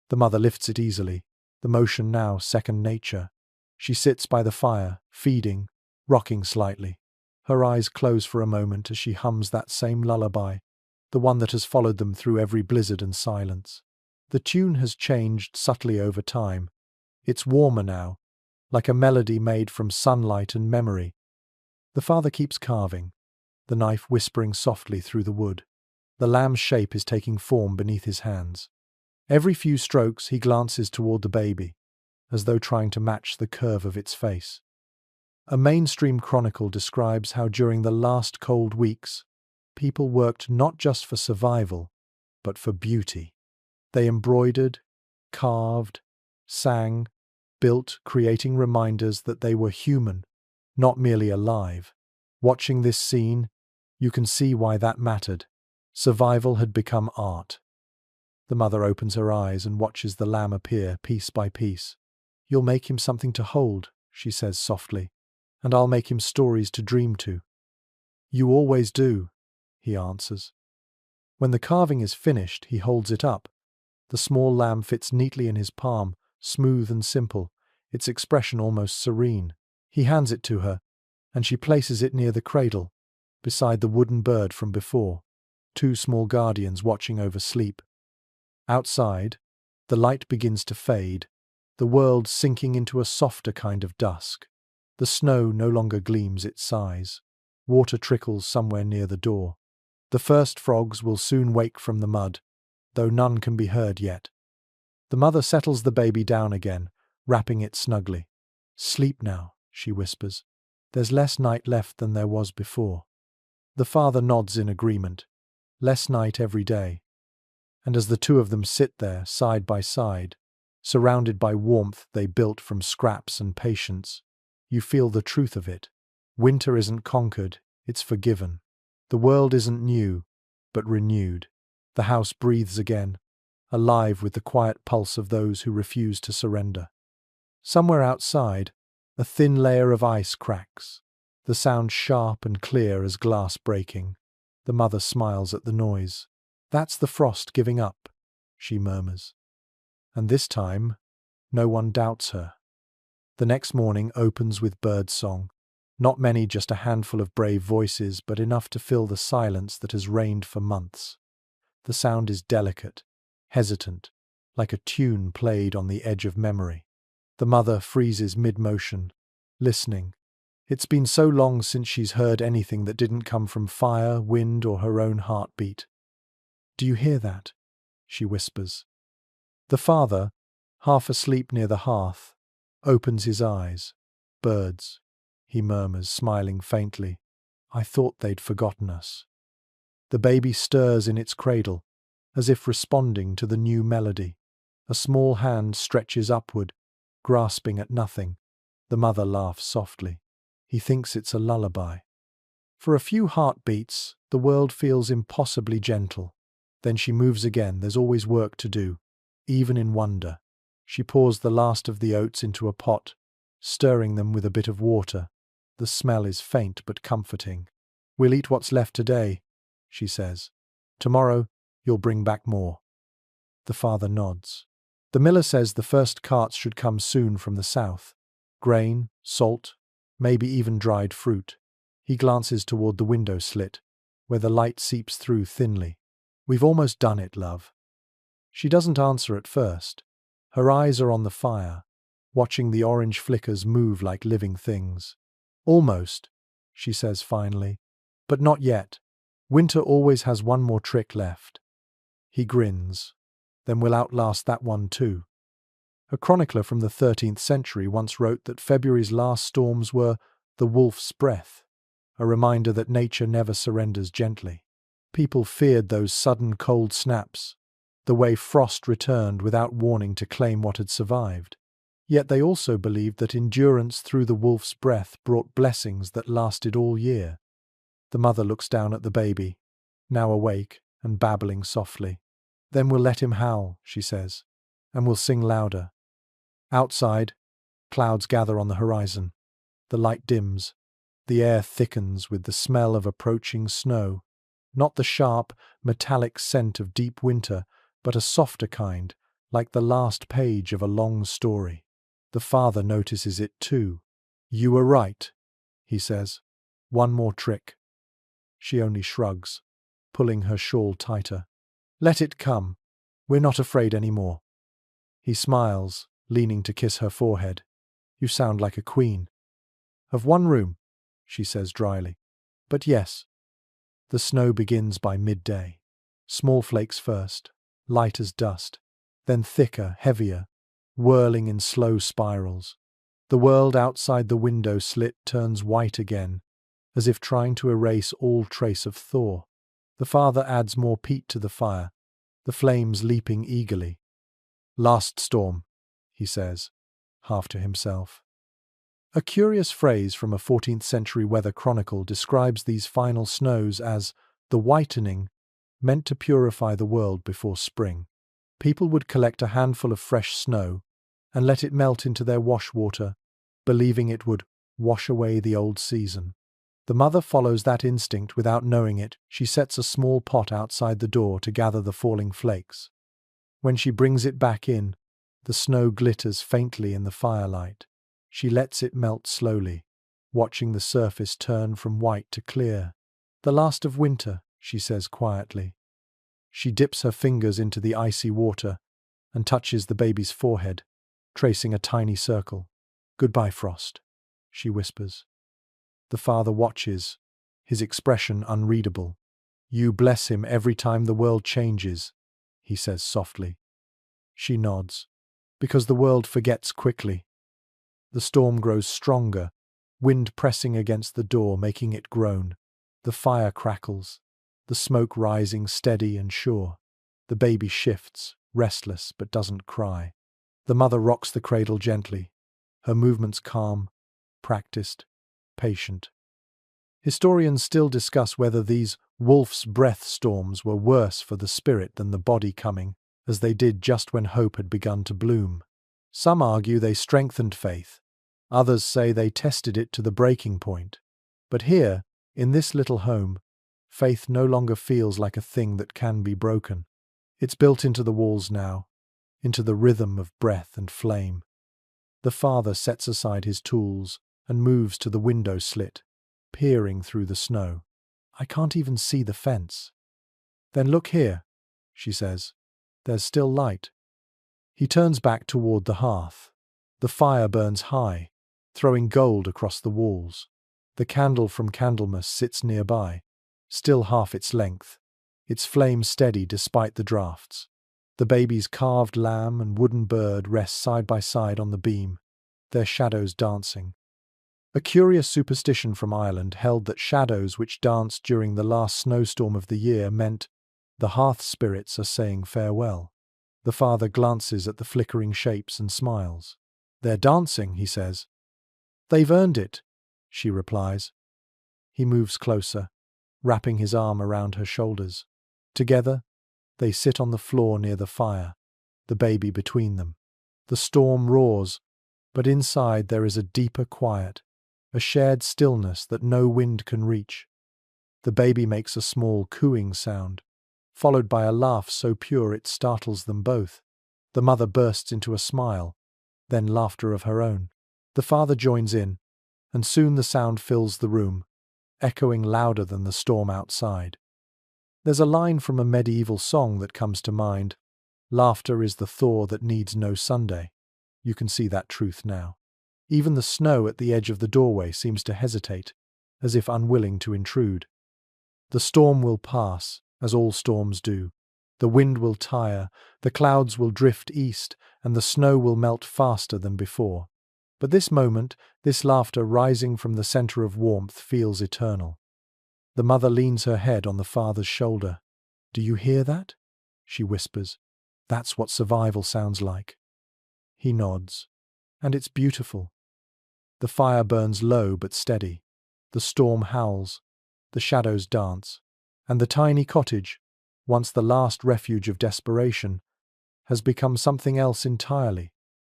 The mother lifts it easily, the motion now second nature. She sits by the fire, feeding, rocking slightly. Her eyes close for a moment as she hums that same lullaby, the one that has followed them through every blizzard and silence. The tune has changed subtly over time. It's warmer now, like a melody made from sunlight and memory. The father keeps carving, the knife whispering softly through the wood. The lamb's shape is taking form beneath his hands. Every few strokes he glances toward the baby, as though trying to match the curve of its face. A mainstream chronicle describes how during the last cold weeks, people worked not just for survival, but for beauty. They embroidered, carved, sang, built, creating reminders that they were human, not merely alive. Watching this scene, You can see why that mattered. Survival had become art. The mother opens her eyes and watches the lamb appear piece by piece. "You'll make him something to hold," she says softly, "and I'll make him stories to dream to." "You always do," he answers. When the carving is finished, he holds it up. The small lamb fits neatly in his palm, smooth and simple, its expression almost serene. He hands it to her, and she places it near the cradle, beside the wooden bird from before, two small guardians watching over sleep. Outside, the light begins to fade, the world sinking into a softer kind of dusk. The snow no longer gleams its size. Water trickles somewhere near the door. The first frogs will soon wake from the mud, though none can be heard yet. The mother settles the baby down again, wrapping it snugly. "Sleep now," she whispers. "There's less night left than there was before." The father nods in agreement. Less night every day. And as the two of them sit there, side by side, surrounded by warmth they built from scraps and patience, you feel the truth of it. Winter isn't conquered, it's forgiven. The world isn't new, but renewed. The house breathes again, alive with the quiet pulse of those who refuse to surrender. Somewhere outside, a thin layer of ice cracks, the sound sharp and clear as glass breaking. The mother smiles at the noise. "That's the frost giving up," she murmurs. And this time, no one doubts her. The next morning opens with bird song. Not many, just a handful of brave voices, but enough to fill the silence that has reigned for months. The sound is delicate, hesitant, like a tune played on the edge of memory. The mother freezes mid-motion, listening. It's been so long since she's heard anything that didn't come from fire, wind, or her own heartbeat. "Do you hear that?" she whispers. The father, half asleep near the hearth, opens his eyes. "Birds," he murmurs, smiling faintly. "I thought they'd forgotten us." The baby stirs in its cradle, as if responding to the new melody. A small hand stretches upward, grasping at nothing. The mother laughs softly. He thinks it's a lullaby. For a few heartbeats, the world feels impossibly gentle. Then she moves again. There's always work to do, even in wonder. She pours the last of the oats into a pot, stirring them with a bit of water. The smell is faint but comforting. "We'll eat what's left today," she says. "Tomorrow, you'll bring back more." The father nods. The miller says the first carts should come soon from the south. Grain, salt, maybe even dried fruit. He glances toward the window slit, where the light seeps through thinly. "We've almost done it, love." She doesn't answer at first. Her eyes are on the fire, watching the orange flickers move like living things. "Almost," she says finally. "But not yet. Winter always has one more trick left." He grins. "Then we'll outlast that one too." A chronicler from the 13th century once wrote that February's last storms were the wolf's breath, a reminder that nature never surrenders gently. People feared those sudden cold snaps, the way frost returned without warning to claim what had survived. Yet they also believed that endurance through the wolf's breath brought blessings that lasted all year. The mother looks down at the baby, now awake and babbling softly. "Then we'll let him howl," she says, "and we'll sing louder." Outside, clouds gather on the horizon. The light dims. The air thickens with the smell of approaching snow. Not the sharp, metallic scent of deep winter, but a softer kind, like the last page of a long story. The father notices it too. "You were right," he says. "One more trick." She only shrugs, pulling her shawl tighter. "Let it come. We're not afraid anymore." He smiles, leaning to kiss her forehead. "You sound like a queen." "Of one room," she says dryly. "But yes." The snow begins by midday. Small flakes first, light as dust, then thicker, heavier, whirling in slow spirals. The world outside the window slit turns white again, as if trying to erase all trace of thaw. The father adds more peat to the fire, the flames leaping eagerly. "Last storm," he says, half to himself. A curious phrase from a 14th century weather chronicle describes these final snows as the whitening, meant to purify the world before spring. People would collect a handful of fresh snow and let it melt into their wash water, believing it would wash away the old season. The mother follows that instinct without knowing it. She sets a small pot outside the door to gather the falling flakes. When she brings it back in, the snow glitters faintly in the firelight. She lets it melt slowly, watching the surface turn from white to clear. "The last of winter," she says quietly. She dips her fingers into the icy water and touches the baby's forehead, tracing a tiny circle. "Goodbye, Frost," she whispers. The father watches, his expression unreadable. "You bless him every time the world changes," he says softly. She nods, because the world forgets quickly. The storm grows stronger, wind pressing against the door, making it groan. The fire crackles, the smoke rising steady and sure. The baby shifts, restless but doesn't cry. The mother rocks the cradle gently, her movements calm, practiced, patient. Historians still discuss whether these wolf's breath storms were worse for the spirit than the body coming, as they did just when hope had begun to bloom. Some argue they strengthened faith, others say they tested it to the breaking point. But here, in this little home, faith no longer feels like a thing that can be broken. It's built into the walls now, into the rhythm of breath and flame. The father sets aside his tools and moves to the window slit, peering through the snow. "I can't even see the fence." "Then look here," she says. "There's still light." He turns back toward the hearth. The fire burns high, throwing gold across the walls. The candle from Candlemas sits nearby, still half its length, its flame steady despite the drafts. The baby's carved lamb and wooden bird rest side by side on the beam, their shadows dancing. A curious superstition from Ireland held that shadows which danced during the last snowstorm of the year meant the hearth spirits are saying farewell. The father glances at the flickering shapes and smiles. "They're dancing," he says. "They've earned it," she replies. He moves closer, wrapping his arm around her shoulders. Together, they sit on the floor near the fire, the baby between them. The storm roars, but inside there is a deeper quiet, a shared stillness that no wind can reach. The baby makes a small cooing sound, followed by a laugh so pure it startles them both. The mother bursts into a smile, then laughter of her own. The father joins in, and soon the sound fills the room, echoing louder than the storm outside. There's a line from a medieval song that comes to mind. "Laughter is the thaw that needs no Sunday." You can see that truth now. Even the snow at the edge of the doorway seems to hesitate, as if unwilling to intrude. The storm will pass, as all storms do. The wind will tire, the clouds will drift east, and the snow will melt faster than before. But this moment, this laughter rising from the center of warmth, feels eternal. The mother leans her head on the father's shoulder. "Do you hear that?" she whispers. "That's what survival sounds like." He nods. "And it's beautiful." The fire burns low but steady. The storm howls. The shadows dance. And the tiny cottage, once the last refuge of desperation, has become something else entirely.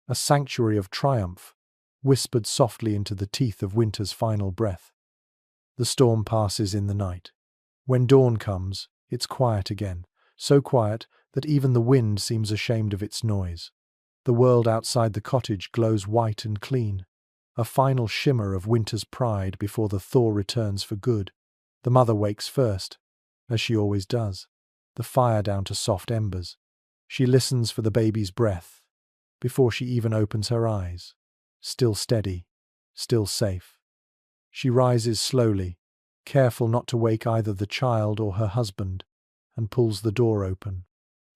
A sanctuary of triumph, whispered softly into the teeth of winter's final breath. The storm passes in the night. When dawn comes, it's quiet again, so quiet that even the wind seems ashamed of its noise. The world outside the cottage glows white and clean, a final shimmer of winter's pride before the thaw returns for good. The mother wakes first, as she always does, the fire down to soft embers. She listens for the baby's breath, before she even opens her eyes. Still steady, still safe. She rises slowly, careful not to wake either the child or her husband, and pulls the door open.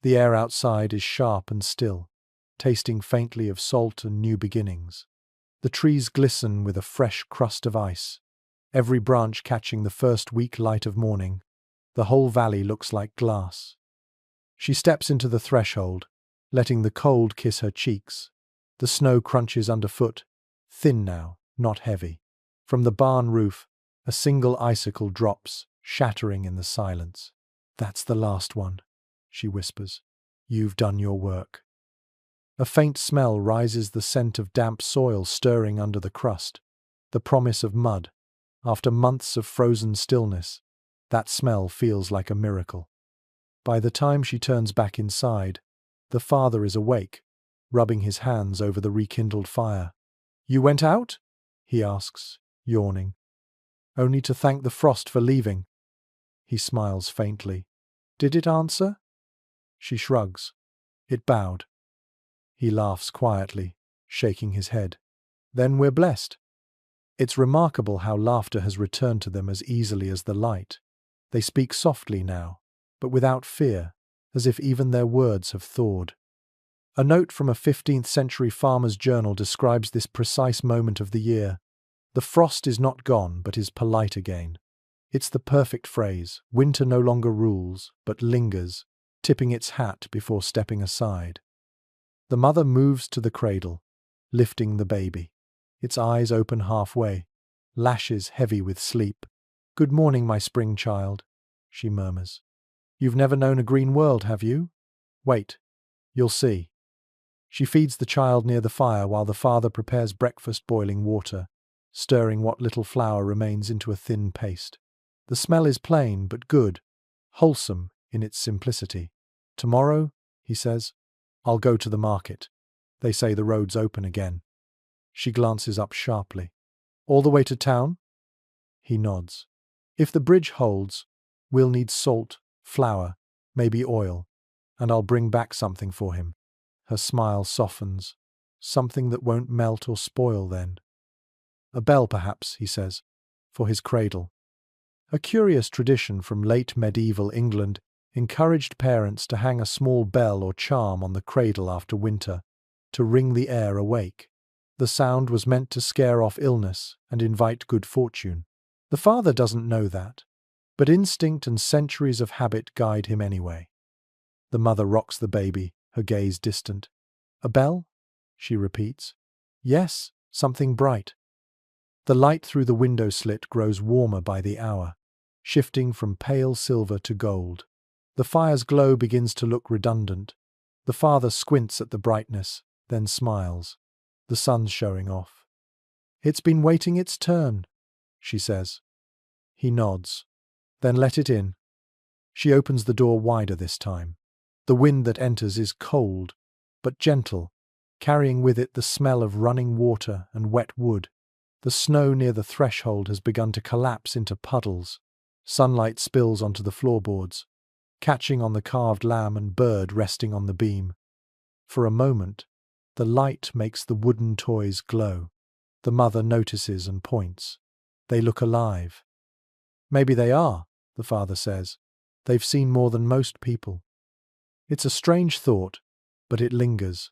The air outside is sharp and still, tasting faintly of salt and new beginnings. The trees glisten with a fresh crust of ice, every branch catching the first weak light of morning. The whole valley looks like glass. She steps into the threshold, letting the cold kiss her cheeks. The snow crunches underfoot, thin now, not heavy. From the barn roof, a single icicle drops, shattering in the silence. "That's the last one," she whispers. "You've done your work." A faint smell rises, the scent of damp soil stirring under the crust, the promise of mud. After months of frozen stillness, that smell feels like a miracle. By the time she turns back inside, the father is awake, rubbing his hands over the rekindled fire. "You went out?" he asks, yawning. "Only to thank the frost for leaving." He smiles faintly. "Did it answer?" She shrugs. "It bowed." He laughs quietly, shaking his head. "Then we're blessed." It's remarkable how laughter has returned to them as easily as the light. They speak softly now, but without fear, as if even their words have thawed. A note from a 15th century farmer's journal describes this precise moment of the year. The frost is not gone, but is polite again. It's the perfect phrase. Winter no longer rules, but lingers, tipping its hat before stepping aside. The mother moves to the cradle, lifting the baby. Its eyes open halfway, lashes heavy with sleep. "Good morning, my spring child," she murmurs. "You've never known a green world, have you? Wait, you'll see." She feeds the child near the fire while the father prepares breakfast, boiling water, stirring what little flour remains into a thin paste. The smell is plain but good, wholesome in its simplicity. "Tomorrow," he says, "I'll go to the market. They say the road's open again." She glances up sharply. "All the way to town?" He nods. "If the bridge holds, we'll need salt, flour, maybe oil, and I'll bring back something for him." Her smile softens. "Something that won't melt or spoil then." "A bell, perhaps," he says, "for his cradle." A curious tradition from late medieval England encouraged parents to hang a small bell or charm on the cradle after winter, to ring the air awake. The sound was meant to scare off illness and invite good fortune. The father doesn't know that, but instinct and centuries of habit guide him anyway. The mother rocks the baby, her gaze distant. "A bell?" she repeats. "Yes, something bright." The light through the window slit grows warmer by the hour, shifting from pale silver to gold. The fire's glow begins to look redundant. The father squints at the brightness, then smiles. The sun's showing off. "It's been waiting its turn," she says. He nods. "Then let it in." She opens the door wider this time. The wind that enters is cold, but gentle, carrying with it the smell of running water and wet wood. The snow near the threshold has begun to collapse into puddles. Sunlight spills onto the floorboards, catching on the carved lamb and bird resting on the beam. For a moment, the light makes the wooden toys glow. The mother notices and points. "They look alive." "Maybe they are," the father says. "They've seen more than most people." It's a strange thought, but it lingers.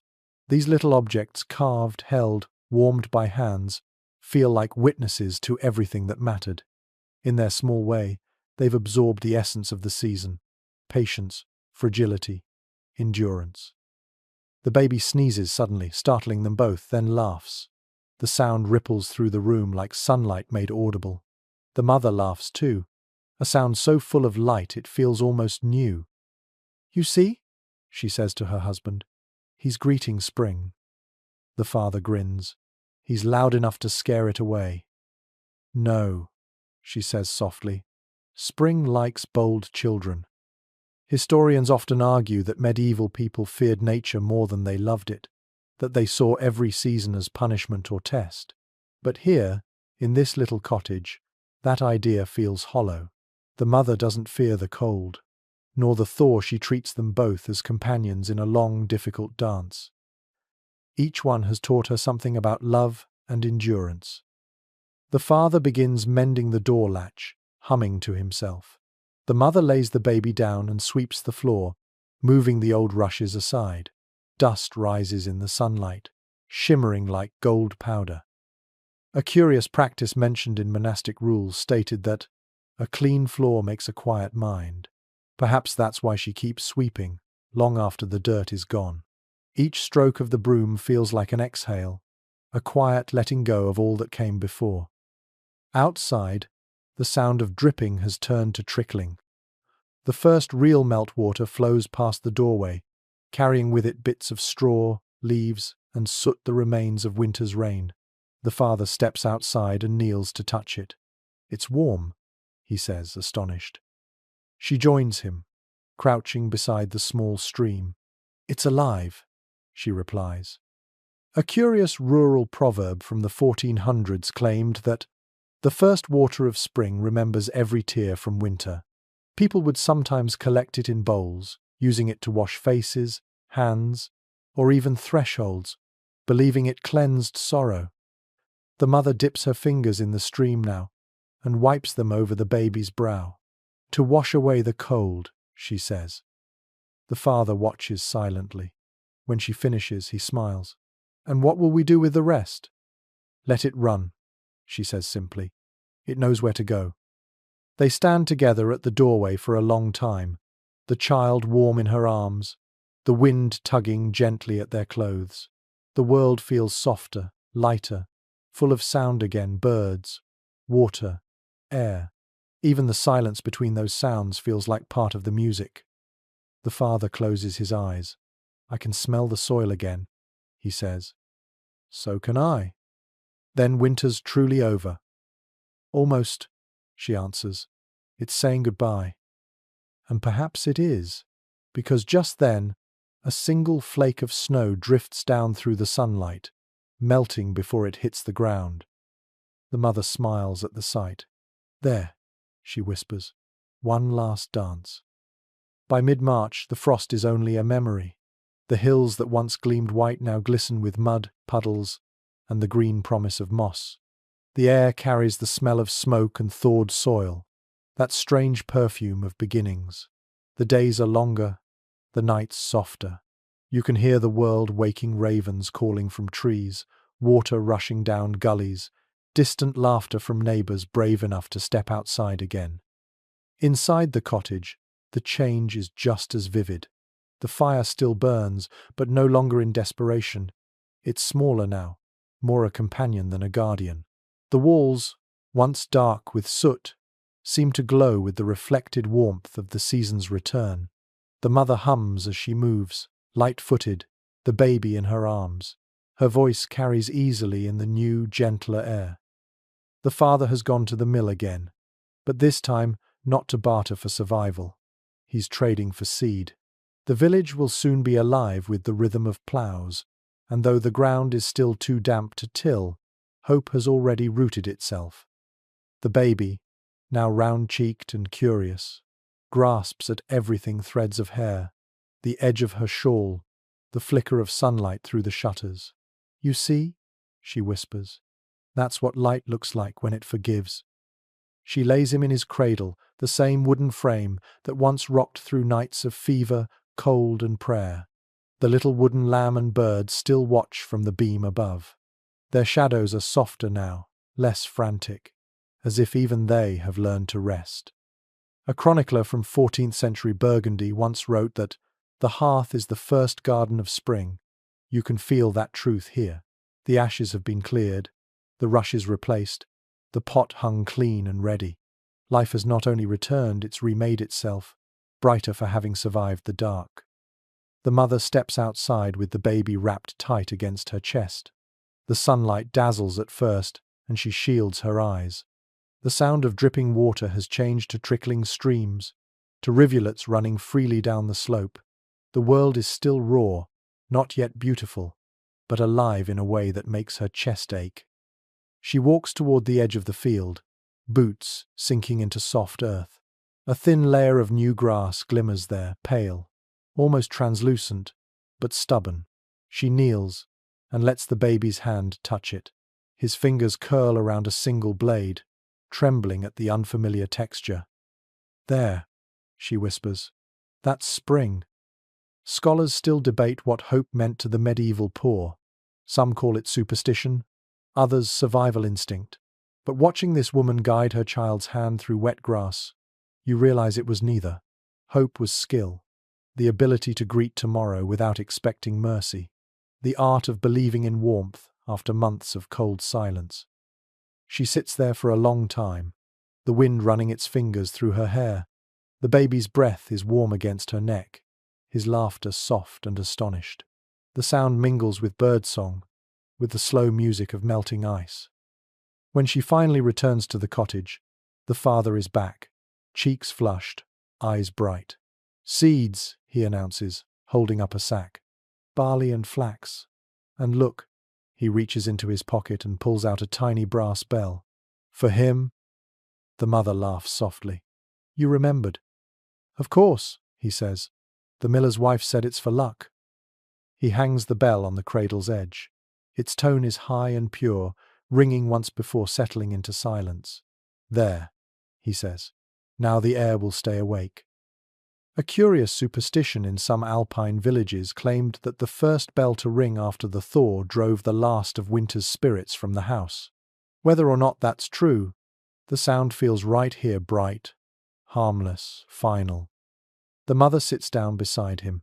These little objects, carved, held, warmed by hands, feel like witnesses to everything that mattered. In their small way, they've absorbed the essence of the season: patience, fragility, endurance. The baby sneezes suddenly, startling them both, then laughs. The sound ripples through the room like sunlight made audible. The mother laughs too, a sound so full of light it feels almost new. "You see?" she says to her husband. "He's greeting spring." The father grins. "He's loud enough to scare it away." "No," she says softly. "Spring likes bold children." Historians often argue that medieval people feared nature more than they loved it, that they saw every season as punishment or test. But here, in this little cottage, that idea feels hollow. The mother doesn't fear the cold, nor the thaw. She treats them both as companions in a long, difficult dance. Each one has taught her something about love and endurance. The father begins mending the door latch, humming to himself. The mother lays the baby down and sweeps the floor, moving the old rushes aside. Dust rises in the sunlight, shimmering like gold powder. A curious practice mentioned in monastic rules stated that a clean floor makes a quiet mind. Perhaps that's why she keeps sweeping, long after the dirt is gone. Each stroke of the broom feels like an exhale, a quiet letting go of all that came before. Outside, the sound of dripping has turned to trickling. The first real meltwater flows past the doorway, carrying with it bits of straw, leaves, and soot, the remains of winter's rain. The father steps outside and kneels to touch it. "It's warm," he says, astonished. She joins him, crouching beside the small stream. "It's alive," she replies. A curious rural proverb from the 1400s claimed that the first water of spring remembers every tear from winter. People would sometimes collect it in bowls, using it to wash faces, hands, or even thresholds, believing it cleansed sorrow. The mother dips her fingers in the stream now and wipes them over the baby's brow. "To wash away the cold," she says. The father watches silently. When she finishes, he smiles. "And what will we do with the rest?" "Let it run," she says simply. "It knows where to go." They stand together at the doorway for a long time, the child warm in her arms, the wind tugging gently at their clothes. The world feels softer, lighter, full of sound again: birds, water, air. Even the silence between those sounds feels like part of the music. The father closes his eyes. "I can smell the soil again," he says. "So can I." Then winter's truly over. "Almost," she answers. "It's saying goodbye." And perhaps it is, because just then, a single flake of snow drifts down through the sunlight, melting before it hits the ground. The mother smiles at the sight. "There," she whispers, "one last dance." By mid-March, the frost is only a memory. The hills that once gleamed white now glisten with mud, puddles, and the green promise of moss. The air carries the smell of smoke and thawed soil, that strange perfume of beginnings. The days are longer, the nights softer. You can hear the world waking ravens calling from trees, water rushing down gullies, distant laughter from neighbors brave enough to step outside again. Inside the cottage, the change is just as vivid. The fire still burns, but no longer in desperation. It's smaller now, more a companion than a guardian. The walls, once dark with soot, seem to glow with the reflected warmth of the season's return. The mother hums as she moves, light-footed, the baby in her arms. Her voice carries easily in the new, gentler air. The father has gone to the mill again, but this time not to barter for survival. He's trading for seed. The village will soon be alive with the rhythm of ploughs, and though the ground is still too damp to till, hope has already rooted itself. The baby, now round-cheeked and curious, grasps at everything: threads of hair, the edge of her shawl, the flicker of sunlight through the shutters. "You see?" she whispers. "That's what light looks like when it forgives." She lays him in his cradle, the same wooden frame that once rocked through nights of fever, cold, and prayer. The little wooden lamb and bird still watch from the beam above. Their shadows are softer now, less frantic, as if even they have learned to rest. A chronicler from 14th century Burgundy once wrote that the hearth is the first garden of spring. You can feel that truth here. The ashes have been cleared, the rushes replaced, the pot hung clean and ready. Life has not only returned, it's remade itself, brighter for having survived the dark. The mother steps outside with the baby wrapped tight against her chest. The sunlight dazzles at first, and she shields her eyes. The sound of dripping water has changed to trickling streams, to rivulets running freely down the slope. The world is still raw, not yet beautiful, but alive in a way that makes her chest ache. She walks toward the edge of the field, boots sinking into soft earth. A thin layer of new grass glimmers there, pale, almost translucent, but stubborn. She kneels and lets the baby's hand touch it. His fingers curl around a single blade, trembling at the unfamiliar texture. "There," she whispers. "That's spring." Scholars still debate what hope meant to the medieval poor. Some call it superstition, others survival instinct. But watching this woman guide her child's hand through wet grass, you realize it was neither. Hope was skill, the ability to greet tomorrow without expecting mercy, the art of believing in warmth, after months of cold silence. She sits there for a long time, the wind running its fingers through her hair. The baby's breath is warm against her neck, his laughter soft and astonished. The sound mingles with birdsong, with the slow music of melting ice. When she finally returns to the cottage, the father is back, cheeks flushed, eyes bright. "Seeds," he announces, holding up a sack. "Barley and flax. And look," he reaches into his pocket and pulls out a tiny brass bell. "For him?" The mother laughs softly. "You remembered." "Of course," he says. "The miller's wife said it's for luck." He hangs the bell on the cradle's edge. Its tone is high and pure, ringing once before settling into silence. "There," he says. "Now the air will stay awake." A curious superstition in some alpine villages claimed that the first bell to ring after the thaw drove the last of winter's spirits from the house. Whether or not that's true, the sound feels right here bright, harmless, final. The mother sits down beside him.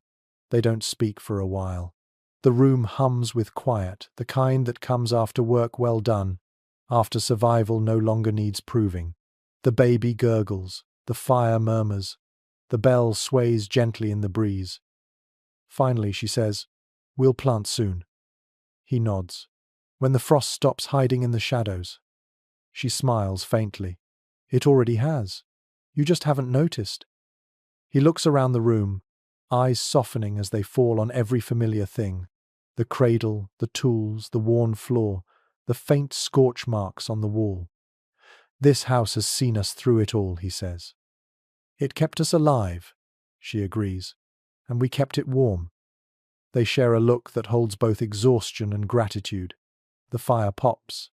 They don't speak for a while. The room hums with quiet, the kind that comes after work well done, after survival no longer needs proving. The baby gurgles, the fire murmurs, the bell sways gently in the breeze. Finally, she says, "We'll plant soon." He nods. "When the frost stops hiding in the shadows." She smiles faintly. "It already has. You just haven't noticed." He looks around the room, eyes softening as they fall on every familiar thing. The cradle, the tools, the worn floor, the faint scorch marks on the wall. "This house has seen us through it all," he says. "It kept us alive," she agrees, "and we kept it warm." They share a look that holds both exhaustion and gratitude. The fire pops,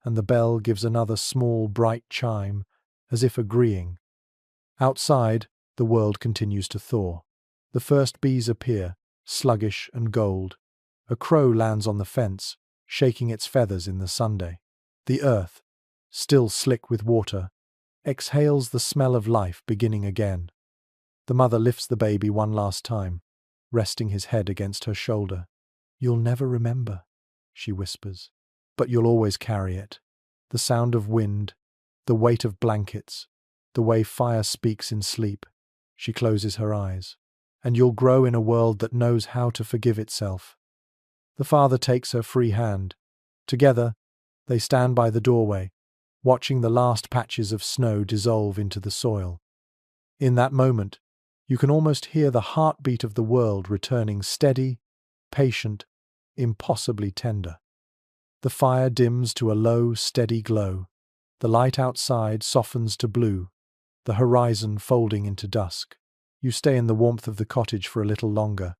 and the bell gives another small, bright chime, as if agreeing. Outside, the world continues to thaw. The first bees appear, sluggish and gold. A crow lands on the fence, shaking its feathers in the Sunday. The earth, still slick with water, exhales the smell of life beginning again. The mother lifts the baby one last time, resting his head against her shoulder. "You'll never remember," she whispers, "but you'll always carry it. The sound of wind, the weight of blankets, the way fire speaks in sleep." She closes her eyes. "And you'll grow in a world that knows how to forgive itself." The father takes her free hand. Together, they stand by the doorway, watching the last patches of snow dissolve into the soil. In that moment, you can almost hear the heartbeat of the world returning steady, patient, impossibly tender. The fire dims to a low, steady glow. The light outside softens to blue, the horizon folding into dusk. You stay in the warmth of the cottage for a little longer,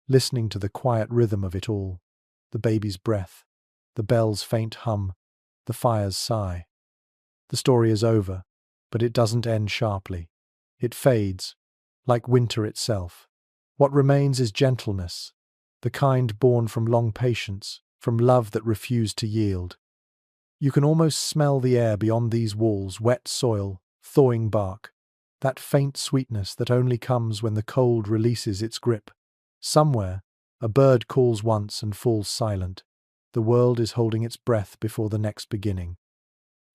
listening to the quiet rhythm of it all. The baby's breath, the bell's faint hum, the fire's sigh. The story is over, but it doesn't end sharply. It fades, like winter itself. What remains is gentleness, the kind born from long patience, from love that refused to yield. You can almost smell the air beyond these walls, wet soil, thawing bark, that faint sweetness that only comes when the cold releases its grip. Somewhere, a bird calls once and falls silent. The world is holding its breath before the next beginning.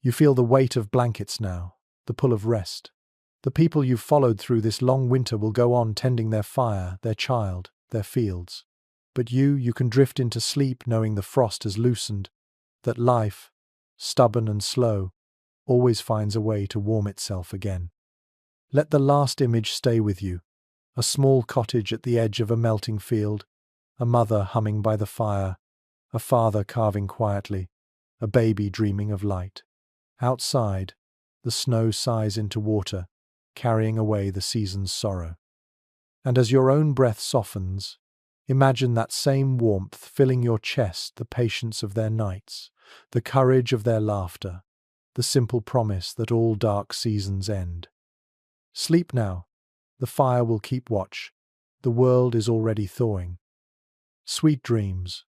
You feel the weight of blankets now, the pull of rest. The people you've followed through this long winter will go on tending their fire, their child, their fields. But you can drift into sleep knowing the frost has loosened, that life, stubborn and slow, always finds a way to warm itself again. Let the last image stay with you. A small cottage at the edge of a melting field, a mother humming by the fire, a father carving quietly, a baby dreaming of light. Outside, the snow sighs into water, carrying away the season's sorrow. And as your own breath softens, imagine that same warmth filling your chest, the patience of their nights, the courage of their laughter, the simple promise that all dark seasons end. Sleep now. The fire will keep watch. The world is already thawing. Sweet dreams.